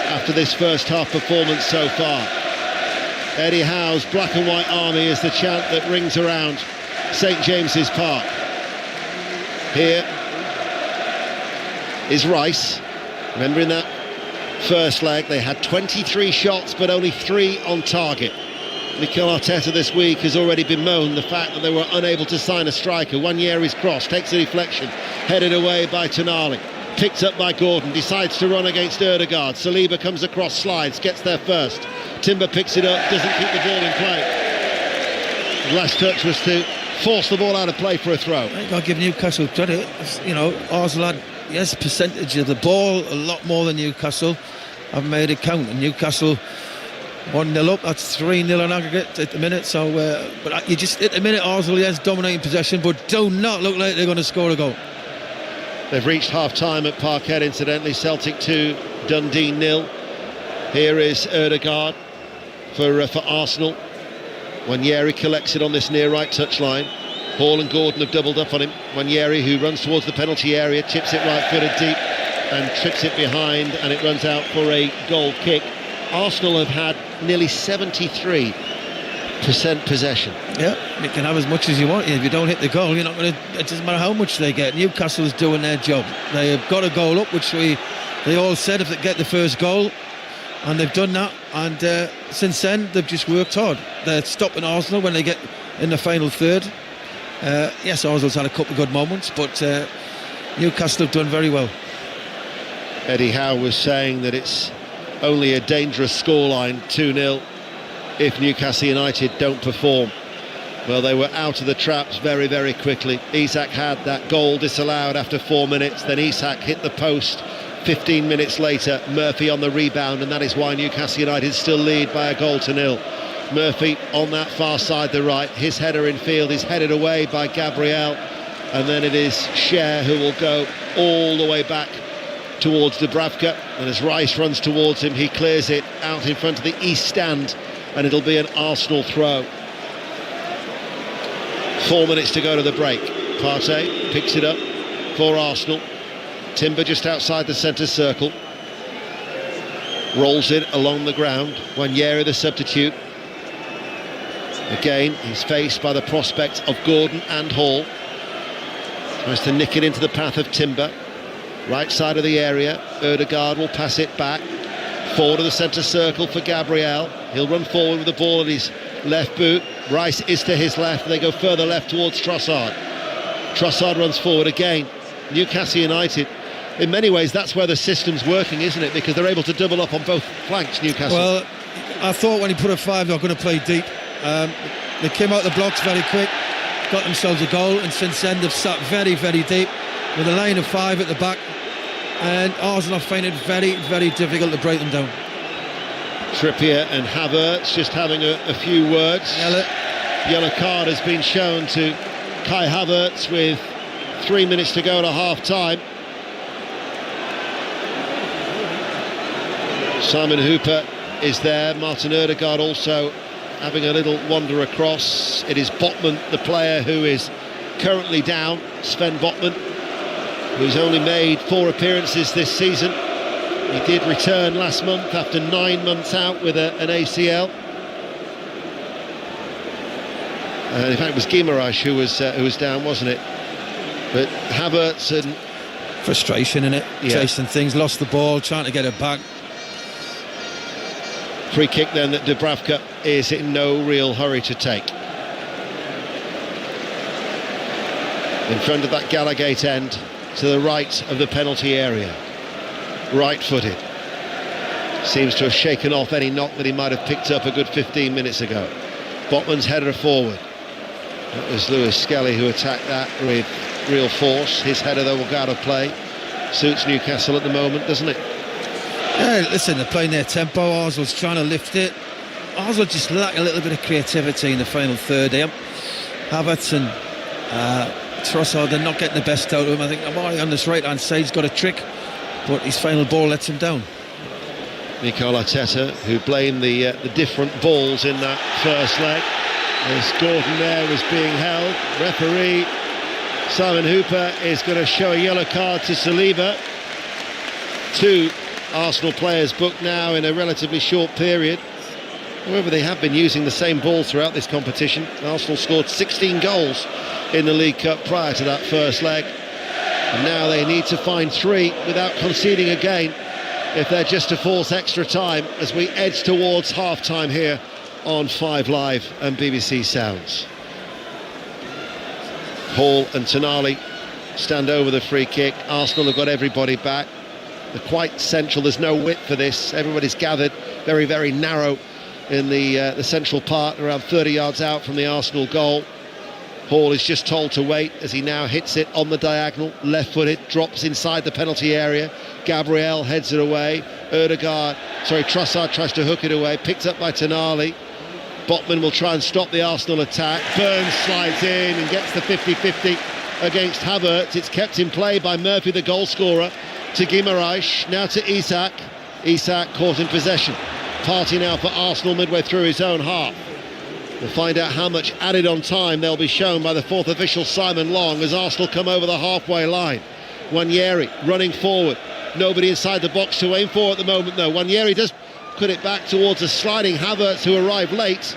after this first half performance so far. Eddie Howe's Black and White Army is the chant that rings around St James's Park. Here is Rice. Remember, in that first leg they had 23 shots but only 3 on target. Mikel Arteta this week has already bemoaned the fact that they were unable to sign a striker. Wanyeri's cross takes a deflection, headed away by Tonali, picked up by Gordon, decides to run against Ødegaard. Saliba comes across, slides, gets there first. Timber picks it up, doesn't keep the ball in play. The last touch was to force the ball out of play for a throw. I got to give Newcastle credit. You know, Arsenal had, yes, percentage of the ball, a lot more than Newcastle. I've made it count. And Newcastle 1-0 up, that's 3-0 on aggregate at the minute. So, but you just, at the minute, Arsenal, yes, dominating possession, but do not look like they're going to score a goal. They've reached half-time at Parkhead, incidentally. Celtic 2, Dundee 0. Here is Ødegaard for Arsenal. Wanyeri collects it on this near right touchline. Hall and Gordon have doubled up on him. Wanyeri, who runs towards the penalty area, chips it right-footed deep and trips it behind, and it runs out for a goal kick. Arsenal have had nearly 73% possession. Yeah, you can have as much as you want. If you don't hit the goal, you're not going to. It doesn't matter how much they get. Newcastle's doing their job. They have got a goal up, which they all said if they get the first goal, and they've done that. And since then, they've just worked hard. They're stopping Arsenal when they get in the final third. Yes, Arsenal's had a couple of good moments, but Newcastle have done very well. Eddie Howe was saying that it's only a dangerous scoreline, 2-0, if Newcastle United don't perform. Well, they were out of the traps very, very quickly. Isak had that goal disallowed after 4 minutes, then Isak hit the post 15 minutes later. Murphy on the rebound, and that is why Newcastle United still lead by a goal to 0. Murphy on that far side, the right, his header in field is headed away by Gabriel, and then it is Cher who will go all the way back towards Dubravka, and as Rice runs towards him, he clears it out in front of the east stand, and it'll be an Arsenal throw. 4 minutes to go to the break. Partey picks it up for Arsenal. Timber just outside the centre circle, rolls it along the ground. Wanyeri the substitute. Again, he's faced by the prospect of Gordon and Hall. Tries to nick it into the path of Timber. Right side of the area, Ødegaard will pass it back. Forward of the centre circle for Gabriel. He'll run forward with the ball at his left boot. Rice is to his left. They go further left towards Trossard. Trossard runs forward again. Newcastle United, in many ways, that's where the system's working, isn't it? Because they're able to double up on both flanks, Newcastle. Well, I thought when he put a 5, they're going to play deep. They came out the blocks very quick, got themselves a goal, and since then they've sat very, very deep with a line of 5 at the back, and Arsenal find it very, very difficult to break them down. Trippier and Havertz just having a few words. Yellow card has been shown to Kai Havertz with 3 minutes to go to half-time. Simon Hooper is there. Martin Ødegaard also having a little wander across. It is Botman, the player who is currently down, Sven Botman, who's only made 4 appearances this season. He did return last month after 9 months out with an ACL. In fact, it was Guimaraes who was down, wasn't it? But Havertz and... frustration in it, chasing things, lost the ball, trying to get it back. Free kick then that Dubravka is in no real hurry to take. In front of that Gallagate end, to the right of the penalty area. Right-footed. Seems to have shaken off any knock that he might have picked up a good 15 minutes ago. Botman's header forward. That was Lewis Skelly who attacked that with real force. His header, though, will go out of play. Suits Newcastle at the moment, doesn't it? Yeah, listen, they're playing their tempo. Arsenal's trying to lift it. Arsenal just lack a little bit of creativity in the final third. Havertz and Trossard, they're not getting the best out of him. I think Amari on this right-hand side's got a trick. but his final ball lets him down. Mikel Arteta, who blamed the different balls in that first leg. As Gordon there was being held, referee Simon Hooper is going to show a yellow card to Saliba. 2 Arsenal players booked now in a relatively short period. However, they have been using the same ball throughout this competition. Arsenal scored 16 goals in the League Cup prior to that first leg, and now they need to find 3 without conceding again if they're just to force extra time as we edge towards half-time here on 5 Live and BBC Sounds. Hall and Tonali stand over the free kick. Arsenal have got everybody back. They're quite central, there's no width for this. Everybody's gathered very, very narrow in the central part, around 30 yards out from the Arsenal goal. Hall is just told to wait as he now hits it on the diagonal, left-footed, drops inside the penalty area. Gabriel heads it away. Trossard tries to hook it away, picked up by Tonali. Botman will try and stop the Arsenal attack. Burns slides in and gets the 50-50 against Havertz. It's kept in play by Murphy, the goal scorer, to Guimaraes, now to Isak. Isak caught in possession. Party now for Arsenal midway through his own half. We'll find out how much added on time they'll be shown by the 4th official Simon Long as Arsenal come over the halfway line. Nwaneri running forward. Nobody inside the box to aim for at the moment though. Nwaneri does put it back towards a sliding Havertz who arrived late,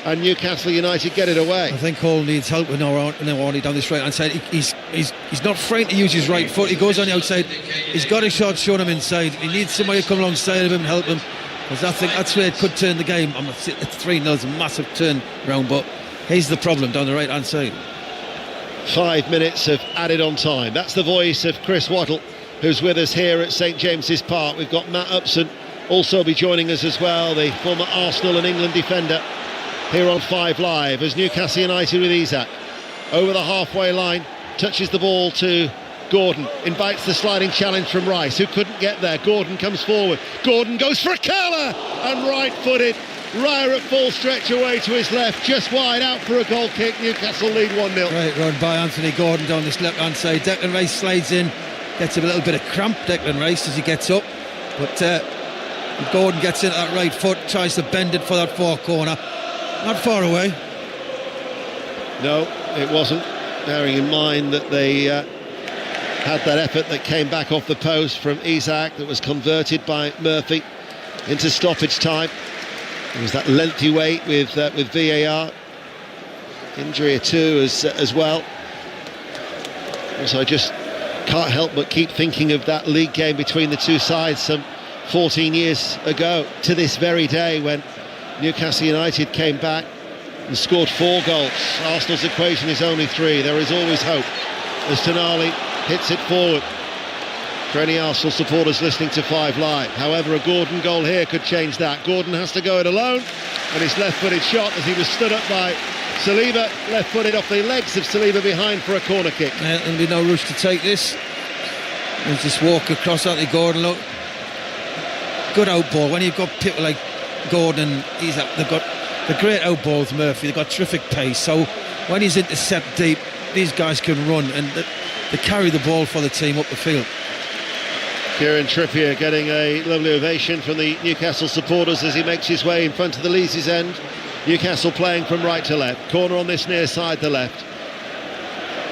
and Newcastle United get it away. I think Hall needs help with Nwaneri down this right hand side. He's not frightened to use his right foot. He goes on the outside. He's got a shot showing him inside. He needs somebody to come alongside of him and help him, because I think that's where it could turn the game. It's 3-0, it's a massive turn round, but he's the problem down the right hand side. 5 minutes of added on time. That's the voice of Chris Waddle, who's with us here at St James's Park. We've got Matt Upson also be joining us as well, the former Arsenal and England defender, here on 5 Live as Newcastle United with Isak over the halfway line, touches the ball to Gordon, invites the sliding challenge from Rice, who couldn't get there. Gordon comes forward, Gordon goes for a curler and right-footed. Raya at full stretch away to his left, just wide, out for a goal kick. Newcastle lead 1-0. Great run by Anthony Gordon down this left-hand side. Declan Rice slides in, gets a little bit of cramp, Declan Rice, as he gets up, but Gordon gets into that right foot, tries to bend it for that far corner. Not far away. No, it wasn't, bearing in mind that they had that effort that came back off the post from Isak that was converted by Murphy into stoppage time. It was that lengthy wait with VAR. Injury or two as well. So I just can't help but keep thinking of that league game between the two sides some 14 years ago to this very day, when Newcastle United came back and scored 4 goals. Arsenal's equation is only 3. There is always hope as Tonali hits it forward. For any Arsenal supporters listening to 5 Live, however, a Gordon goal here could change that. Gordon has to go it alone, and his left-footed shot as he was stood up by Saliba, left-footed off the legs of Saliba behind for a corner kick. There'll be no rush to take this. We'll just walk across Anthony Gordon. Look, good out ball. When you've got people like Gordon, they've got the great out balls, Murphy. They've got terrific pace. So when he's intercept deep, these guys can run and they carry the ball for the team up the field. Kieran Trippier getting a lovely ovation from the Newcastle supporters as he makes his way in front of the Leeds' end. Newcastle playing from right to left. Corner on this near side, the left.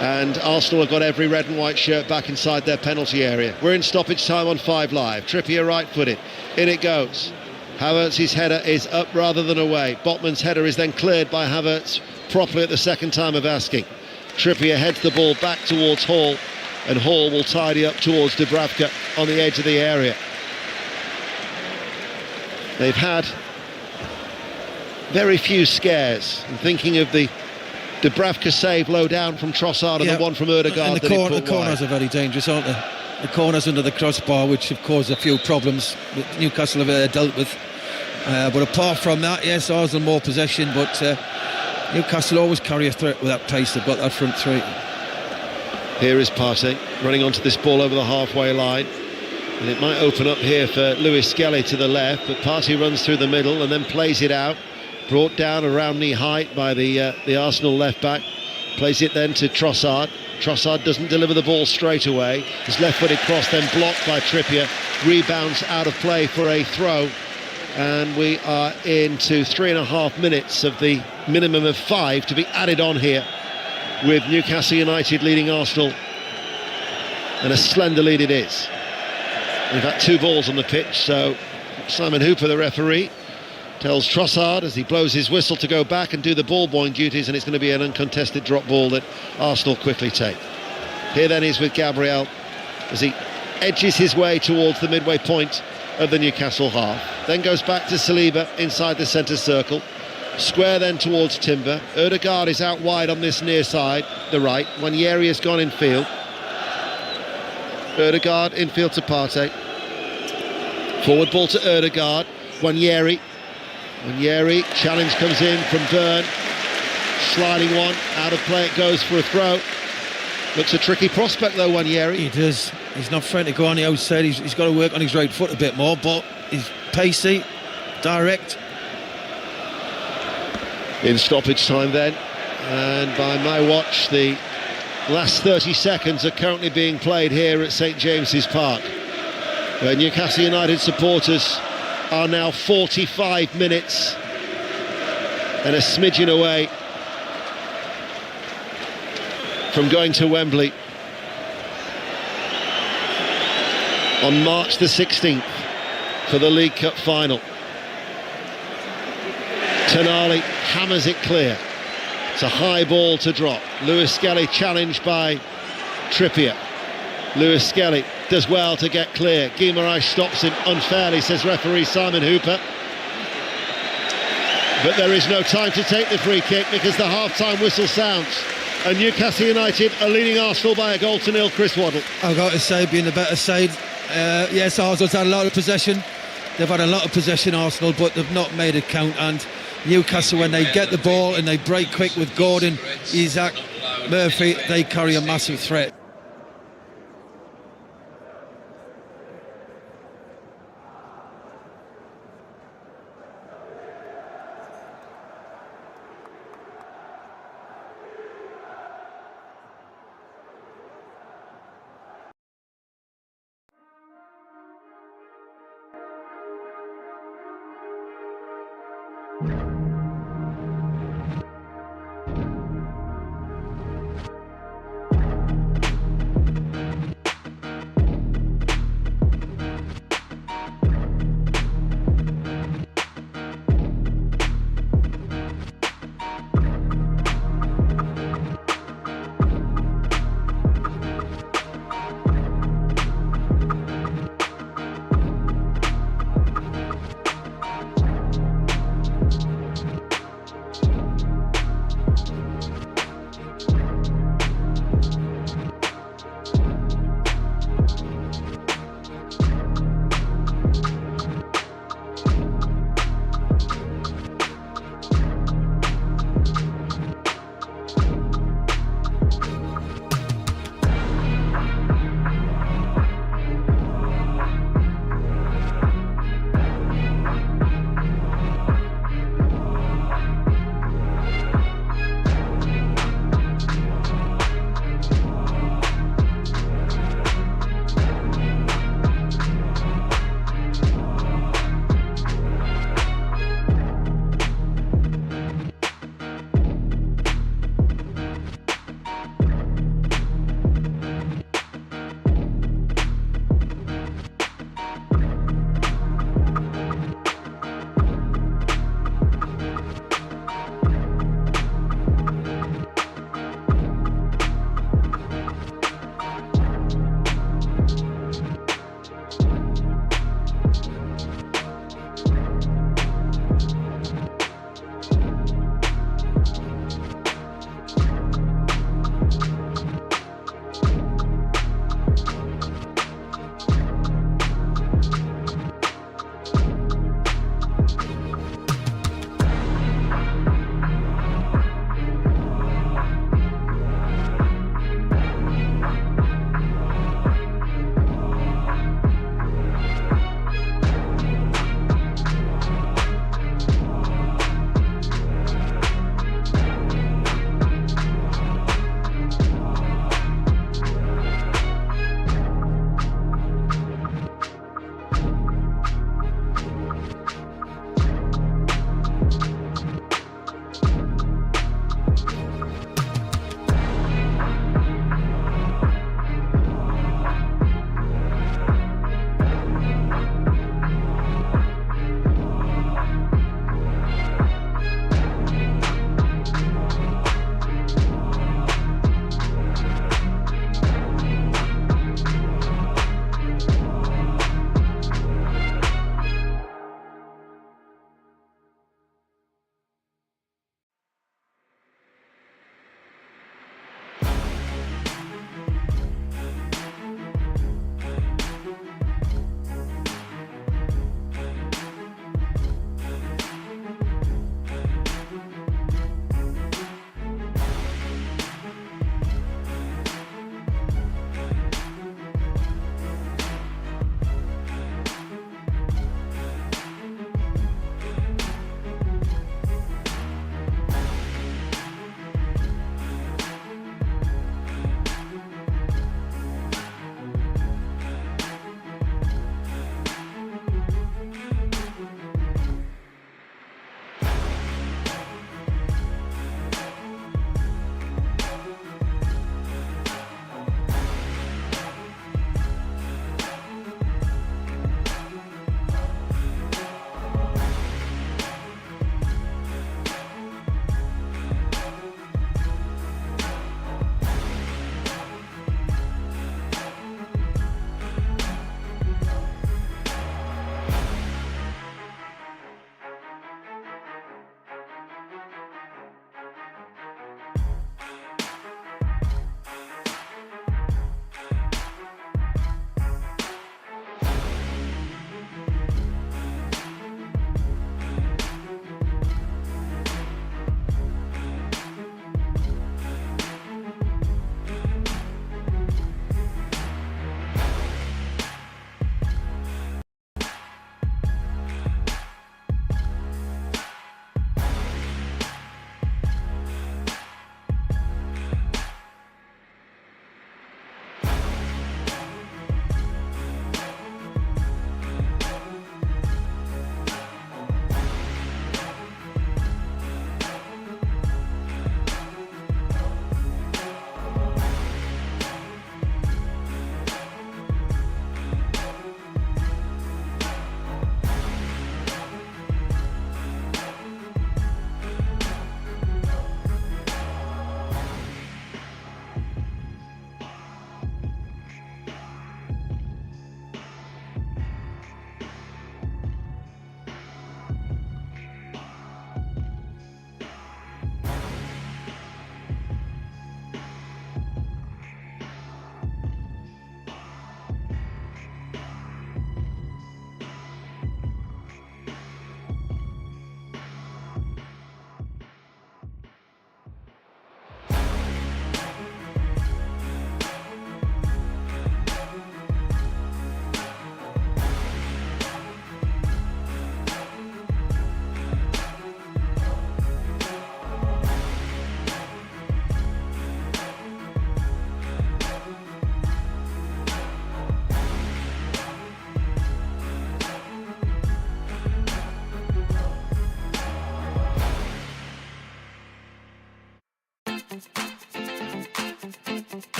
And Arsenal have got every red and white shirt back inside their penalty area. We're in stoppage time on 5 Live. Trippier right-footed. In it goes. Havertz's header is up rather than away. Botman's header is then cleared by Havertz properly at the second time of asking. Trippier heads the ball back towards Hall, and Hall will tidy up towards Dubravka on the edge of the area. They've had very few scares. I'm thinking of the Dubravka save low down from Trossard and the one from Ødegaard. And the corners are very dangerous, aren't they? The corners under the crossbar, which have caused a few problems that Newcastle have dealt with. But apart from that, yes, Arsenal more possession, but Newcastle always carry a threat with that pace. They've got that front 3. Here is Partey running onto this ball over the halfway line, and it might open up here for Lewis Skelly to the left, but Partey runs through the middle and then plays it out, brought down around knee height by the Arsenal left back, plays it then to Trossard. Trossard doesn't deliver the ball straight away. His left-footed cross then blocked by Trippier. Rebounds out of play for a throw. And we are into 3.5 minutes of the minimum of 5 to be added on here, with Newcastle United leading Arsenal. And a slender lead it is. We've had 2 balls on the pitch, so Simon Hooper, the referee, tells Trossard as he blows his whistle to go back and do the ball boying duties, and it's going to be an uncontested drop ball that Arsenal quickly take. Here then is with Gabriel as he edges his way towards the midway point of the Newcastle half, then goes back to Saliba inside the centre circle, square then towards Timber. Ødegaard is out wide on this near side, the right. Wanyeri has gone in field. Ødegaard infield to Partey. Forward ball to Ødegaard. Wanyeri, challenge comes in from Byrne. Sliding one, out of play it goes for a throw. Looks a tricky prospect though, Wanyeri. He does. He's not frightened to go on the outside. He's got to work on his right foot a bit more, but he's pacey, direct. In stoppage time then, and by my watch the last 30 seconds are currently being played here at St James's Park, where Newcastle United supporters are now 45 minutes and a smidgen away from going to Wembley on March the 16th for the League Cup final. Tonali hammers it clear. It's a high ball to drop. Lewis Skelly challenged by Trippier. Lewis Skelly does well to get clear. Guimaraes stops him unfairly, says referee Simon Hooper. But there is no time to take the free kick because the half-time whistle sounds. And Newcastle United are leading Arsenal by 1-0. Chris Waddle. I've got to say, being the better side, yes, Arsenal's had a lot of possession. They've had a lot of possession, Arsenal, but they've not made it count. And Newcastle, when they get the ball and they break quick with Gordon, Isaac, Murphy, they carry a massive threat.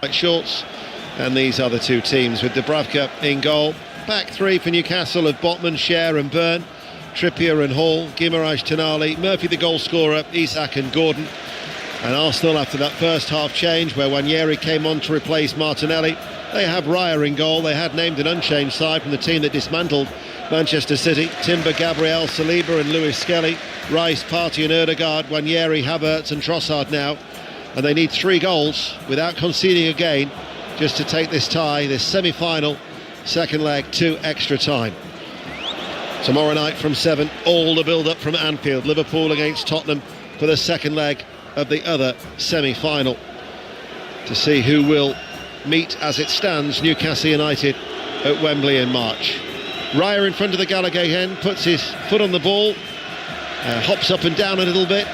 shorts. And these are the two teams with Dubravka in goal. Back three for Newcastle of Botman, Scher and Byrne, Trippier and Hall, Guimaraes, Tonali, Murphy the goal scorer, Isak and Gordon. And Arsenal, after that first half change where Nwaneri came on to replace Martinelli, they have Raya in goal. They had named an unchanged side from the team that dismantled Manchester City. Timber, Gabriel, Saliba and Lewis Skelly, Rice, Partey and Ødegaard, Nwaneri, Havertz and Trossard now. And they need 3 goals without conceding again just to take this tie, this semi-final, second leg to extra time. Tomorrow night from 7, all the build-up from Anfield. Liverpool against Tottenham for the second leg of the other semi-final, to see who will meet, as it stands, Newcastle United at Wembley in March. Raya in front of the Gallagher hen, puts his foot on the ball, hops up and down a little bit,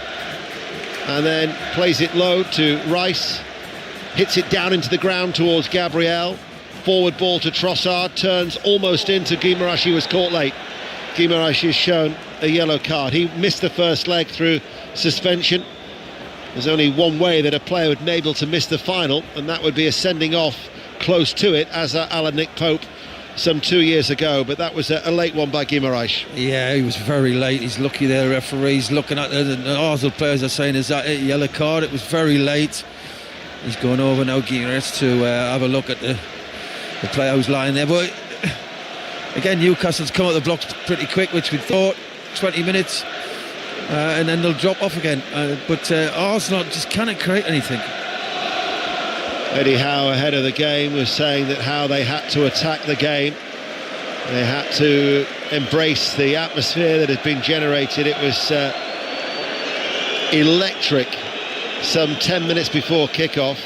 and then plays it low to Rice, hits it down into the ground towards Gabriel. Forward ball to Trossard, turns almost into Guimaraes. He was caught late. Guimaraes is shown a yellow card. He missed the first leg through suspension. There's only one way that a player would be able to miss the final, and that would be a sending off close to it, as Alan Nick Pope some 2 years ago. But that was a late one by Guimaraes. Yeah, he was very late. He's lucky there, referees looking at the Arsenal players are saying, is that a yellow card? It was very late. He's going over now, Guimaraes, to have a look at the player who's lying there. But again, Newcastle's come out the blocks pretty quick, which we thought, 20 minutes, and then they'll drop off again. But Arsenal just cannot create anything. Eddie Howe, ahead of the game, was saying that how they had to attack the game. They had to embrace the atmosphere that had been generated. It was electric some 10 minutes before kick-off.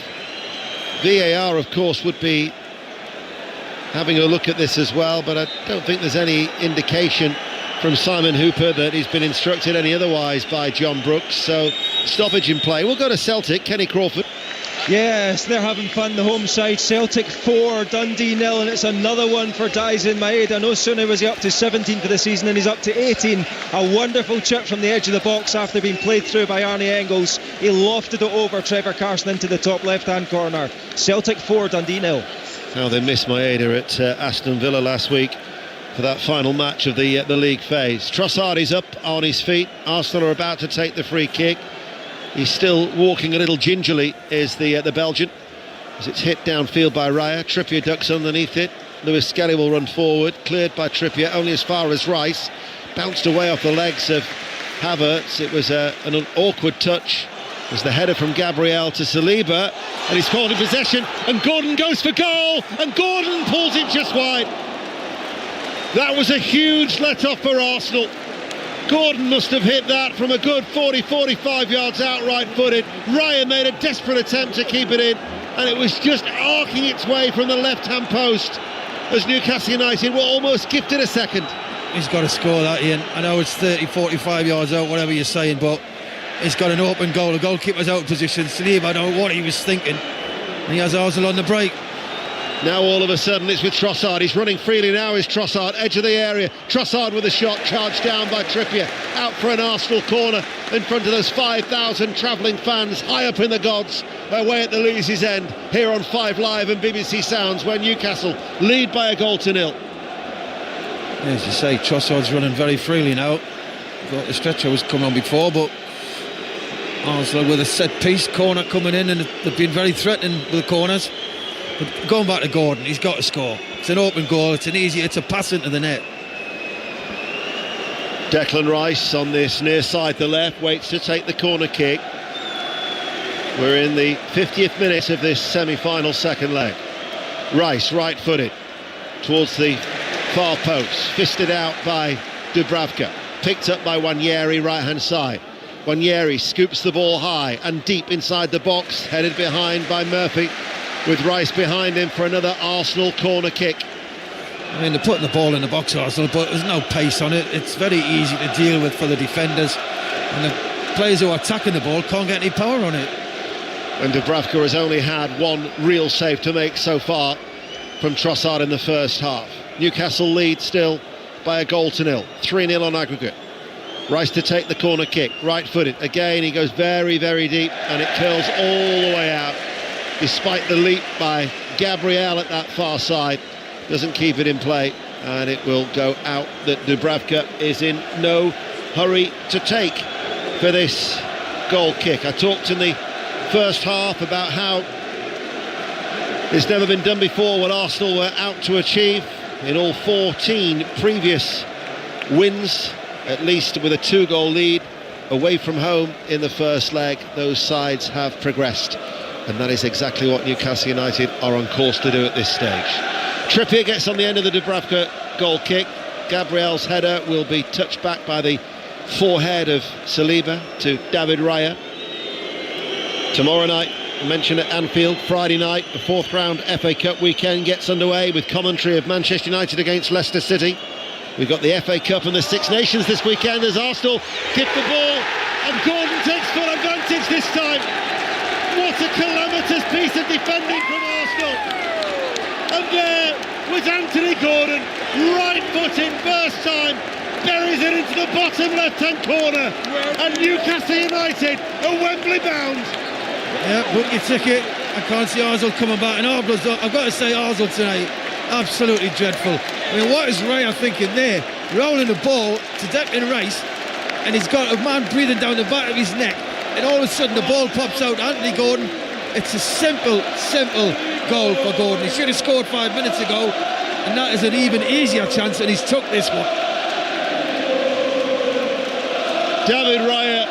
VAR, of course, would be having a look at this as well, but I don't think there's any indication from Simon Hooper that he's been instructed any otherwise by John Brooks. So stoppage in play. We'll go to Celtic. Kenny Crawford. Yes, they're having fun, the home side. Celtic 4, Dundee 0, and it's another one for Daisen Maeda. No sooner was he up to 17 for the season, and he's up to 18. A wonderful chip from the edge of the box after being played through by Arnie Engels. He lofted it over Trevor Carson into the top left-hand corner. Celtic 4, Dundee 0. How they missed Maeda at Aston Villa last week for that final match of the league phase. Trossard is up on his feet. Arsenal are about to take the free kick. He's still walking a little gingerly, is the Belgian, as it's hit downfield by Raya. Trippier ducks underneath it. Lewis Skelly will run forward, cleared by Trippier only as far as Rice. Bounced away off the legs of Havertz. It was an awkward touch. It was the header from Gabriel to Saliba, and he's caught in possession, and Gordon goes for goal, and Gordon pulls it just wide. That was a huge let-off for Arsenal. Gordon must have hit that from a good 40-45 yards out, right-footed. Ryan made a desperate attempt to keep it in, and it was just arcing its way from the left-hand post as Newcastle United were almost gifted a second. He's got to score that, Ian. I know it's 30-45 yards out, whatever you're saying, but he's got an open goal. The goalkeeper's out of position. Saliba, I don't know what he was thinking. And he has Arsenal on the break. Now all of a sudden it's with Trossard. He's running freely now, is Trossard, edge of the area. Trossard with a shot, charged down by Trippier. Out for an Arsenal corner in front of those 5,000 travelling fans high up in the gods, away at the Lees' end, here on 5 Live and BBC Sounds, where Newcastle lead by a goal to 0. As you say, Trossard's running very freely now. Thought the stretcher was coming on before, but Arsenal with a set piece, corner coming in, and they've been very threatening with the corners. But going back to Gordon, he's got to score. It's an open goal, it's a pass into the net. Declan Rice on this near side, the left, waits to take the corner kick. We're in the 50th minute of this semi-final second leg. Rice, right-footed, towards the far post, fisted out by Dubravka, picked up by Nwaneri, right-hand side. Nwaneri scoops the ball high and deep inside the box, headed behind by Murphy, with Rice behind him for another Arsenal corner kick. I mean, they're putting the ball in the box, Arsenal, but there's no pace on it. It's very easy to deal with for the defenders, and the players who are attacking the ball can't get any power on it. And Dubravka has only had one real save to make so far from Trossard in the first half. Newcastle lead still by a goal to 0, 3-0 on aggregate. Rice to take the corner kick, right-footed. Again, he goes very, very deep, and it curls all the way out. despite the leap by Gabriel at that far side. Doesn't keep it in play, and it will go out. That Dubravka is in no hurry to take for this goal kick. I talked in the first half about how it's never been done before what Arsenal were out to achieve in all 14 previous wins, at least with a 2-goal lead away from home in the first leg. Those sides have progressed, and that is exactly what Newcastle United are on course to do at this stage. Trippier gets on the end of the Dubravka goal kick. Gabriel's header will be touched back by the forehead of Saliba to David Raya. Tomorrow night, I mentioned at Anfield, Friday night, the 4th round FA Cup weekend gets underway with commentary of Manchester United against Leicester City. We've got the FA Cup and the Six Nations this weekend as Arsenal kick the ball, and Gordon takes full advantage this time. What a calamitous piece of defending from Arsenal. And there was Anthony Gordon, right foot in first time, buries it into the bottom left-hand corner, and Newcastle United are Wembley bound. Yeah, book your ticket. I can't see Arsenal coming back, and I've got to say Arsenal tonight, absolutely dreadful. I mean, what is Raya thinking there? Rolling the ball to Declan Rice, and he's got a man breathing down the back of his neck, and all of a sudden the ball pops out to Anthony Gordon. It's a simple goal for Gordon. He should have scored 5 minutes ago, and that is an even easier chance, and he's took this one. David Raya,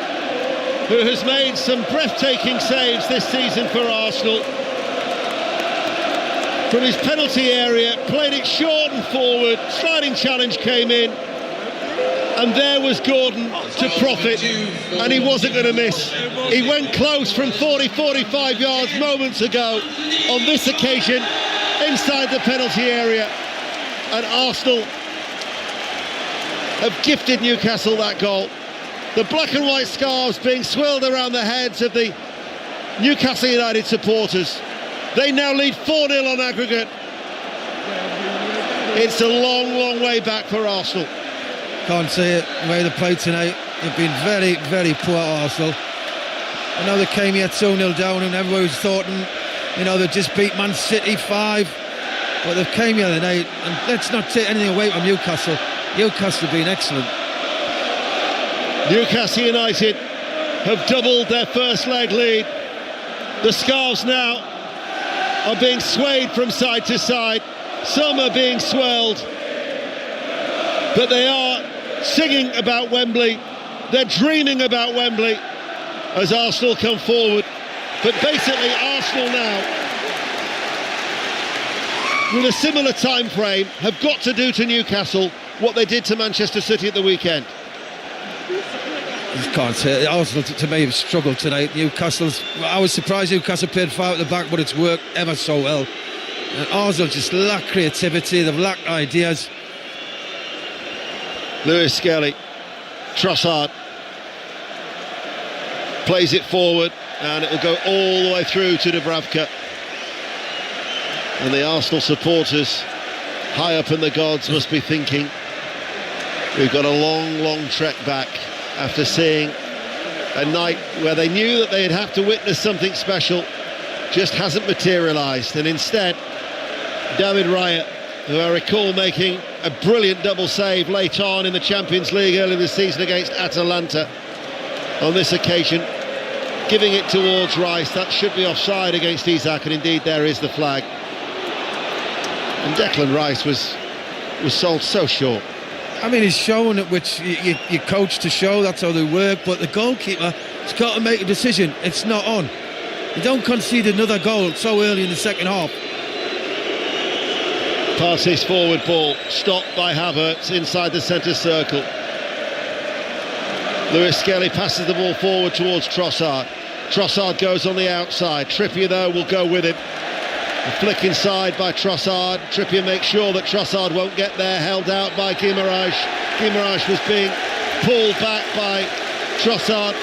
who has made some breathtaking saves this season for Arsenal, from his penalty area, played it short and forward, sliding challenge came in, and there was Gordon to profit, and he wasn't going to miss. He went close from 40-45 yards moments ago. On this occasion, inside the penalty area, and Arsenal have gifted Newcastle that goal. The black and white scarves being swirled around the heads of the Newcastle United supporters. They now lead 4-0 on aggregate. It's a long way back for Arsenal. Can't see it, the way they played tonight. They've been very poor, Arsenal. I know they came here 2-0 down, and everybody was thought, they just beat Man City 5. But they came here tonight, and let's not take anything away from Newcastle. Newcastle have been excellent. Newcastle United have doubled their first leg lead. The scarves now are being swayed from side to side. Some are being swirled, but they are singing about Wembley. They're dreaming about Wembley as Arsenal come forward. But basically Arsenal now, with a similar time frame, have got to do to Newcastle what they did to Manchester City at the weekend. I just can't say it. Arsenal to me have struggled tonight. I was surprised Newcastle played 5 at the back, but it's worked ever so well. And Arsenal just lack creativity, they've lacked ideas. Lewis Skelly, Trossard plays it forward, and it will go all the way through to Dubravka. And the Arsenal supporters high up in the gods must be thinking, we've got a long trek back after seeing a night where they knew that they'd have to witness something special, just hasn't materialised. And instead, David Raya, who I recall making a brilliant double save late on in the Champions League early this season against Atalanta, on this occasion giving it towards Rice. That should be offside against Isak, and indeed there is the flag. And Declan Rice was sold so short. I mean, he's shown it, which you coach to show, that's how they work, but the goalkeeper has got to make a decision. It's not on. You don't concede another goal so early in the second half. Passes forward ball, stopped by Havertz inside the centre circle. Lewis Skelly passes the ball forward towards Trossard. Trossard goes on the outside. Trippier, though, will go with him. A flick inside by Trossard. Trippier makes sure that Trossard won't get there, held out by Guimaraes. Guimaraes was being pulled back by Trossard.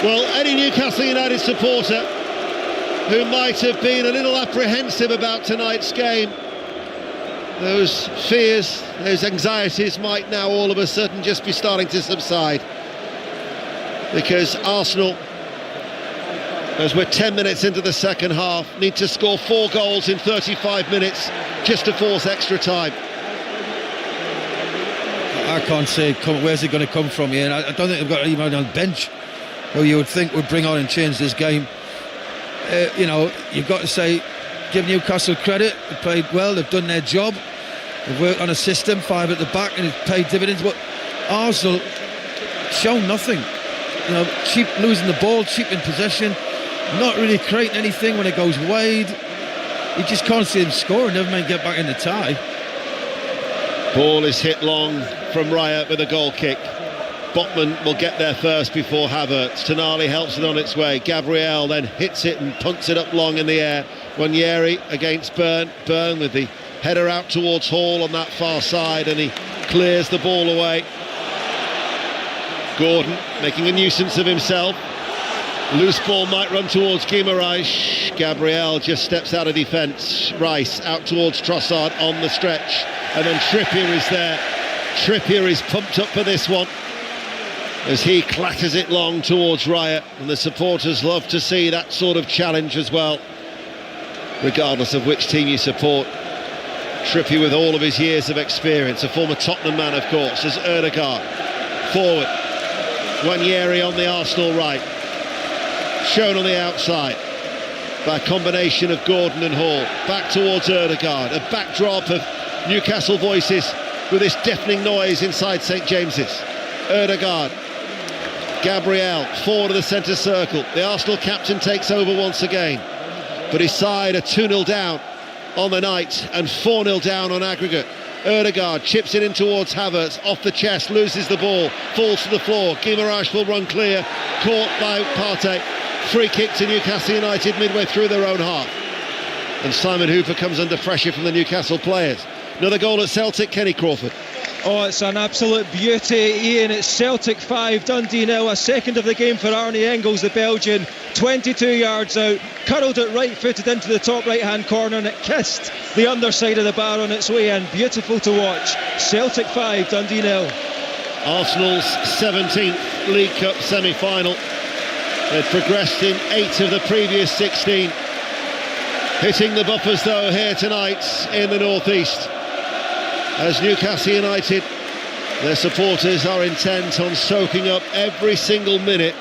Well, any Newcastle United supporter who might have been a little apprehensive about tonight's game, those fears, those anxieties might now all of a sudden just be starting to subside, because Arsenal as we're 10 minutes into the second half, need to score 4 goals in 35 minutes just to force extra time. I can't say where's it going to come from here, and I don't think they've got anyone on the bench who you would think would bring on and change this game. You've got to say, give Newcastle credit. They played well, they've done their job, they've worked on a system, 5 at the back, and it's paid dividends. But Arsenal shown nothing. Cheap losing the ball, cheap in possession, not really creating anything when it goes wide. You just can't see them score, never mind get back in the tie. Ball is hit long from Raya with a goal kick. Botman will get there first before Havertz. Tonali helps it on its way. Gabriel then hits it and punts it up long in the air. Wanyeri against Byrne. Byrne with the header out towards Hall on that far side, and he clears the ball away. Gordon making a nuisance of himself. Loose ball might run towards Guimaraes. Gabriel just steps out of defence. Rice out towards Trossard on the stretch, and then Trippier is there. Trippier is pumped up for this one as he clatters it long towards Raya, and the supporters love to see that sort of challenge as well, regardless of which team you support. Trippier with all of his years of experience, a former Tottenham man of course, as Ødegaard forward. Wanyeri on the Arsenal right, shown on the outside by a combination of Gordon and Hall. Back towards Ødegaard, a backdrop of Newcastle voices with this deafening noise inside St James's. Ødegaard, Gabriel forward of the centre circle. The Arsenal captain takes over once again, but his side are 2-0 down on the night and 4-0 down on aggregate. Ødegaard chips it in towards Havertz, off the chest, loses the ball, falls to the floor. Guimaraes will run clear, caught by Partey. Free kick to Newcastle United midway through their own half, and Simon Hooper comes under pressure from the Newcastle players. Another goal at Celtic, Kenny Crawford. Oh, it's an absolute beauty, Ian. It's Celtic 5, Dundee 0. A second of the game for Arnie Engels, the Belgian. 22 yards out, curled it right-footed into the top right-hand corner, and it kissed the underside of the bar on its way in. Beautiful to watch. Celtic 5, Dundee 0. Arsenal's 17th League Cup semi-final. They've progressed in 8 of the previous 16. Hitting the buffers though here tonight in the northeast, as Newcastle United, their supporters are intent on soaking up every single minute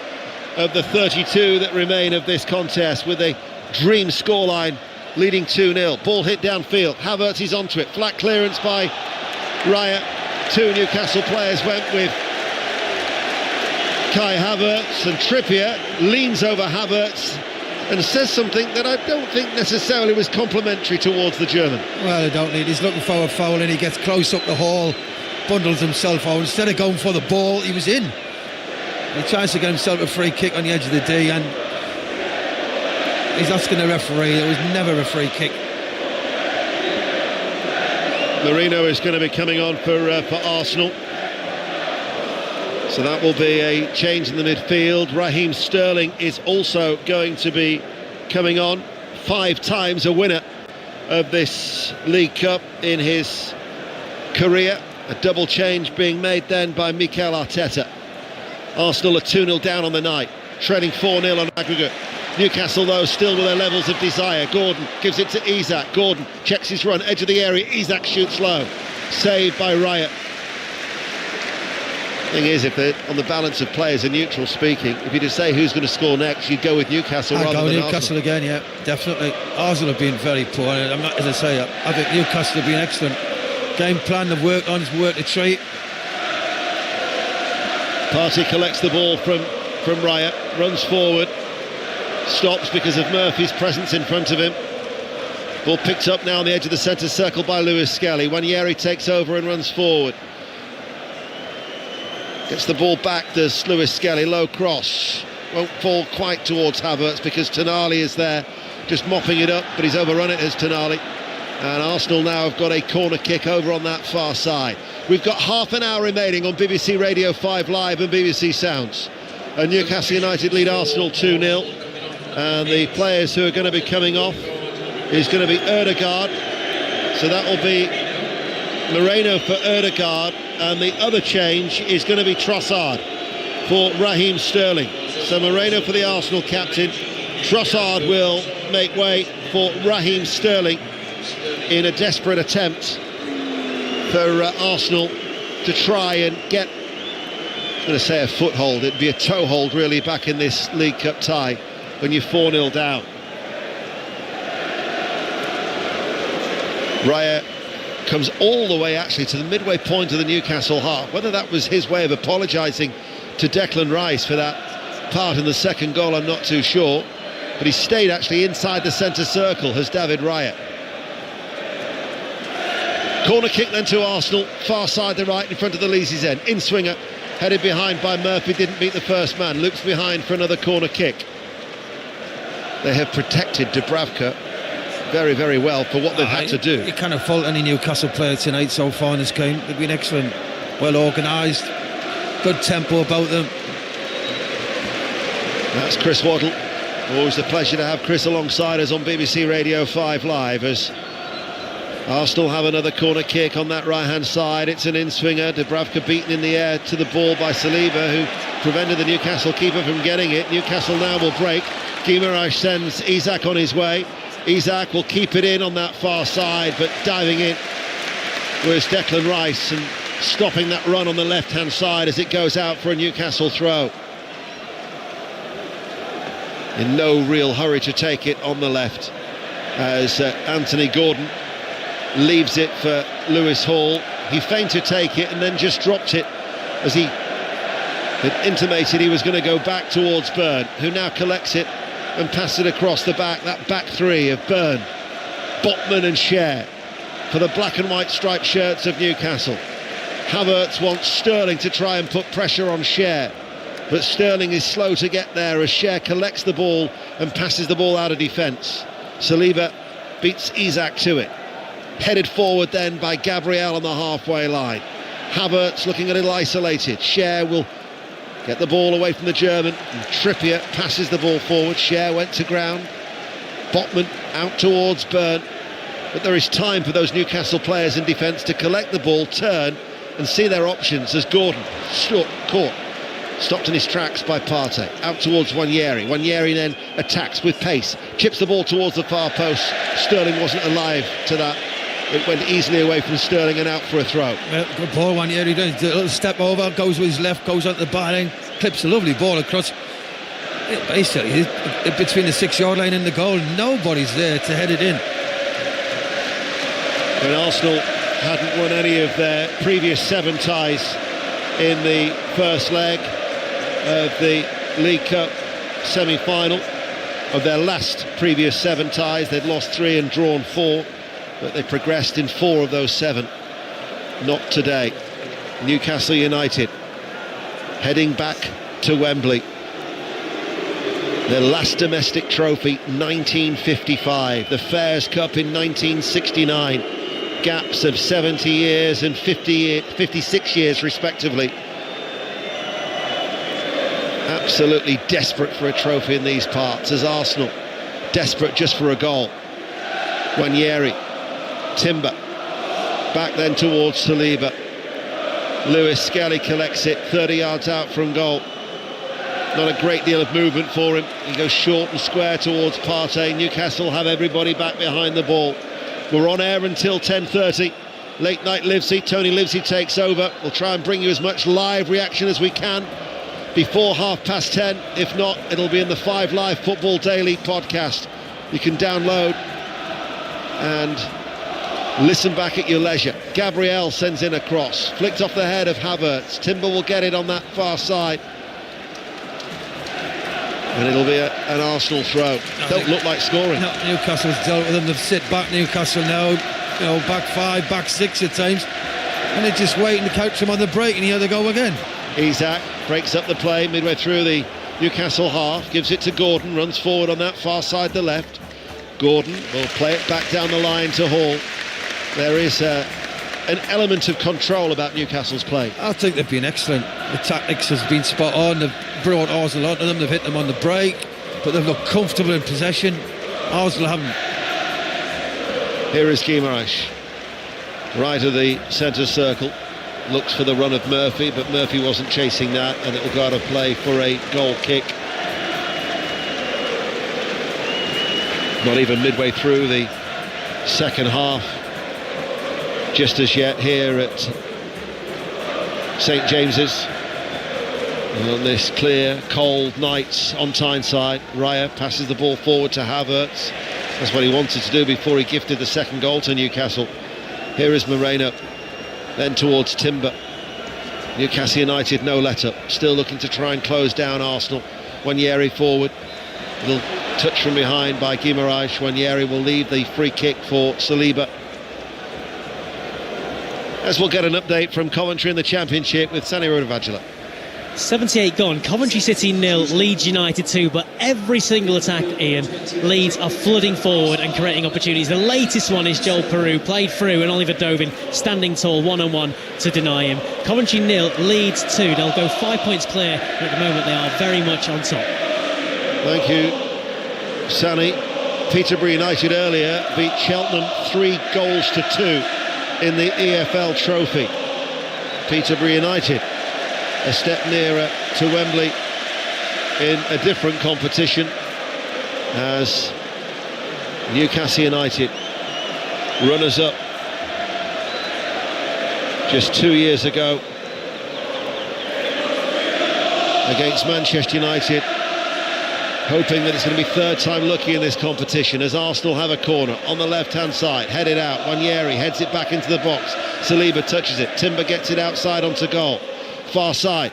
of the 32 that remain of this contest, with a dream scoreline leading 2-0. Ball hit downfield, Havertz is onto it, flat clearance by Raya. 2 Newcastle players went with Kai Havertz, and Trippier leans over Havertz and says something that I don't think necessarily was complimentary towards the German. Well, I don't need. He's looking for a foul, and he gets close up the hall, bundles himself out. Instead of going for the ball, he was in. He tries to get himself a free kick on the edge of the D, and he's asking the referee. There was never a free kick. Marino is going to be coming on for Arsenal. So that will be a change in the midfield. Raheem Sterling is also going to be coming on. 5 times a winner of this League Cup in his career. A double change being made then by Mikel Arteta. Arsenal are 2-0 down on the night, trailing 4-0 on aggregate. Newcastle though still with their levels of desire. Gordon gives it to Isak. Gordon checks his run, edge of the area. Isak shoots low, saved by Raya. Thing is, if they're on the balance of players and neutral speaking, if you just say who's going to score next, you'd go with Newcastle rather than Newcastle Arsenal. again, yeah, definitely. Arsenal have been very poor, and I'm not, as I say, I think Newcastle have been excellent. Game plan they've worked on, has worked a treat. Partey collects the ball from Raya, runs forward, stops because of Murphy's presence in front of him. Ball picked up now on the edge of the centre circle by Lewis Skelly. Wanyeri takes over and runs forward. Gets the ball back, does Lewis Skelly, low cross. Won't fall quite towards Havertz because Tonali is there, just mopping it up, but he's overrun it as Tonali. And Arsenal now have got a corner kick over on that far side. We've got half an hour remaining on BBC Radio 5 Live and BBC Sounds. And Newcastle United lead Arsenal 2-0. And the players who are going to be coming off is going to be Ødegaard. So that will be Moreno for Ødegaard, and the other change is going to be Trossard for Raheem Sterling. So Moreno for the Arsenal captain, Trossard will make way for Raheem Sterling in a desperate attempt for Arsenal to try and get, I'm going to say a foothold, it'd be a toehold really back in this League Cup tie when you're 4-0 down. Raya comes all the way actually to the midway point of the Newcastle half. Whether that was his way of apologising to Declan Rice for that part in the second goal, I'm not too sure, but he stayed actually inside the centre circle, has David Raya. Corner kick then to Arsenal, far side the right in front of the Leesy's end. In swinger, headed behind by Murphy, didn't beat the first man. Looks behind for another corner kick. They have protected Dubravka very, very well for what they've had to do. You can't fault any Newcastle player tonight so far in this game. They've been excellent, well organised, good tempo about them. That's Chris Waddle. Always a pleasure to have Chris alongside us on BBC Radio 5 Live as Arsenal have another corner kick on that right-hand side. It's an in-swinger. Dubravka beaten in the air to the ball by Saliba, who prevented the Newcastle keeper from getting it. Newcastle now will break. Guimaraes sends Isak on his way. Isak will keep it in on that far side, but diving in was Declan Rice and stopping that run on the left-hand side as it goes out for a Newcastle throw. In no real hurry to take it on the left as Anthony Gordon leaves it for Lewis Hall. He feigned to take it and then just dropped it as he had intimated he was going to go back towards Byrne, who now collects it and passes it across the back. That back three of Byrne, Botman and Schär for the black and white striped shirts of Newcastle. Havertz wants Sterling to try and put pressure on Schär, but Sterling is slow to get there as Schär collects the ball and passes the ball out of defence. Saliba beats Isak to it. Headed forward then by Gabriel on the halfway line. Havertz looking a little isolated. Schär will get the ball away from the German. And Trippier passes the ball forward. Schär went to ground. Botman out towards Byrne. But there is time for those Newcastle players in defence to collect the ball, turn and see their options as Gordon caught. Stopped in his tracks by Partey. Out towards Nwaneri. Nwaneri then attacks with pace. Chips the ball towards the far post. Sterling wasn't alive to that. It went easily away from Sterling and out for a throw. Good ball, Nwaneri does a little step over, goes with his left, goes onto the byline, clips a lovely ball across. Basically, between the 6-yard line and the goal, nobody's there to head it in. When Arsenal hadn't won any of their previous 7 ties in the first leg of the League Cup semi-final, of their last previous 7 ties, they'd lost 3 and drawn 4. But they progressed in 4 of those 7. Not today. Newcastle United heading back to Wembley. Their last domestic trophy, 1955. The Fairs Cup in 1969. Gaps of 70 years and 56 years respectively. Absolutely desperate for a trophy in these parts, as Arsenal desperate just for a goal. Nwaneri. Timber back then towards Saliba. Lewis Skelly collects it 30 yards out from goal. Not a great deal of movement for him. He goes short and square towards Partey. Newcastle have everybody back behind the ball. We're on air until 10:30. Late night Livesey. Tony Livesey takes over. We'll try and bring you as much live reaction as we can before 10:30. If not, it'll be in the 5 Live Football Daily podcast. You can download and listen back at your leisure. Gabriel sends in a cross, flicked off the head of Havertz. Timber will get it on that far side, and it'll be an Arsenal throw. Don't look like scoring. No, Newcastle's dealt with them. They've sit back Newcastle now, back 5, back 6 at times, and they're just waiting to catch them on the break, and here they go again. Isak breaks up the play midway through the Newcastle half, gives it to Gordon, runs forward on that far side, the left. Gordon will play it back down the line to Hall. There is an element of control about Newcastle's play. I think they've been excellent. The tactics has been spot on. They've brought Arsenal onto them. They've hit them on the break, but they've looked comfortable in possession. Arsenal haven't. Here is Guimaraes, right of the centre circle. Looks for the run of Murphy, but Murphy wasn't chasing that, and it will go out of play for a goal kick. Not even midway through the second half just as yet here at St James's. On this clear, cold night on Tyneside, Raya passes the ball forward to Havertz. That's what he wanted to do before he gifted the second goal to Newcastle. Here is Moreno, then towards Timber. Newcastle United no let up, still looking to try and close down Arsenal. Wanyeri forward, little touch from behind by Guimaraes. Wanyeri will leave the free kick for Saliba. As we'll get an update from Coventry in the Championship with Sani Rodavagila. 78 gone, Coventry City 0, Leeds United 2, but every single attack, Ian, Leeds are flooding forward and creating opportunities. The latest one is Joel Peru, played through, and Oliver Dovin standing tall, one-on-one to deny him. Coventry 0, Leeds 2, they'll go 5 points clear, but at the moment they are very much on top. Thank you, Sani. Peterborough United earlier beat Cheltenham 3-2 in the EFL Trophy. Peterborough United a step nearer to Wembley in a different competition as Newcastle United, runners-up just 2 years ago against Manchester United, hoping that it's going to be third time lucky in this competition as Arsenal have a corner on the left-hand side, headed out. Wanyeri heads it back into the box. Saliba touches it. Timber gets it outside onto goal. Far side.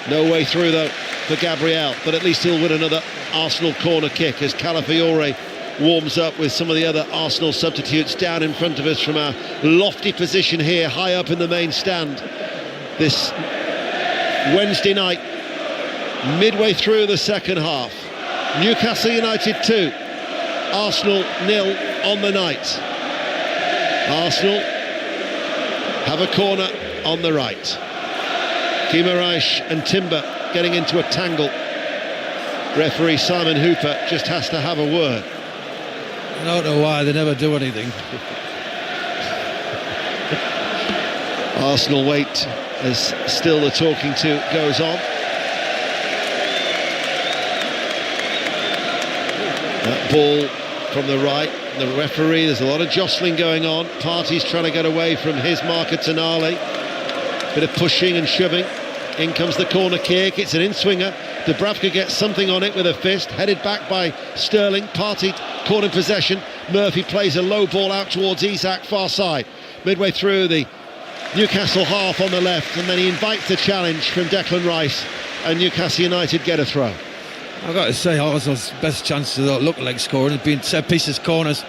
No way through though for Gabriel, but at least he'll win another Arsenal corner kick as Calafiore warms up with some of the other Arsenal substitutes down in front of us from our lofty position here, high up in the main stand. This Wednesday night, midway through the second half. Newcastle United 2, Arsenal 0 on the night. Arsenal have a corner on the right. Guimaraes and Timber getting into a tangle. Referee Simon Hooper just has to have a word. I don't know why they never do anything. Arsenal wait as still the talking to goes on. That ball from the right, the referee, there's a lot of jostling going on. Partey's trying to get away from his marker Tonali. Bit of pushing and shoving. In comes the corner kick. It's an in-swinger. Dubravka gets something on it with a fist. Headed back by Sterling. Partey caught in possession. Murphy plays a low ball out towards Isak, far side. Midway through the Newcastle half on the left, and then he invites the challenge from Declan Rice, and Newcastle United get a throw. I've got to say, Arsenal's best chances of look like scoring have been set pieces, corners,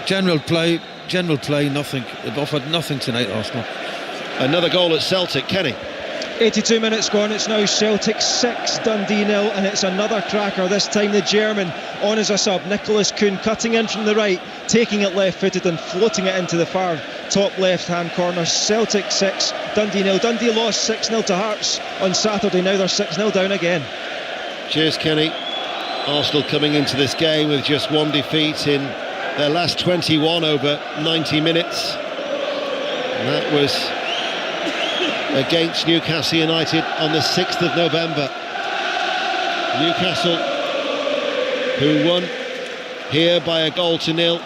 general play, nothing. They've offered nothing tonight, Arsenal. Another goal at Celtic, Kenny. 82 minutes gone, it's now Celtic 6, Dundee 0, and it's another cracker, this time the German on as a sub, Nicholas Kuhn cutting in from the right, taking it left-footed and floating it into the far top left-hand corner. Celtic 6, Dundee 0. Dundee lost 6-0 to Hearts on Saturday, now they're 6-0 down again. Cheers, Kenny. Arsenal coming into this game with just one defeat in their last 21 over 90 minutes. And that was against Newcastle United on the 6th of November. Newcastle, who won here by a goal to nil.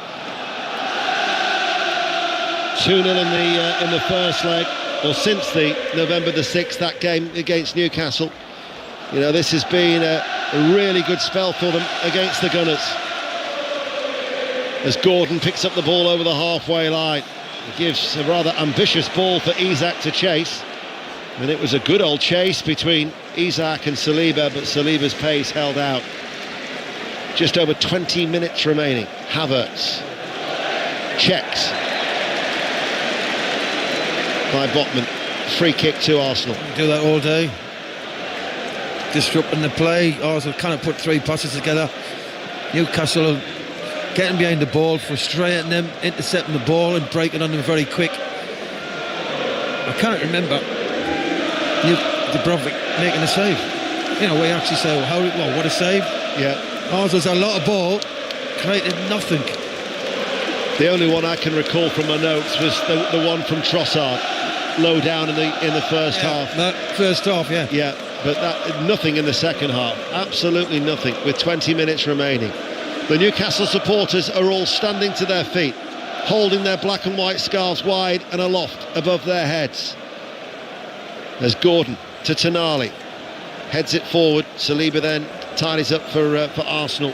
2-0 in the first leg, or since the November the 6th, that game against Newcastle. You know, this has been a really good spell for them against the Gunners. As Gordon picks up the ball over the halfway line, he gives a rather ambitious ball for Isak to chase. And it was a good old chase between Isak and Saliba, but Saliba's pace held out. Just over 20 minutes remaining. Havertz checks by Botman. Free kick to Arsenal. Do that all day. Disrupting the play. Arsenal kind of put three passes together. Newcastle getting behind the ball, frustrating them, intercepting the ball and breaking on them very quick. I can't remember Dubravka making a save. You know, we actually say, well, what a save. Yeah. Arsenal's a lot of ball, created nothing. The only one I can recall from my notes was the one from Trossard, low down in the first half. That first half, yeah. Yeah, but nothing in the second half. Absolutely nothing, with 20 minutes remaining. The Newcastle supporters are all standing to their feet, holding their black and white scarves wide and aloft above their heads. There's Gordon to Tonali, heads it forward. Saliba then tidies up for Arsenal.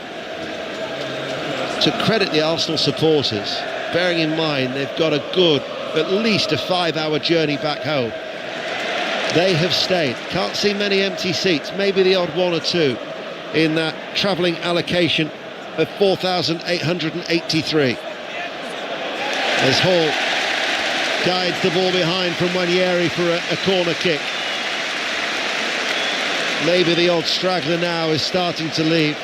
To credit the Arsenal supporters, bearing in mind they've got a good, at least a 5-hour journey back home. They have stayed. Can't see many empty seats, maybe the odd one or two in that travelling allocation of 4,883. As Hall guides the ball behind from Wanyeri for a corner kick. Maybe the odd straggler now is starting to leave,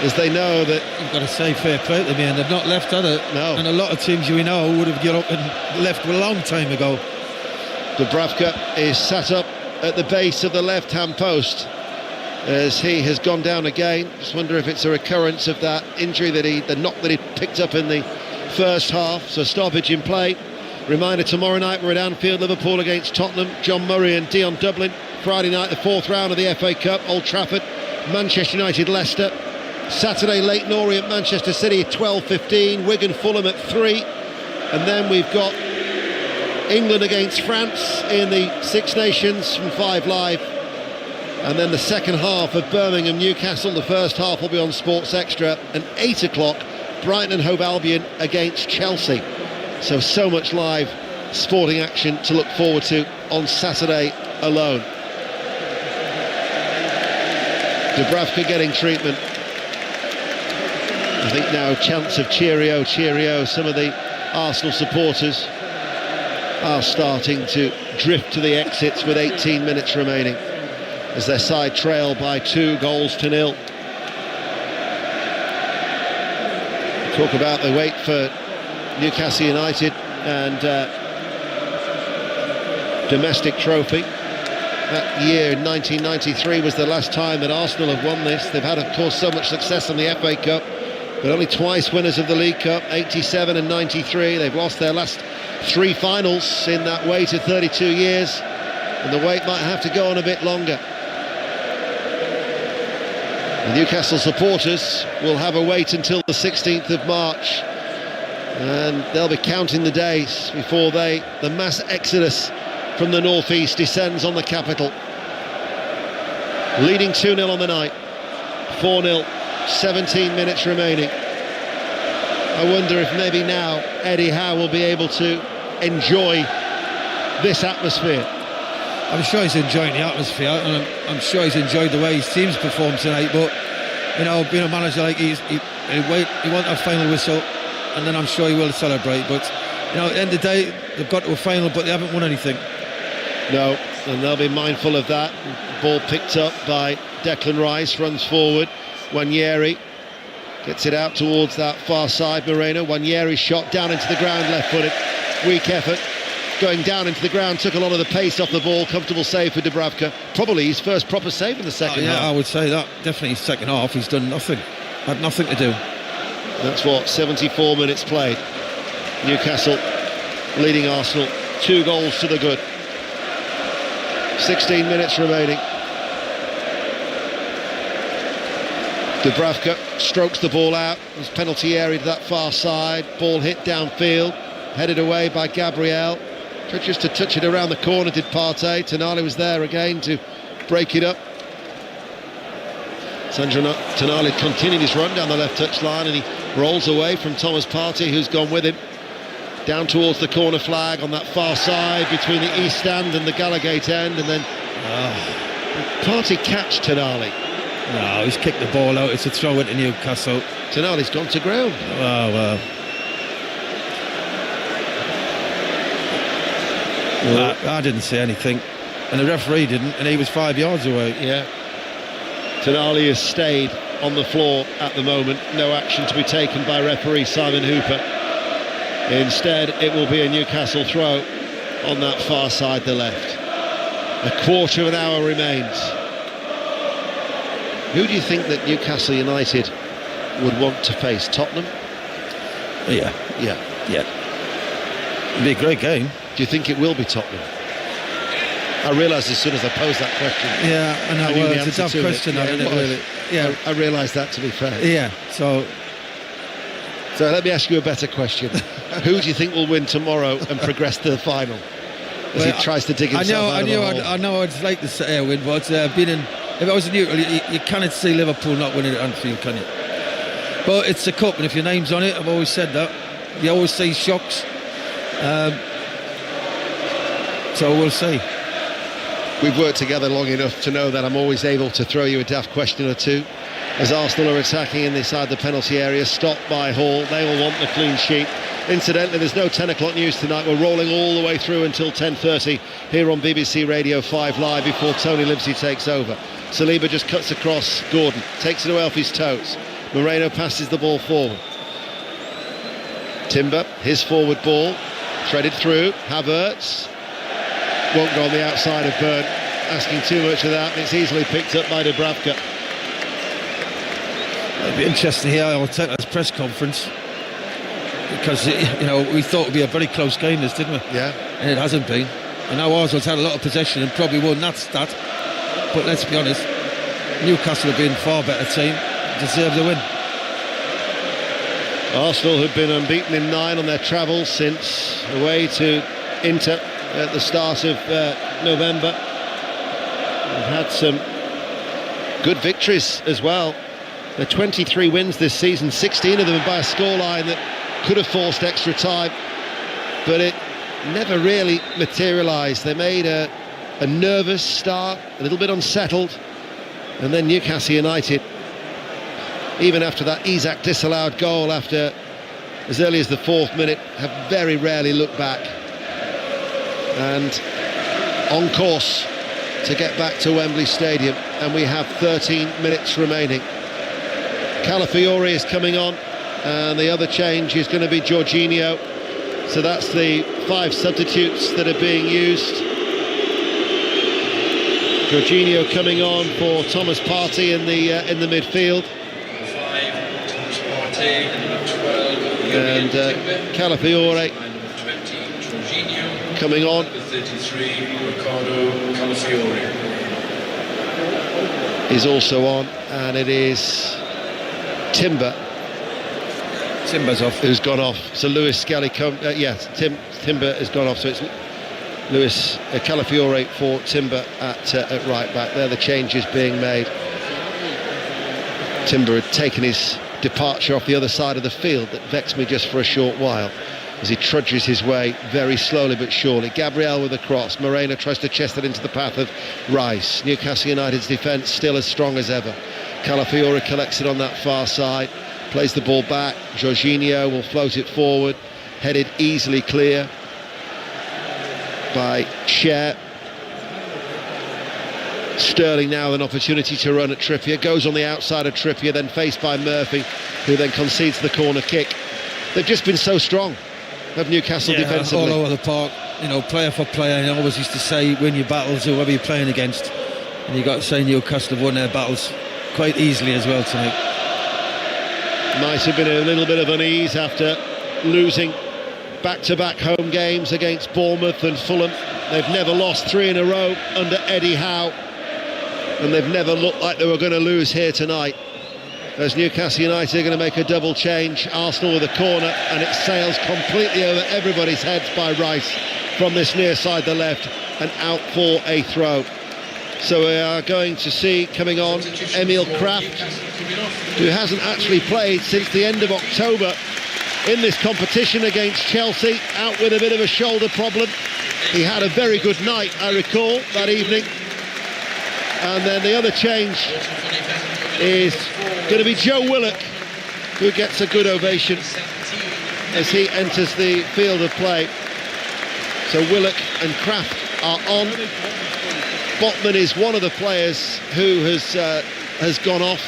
as they know that... You've got to say fair play to them, and they've not left, have they? No. And a lot of teams you know would have got up and left a long time ago. Dubravka is sat up at the base of the left-hand post as he has gone down again. Just wonder if it's a recurrence of that injury, the knock that he picked up in the first half. So stoppage in play. Reminder, tomorrow night we're at Anfield, Liverpool against Tottenham. John Murray and Dion Dublin. Friday night, the 4th round of the FA Cup, Old Trafford. Manchester United, Leicester. Saturday, Leyton Orient, Manchester City at 12:15. Wigan, Fulham at 3. And then we've got England against France in the Six Nations from 5 Live. And then the second half of Birmingham, Newcastle. The first half will be on Sports Extra. And 8 o'clock, Brighton and Hove Albion against Chelsea. So much live sporting action to look forward to on Saturday alone. Dubravka getting treatment. I think now chants of cheerio, cheerio. Some of the Arsenal supporters are starting to drift to the exits with 18 minutes remaining as their side trail by 2-0. Talk about the wait for Newcastle United and domestic trophy. That year in 1993 was the last time that Arsenal have won this. They've had, of course, so much success in the FA Cup, but only twice winners of the League Cup, 87 and 93. They've lost their last 3 finals in that wait of 32 years, and the wait might have to go on a bit longer. The Newcastle supporters will have a wait until the 16th of March, and they'll be counting the days before the mass exodus from the northeast descends on the capital. Leading 2-0 on the night, 4-0, 17 minutes remaining. I wonder if maybe now Eddie Howe will be able to enjoy this atmosphere. I'm sure he's enjoying the atmosphere, and I'm sure he's enjoyed the way his team's performed tonight. But you know, being a manager like he wants a final whistle, and then I'm sure he will celebrate. But you know, at the end of the day, they've got to a final, but they haven't won anything. No, and they'll be mindful of that. Ball picked up by Declan Rice, runs forward. Wanyeri gets it out towards that far side. Moreno. Wanyeri shot down into the ground, left-footed. Weak effort. Going down into the ground, took a lot of the pace off the ball. Comfortable save for Dubravka. Probably his first proper save in the second half. Yeah, I would say that. Definitely his second half. He's done nothing. Had nothing to do. That's what, 74 minutes played. Newcastle leading Arsenal 2 goals to the good. 16 minutes remaining. Dubravka strokes the ball out. There's penalty area to that far side. Ball hit downfield, headed away by Gabriel. Just to touch it around the corner did Partey. Tonali was there again to break it up. Sandro Tonali continued his run down the left touchline, and he rolls away from Thomas Partey, who's gone with him. Down towards the corner flag on that far side between the east stand and the Gallagate end, and then Partey catch Tonali. No, he's kicked the ball out. It's a throw into Newcastle. Tonali's gone to ground. Oh, well. I didn't say anything, and the referee didn't, and he was 5 yards away. Yeah. Tonali has stayed on the floor at the moment. No action to be taken by referee Simon Hooper. Instead, it will be a Newcastle throw on that far side, the left. A quarter of an hour remains. Who do you think that Newcastle United would want to face? Tottenham? Yeah. It'd be a great game. Do you think it will be Tottenham? I realised as soon as I posed that question. Yeah, I know. Well, it's a tough question, really. Yeah, I realised that, to be fair. Yeah, so So let me ask you a better question. Who do you think will win tomorrow and progress to the final? As he tries to dig himself out of the hole. I know I'd like to win, but if I was in Newcastle, you cannot see Liverpool not winning at Anfield, can you? But it's a cup, and if your name's on it, I've always said that. You always see shocks. So we'll see. We've worked together long enough to know that I'm always able to throw you a daft question or two. As Arsenal are attacking inside the penalty area, stopped by Hall. They will want the clean sheet. Incidentally, there's no 10 o'clock news tonight. We're rolling all the way through until 10:30 here on BBC Radio 5 Live before Tony Livesey takes over. Saliba just cuts across Gordon, takes it to Elfie's toes. Moreno passes the ball forward. Timber, his forward ball, threaded through. Havertz won't go on the outside of Byrne, asking too much of that. It's easily picked up by Dubravka. It'd be interesting to hear Arteta's press conference, because we thought it'd be a very close game, this, didn't we? Yeah. And it hasn't been. I know Arsenal's had a lot of possession and probably won that stat, but let's be honest, Newcastle have been a far better team, deserve the win. Arsenal have been unbeaten in 9 on their travels since away to Inter at the start of November. They've had some good victories as well. They're 23 wins this season, 16 of them by a scoreline that could have forced extra time, but it never really materialised. They made a nervous start, a little bit unsettled, and then Newcastle United, even after that Isak disallowed goal after as early as the 4th minute, have very rarely looked back, and on course to get back to Wembley Stadium, and we have 13 minutes remaining. Calafiori is coming on, and the other change is going to be Jorginho. So that's the 5 substitutes that are being used. Jorginho coming on for Thomas Partey in the midfield. And Calafiori coming on. Is also on, and it is Timber's off. Who's gone off? So Lewis Skelly Timber has gone off. So it's Lewis Calafiori for Timber at right back. They're the changes being made. Timber had taken his departure off the other side of the field that vexed me just for a short while as he trudges his way very slowly but surely. Gabriel with a cross. Moreno tries to chest it into the path of Rice. Newcastle United's defence still as strong as ever. Calafiori collects it on that far side, plays the ball back. Jorginho will float it forward, headed easily clear by Cher. Sterling now with an opportunity to run at Trippier, goes on the outside of Trippier, then faced by Murphy, who then concedes the corner kick. They've just been so strong, have Newcastle defensively. All over the park, player for player. I always used to say, win your battles whoever you're playing against, and you've got to say Newcastle have won their battles quite easily as well tonight. Might have been a little bit of unease after losing back-to-back home games against Bournemouth and Fulham. They've never lost 3 in a row under Eddie Howe, and they've never looked like they were going to lose here tonight. As Newcastle United are going to make a double change. Arsenal with a corner, and it sails completely over everybody's heads by Rice from this near side, the left, and out for a throw. So we are going to see coming on Emil Kraft, who hasn't actually played since the end of October in this competition against Chelsea, out with a bit of a shoulder problem. He had a very good night, I recall, that evening. And then the other change is going to be Joe Willock, who gets a good ovation as he enters the field of play. So Willock and Kraft are on. Botman is one of the players who has gone off,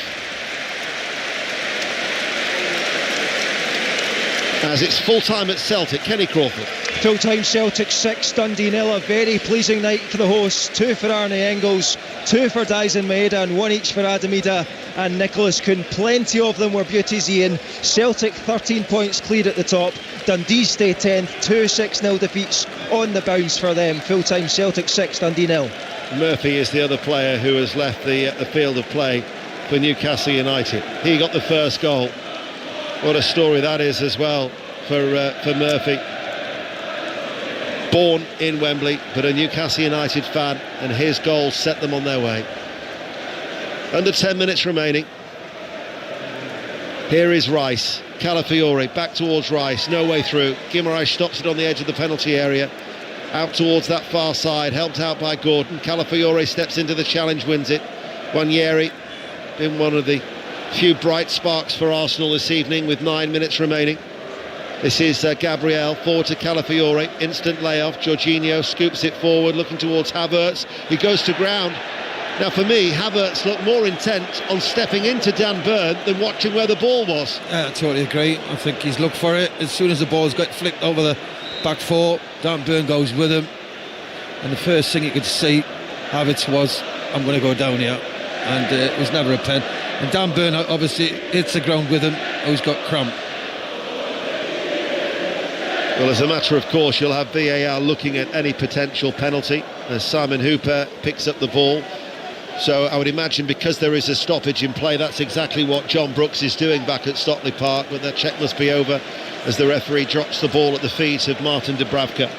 as it's full time at Celtic. Kenny Crawford. Full time Celtic 6, Dundee 0. A very pleasing night for the hosts. 2 for Arne Engels, 2 for Dyson Maeda, and 1 each for Adamida and Nicholas Kuhn. Plenty of them were beauties, Ian. Celtic 13 points clear at the top. Dundee stay 10th. 2 6-0 defeats on the bounce for them. Full time Celtic 6, Dundee 0. Murphy is the other player who has left the field of play for Newcastle United. He got the first goal What a story that is as well for Murphy. Born in Wembley, but a Newcastle United fan, and his goal set them on their way. Under 10 minutes remaining. Here is Rice. Calafiore back towards Rice, no way through. Guimaraes stops it on the edge of the penalty area. Out towards that far side, helped out by Gordon. Calafiore steps into the challenge, wins it. Wanyeri, been one of the few bright sparks for Arsenal this evening with 9 minutes remaining. This is Gabriel, forward to Calafiore, instant layoff. Jorginho scoops it forward, looking towards Havertz. He goes to ground. Now for me, Havertz looked more intent on stepping into Dan Burn than watching where the ball was. I totally agree. I think he's looked for it. As soon as the ball's got flicked over the back four, Dan Burn goes with him. And the first thing you could see, Havertz was, I'm going to go down here. And it was never a pen. And Dan Burn obviously hits the ground with him. He's got cramp. Well, as a matter of course, you'll have VAR looking at any potential penalty as Simon Hooper picks up the ball. So I would imagine because there is a stoppage in play, that's exactly what John Brooks is doing back at Stockley Park, but that check must be over as the referee drops the ball at the feet of Martin Dubravka.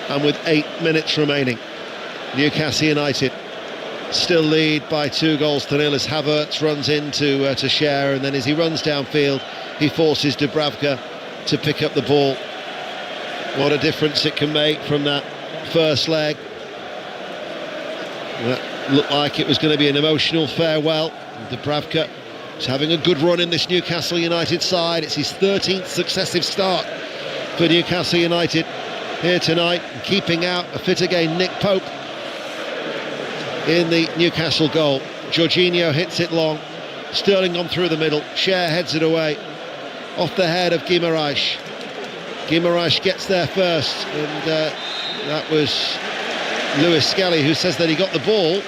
And with 8 minutes remaining, Newcastle United still lead by 2-0 as Havertz runs into to Cher, and then as he runs downfield, he forces Dubravka to pick up the ball. What a difference it can make from that first leg. That looked like it was going to be an emotional farewell. Dubravka is having a good run in this Newcastle United side. It's his 13th successive start for Newcastle United here tonight, keeping out a fit again Nick Pope in the Newcastle goal. Jorginho hits it long. Sterling on through the middle. Cher heads it away off the head of Guimaraes. Guimaraes gets there first, and that was Lewis Skelly who says that he got the ball,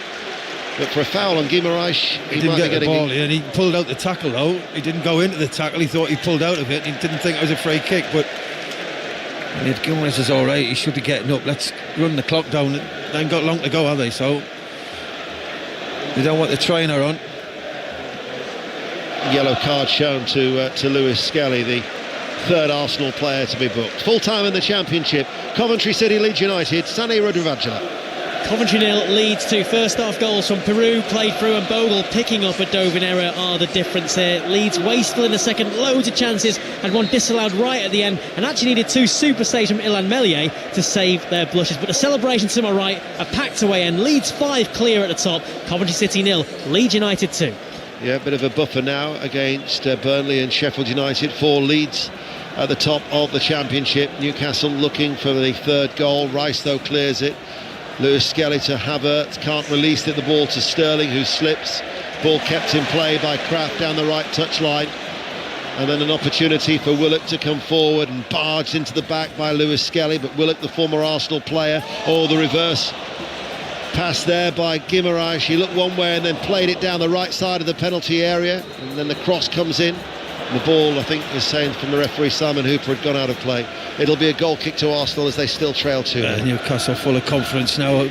but for a foul on Guimaraes, he didn't get the ball in. He pulled out the tackle though. He didn't go into the tackle. He thought he pulled out of it. He didn't think it was a free kick, but Guimaraes is all right. He should be getting up. Let's run the clock down. They ain't got long to go, have they? So they don't want the trainer on. Yellow card shown to Lewis Skelly, the third Arsenal player to be booked. Full time in the Championship. Coventry City, Leeds United. Sane Radravajala. Coventry 0, Leeds 2. First half goals from Peru played through, and Bogle picking up a Dovin error are the difference here. Leeds wasteful in the second, loads of chances, had one disallowed right at the end, and actually needed 2 super saves from Ilan Meslier to save their blushes. But the celebration to my right, a packed away end. Leeds 5 clear at the top. Coventry City 0, Leeds United 2. Yeah, a bit of a buffer now against Burnley and Sheffield United. 4 Leeds at the top of the Championship. Newcastle looking for the third goal. Rice though clears it. Lewis Skelly to Havertz, can't release it, the ball to Sterling, who slips. Ball kept in play by Kraft down the right touchline, and then an opportunity for Willock to come forward and barged into the back by Lewis Skelly, but Willock, the former Arsenal player, the reverse pass there by Guimaraes. He looked one way and then played it down the right side of the penalty area, and then the cross comes in. The ball, I think, is saying from the referee Simon Hooper had gone out of play. It'll be a goal kick to Arsenal as they still trail 2. Newcastle full of confidence now.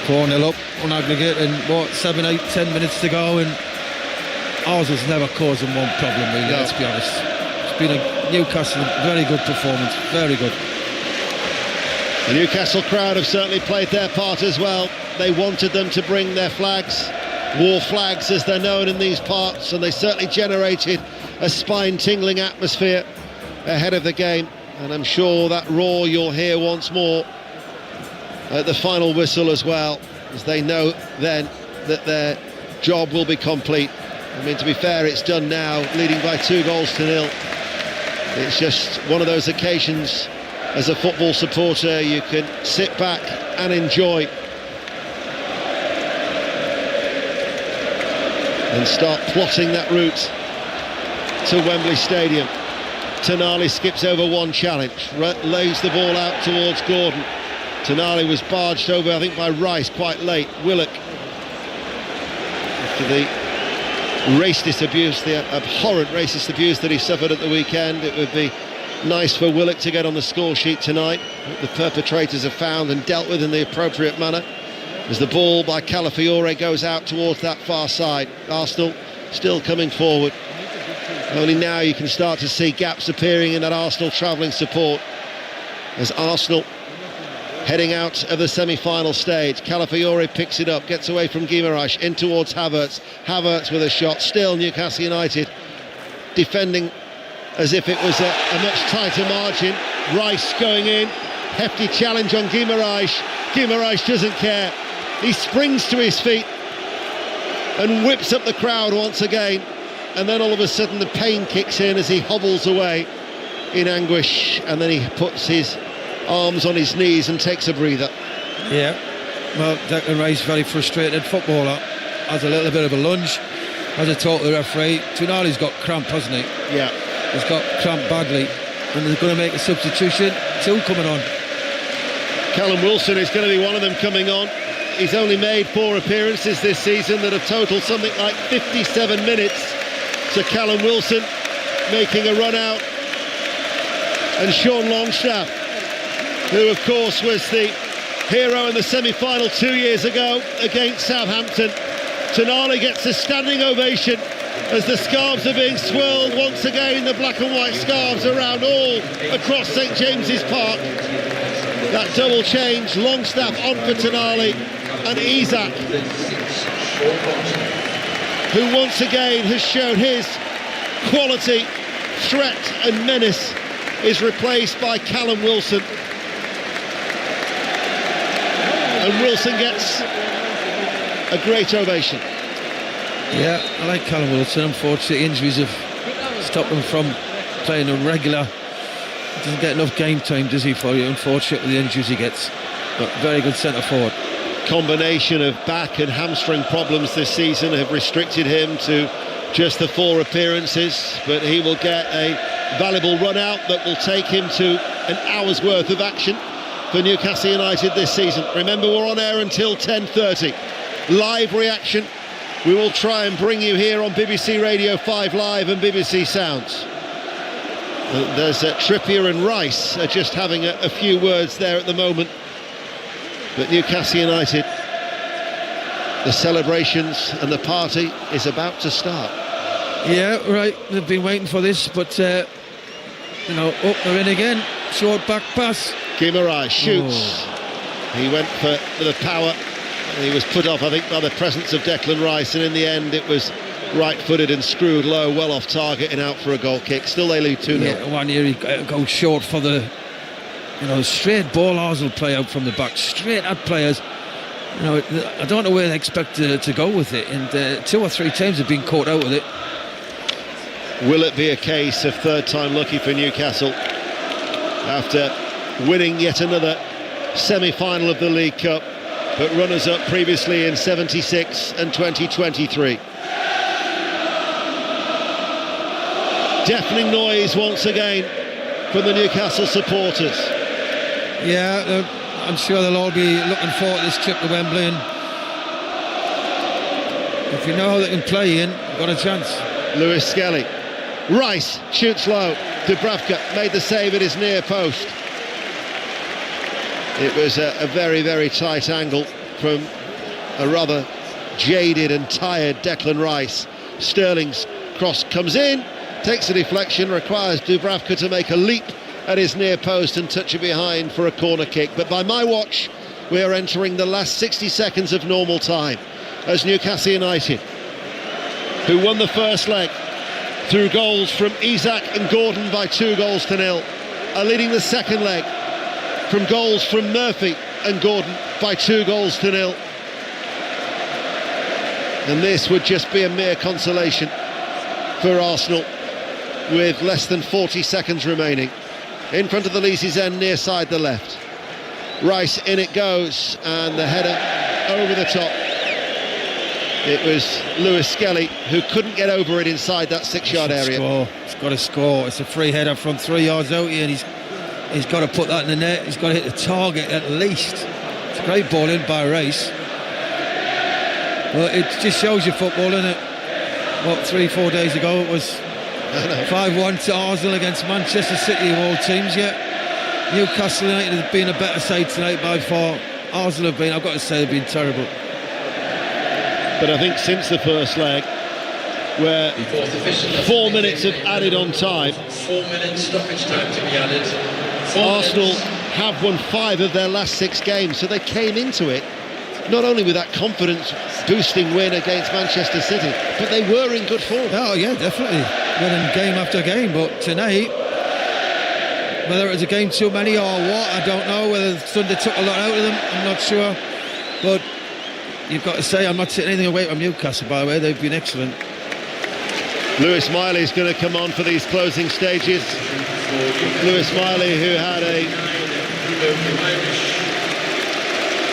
4-0 up on aggregate, and 7, 8, 10 minutes to go, and Arsenal's never caused them one problem really, let's be honest. It's been a Newcastle very good performance, very good. The Newcastle crowd have certainly played their part as well. They wanted them to bring their flags, war flags as they're known in these parts, and they certainly generated a spine-tingling atmosphere ahead of the game, and I'm sure that roar you'll hear once more at the final whistle as well, as they know then that their job will be complete. I mean, to be fair, it's done now, leading by 2-0. It's just one of those occasions as a football supporter you can sit back and enjoy and start plotting that route to Wembley Stadium. Tonali skips over one challenge, lays the ball out towards Gordon. Tonali was barged over, I think, by Rice quite late. Willock, after the racist abuse, the abhorrent racist abuse that he suffered at the weekend, it would be nice for Willock to get on the score sheet tonight. The perpetrators are found and dealt with in the appropriate manner, as the ball by Calafiore goes out towards that far side. Arsenal still coming forward. Only now you can start to see gaps appearing in that Arsenal travelling support as Arsenal heading out of the semi-final stage. Calafiore picks it up, gets away from Guimaraes, in towards Havertz. Havertz with a shot. Still Newcastle United defending as if it was a much tighter margin. Rice going in, hefty challenge on Guimaraes. Guimaraes doesn't care. He springs to his feet and whips up the crowd once again, and then all of a sudden the pain kicks in as he hobbles away in anguish, and then he puts his arms on his knees and takes a breather. Yeah, well, Declan Rice, very frustrated footballer, has a little bit of a lunge, has a talk to the referee. Tonali's got cramp, hasn't he? Yeah, he's got cramp badly, and they're going to make a substitution. Two coming on. Callum Wilson is going to be one of them coming on. He's only made 4 appearances this season that have totaled something like 57 minutes. So Callum Wilson making a run out, and Sean Longstaff, who of course was the hero in the semi-final 2 years ago against Southampton. Tonali gets a standing ovation as the scarves are being swirled once again, the black and white scarves around all across St James's Park. That double change, Longstaff on for Tonali and Isak, who once again has shown his quality, threat and menace, is replaced by Callum Wilson. And Wilson gets a great ovation. Yeah, I like Callum Wilson. Unfortunately, injuries have stopped him from playing a regular. He doesn't get enough game time, does he, for you? Unfortunately, the injuries he gets. But very good centre forward. Combination of back and hamstring problems this season have restricted him to just the 4 appearances, but he will get a valuable run out that will take him to an hour's worth of action for Newcastle United this season. Remember, we're on air until 10:30. Live reaction we will try and bring you here on BBC Radio 5 Live and BBC Sounds. There's Trippier and Rice are just having a few words there at the moment. But Newcastle United, the celebrations and the party is about to start. Yeah, right, they've been waiting for this, but they're in again. Short back pass. Guimaraes shoots. He went for the power. He was put off, I think, by the presence of Declan Rice, and in the end it was right-footed and screwed low, well off target and out for a goal kick. Still they lose 2-0. Yeah, one here he goes short for the straight ball. Arsenal play out from the back, straight at players. I don't know where they expect to go with it, and 2 or 3 times they've been caught out with it. Will it be a case of third time lucky for Newcastle after winning yet another semi-final of the League Cup, but runners-up previously in 76 and 2023? Deafening noise once again from the Newcastle supporters. Yeah, I'm sure they'll all be looking forward to this trip to Wembley, and if you know how they can play in, you've got a chance. Lewis Skelly. Rice shoots low. Dubravka made the save at his near post. It was a very, very tight angle from a rather jaded and tired Declan Rice. Sterling's cross comes in, takes a deflection, requires Dubravka to make a leap at his near post and touch it behind for a corner kick. But by my watch, we are entering the last 60 seconds of normal time as Newcastle United, who won the first leg through goals from Isak and Gordon by 2-0, are leading the second leg from goals from Murphy and Gordon by 2-0. And this would just be a mere consolation for Arsenal with less than 40 seconds remaining. In front of the Leesy's end, near side the left. Rice, in it goes, and the header over the top. It was Lewis Skelly who couldn't get over it inside that 6-yard area. He's got to score. It's a free header from 3 yards out here, and he's got to put that in the net. He's got to hit the target at least. It's a great ball in by Rice. Well, it just shows you football, isn't it? What, 3-4 days ago it was 5-1 to Arsenal against Manchester City of all teams. Yet Newcastle United have been a better side tonight by far. Arsenal have been, I've got to say, they've been terrible. But I think since the first leg, where 4 minutes have added on time. 4 minutes stoppage time to be added. Arsenal have won 5 of their last 6 games, so they came into it not only with that confidence-boosting win against Manchester City, but they were in good form. Oh yeah, definitely winning game after game. But tonight, whether it was a game too many or what, I don't know. Whether Sunday took a lot out of them, I'm not sure. But you've got to say, I'm not taking anything away from Newcastle, by the way. They've been excellent. Lewis Miley is going to come on for these closing stages. Lewis Miley, who had a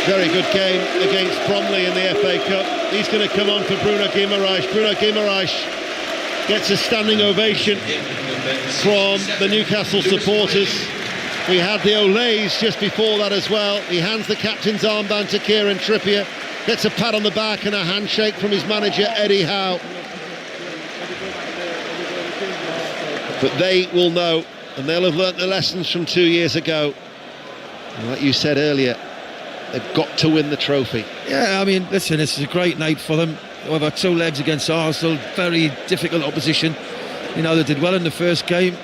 very good game against Bromley in the FA Cup. He's going to come on for Bruno Guimaraes. Bruno Guimaraes gets a standing ovation from the Newcastle supporters. We had the Olays just before that as well. He hands the captain's armband to Kieran Trippier, gets a pat on the back and a handshake from his manager Eddie Howe. But they will know, and they'll have learnt the lessons from 2 years ago. And like you said earlier, they've got to win the trophy. Yeah, I mean, listen, this is a great night for them. Over 2 legs against Arsenal, very difficult opposition. You know, they did well in the first game.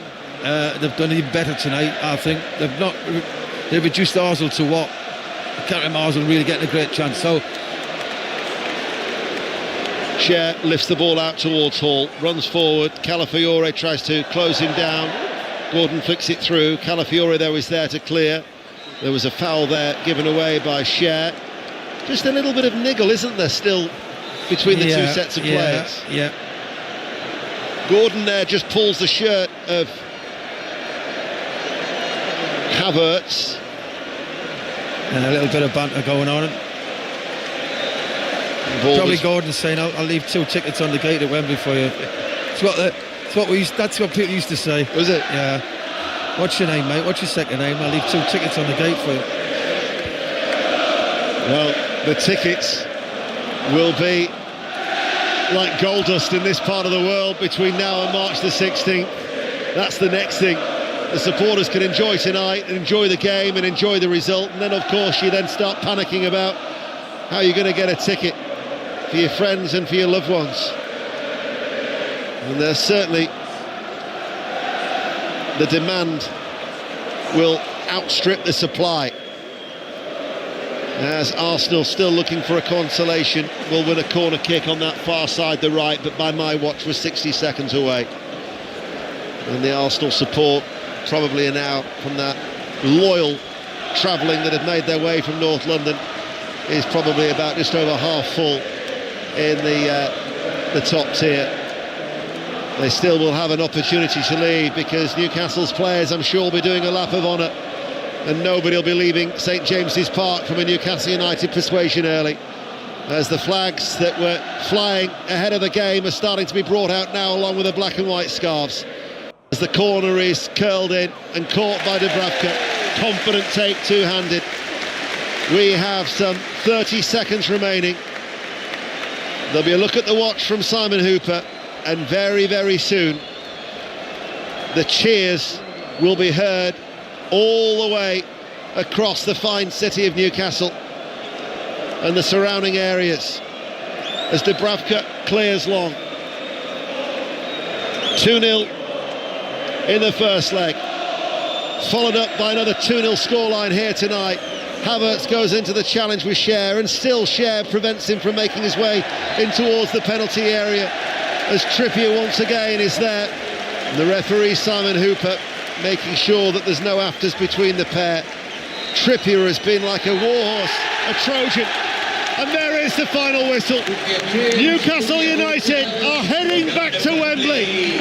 They've done even better tonight, I think. They've reduced Arsenal to what? I can't remember Arsenal really getting a great chance. So Cher lifts the ball out towards Hall, runs forward. Calafiore tries to close him down. Gordon flicks it through. Calafiore, though, is there to clear. There was a foul there given away by Cher. Just a little bit of niggle, isn't there, still between the 2 sets of players? Yeah. Gordon there just pulls the shirt of Havertz. And a little bit of banter going on. Probably Gordon saying, I'll leave 2 tickets on the gate at Wembley for you. That's what people used to say. Was it? Yeah. What's your name, mate? What's your second name? I'll leave 2 tickets on the gate for you. Well, the tickets will be like gold dust in this part of the world between now and March the 16th. That's the next thing. The supporters can enjoy tonight, enjoy the game and enjoy the result, and then of course you then start panicking about how you're going to get a ticket for your friends and for your loved ones. And there's certainly the demand will outstrip the supply, as Arsenal, still looking for a consolation, will win a corner kick on that far side, the right, but by my watch was 60 seconds away. And the Arsenal support probably are now, from that loyal travelling that had made their way from North London, is probably about just over half full in the top tier. They still will have an opportunity to leave, because Newcastle's players, I'm sure, will be doing a lap of honour, and nobody will be leaving St James's Park from a Newcastle United persuasion early, as the flags that were flying ahead of the game are starting to be brought out now, along with the black and white scarves, as the corner is curled in and caught by Dubravka. Confident take, two-handed. We have some 30 seconds remaining. There'll be a look at the watch from Simon Hooper, and very, very soon the cheers will be heard all the way across the fine city of Newcastle and the surrounding areas, as Dubravka clears long. 2-0 in the first leg, followed up by another 2-0 scoreline here tonight. Havertz goes into the challenge with Cher, and still Cher prevents him from making his way in towards the penalty area, as Trippier once again is there. And the referee, Simon Hooper, making sure that there's no afters between the pair. Trippier has been like a warhorse, a Trojan, and there is the final whistle. Newcastle United are heading back to Wembley.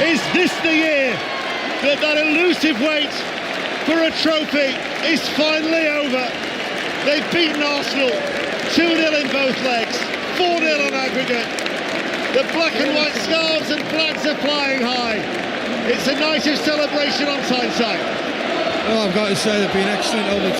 Is this the year that elusive wait for a trophy is finally over? They've beaten Arsenal 2-0 in both legs, 4-0 on aggregate. The black and white scarves and flags are flying high. It's a night of celebration on Tyneside. Oh, I've got to say they've been excellent over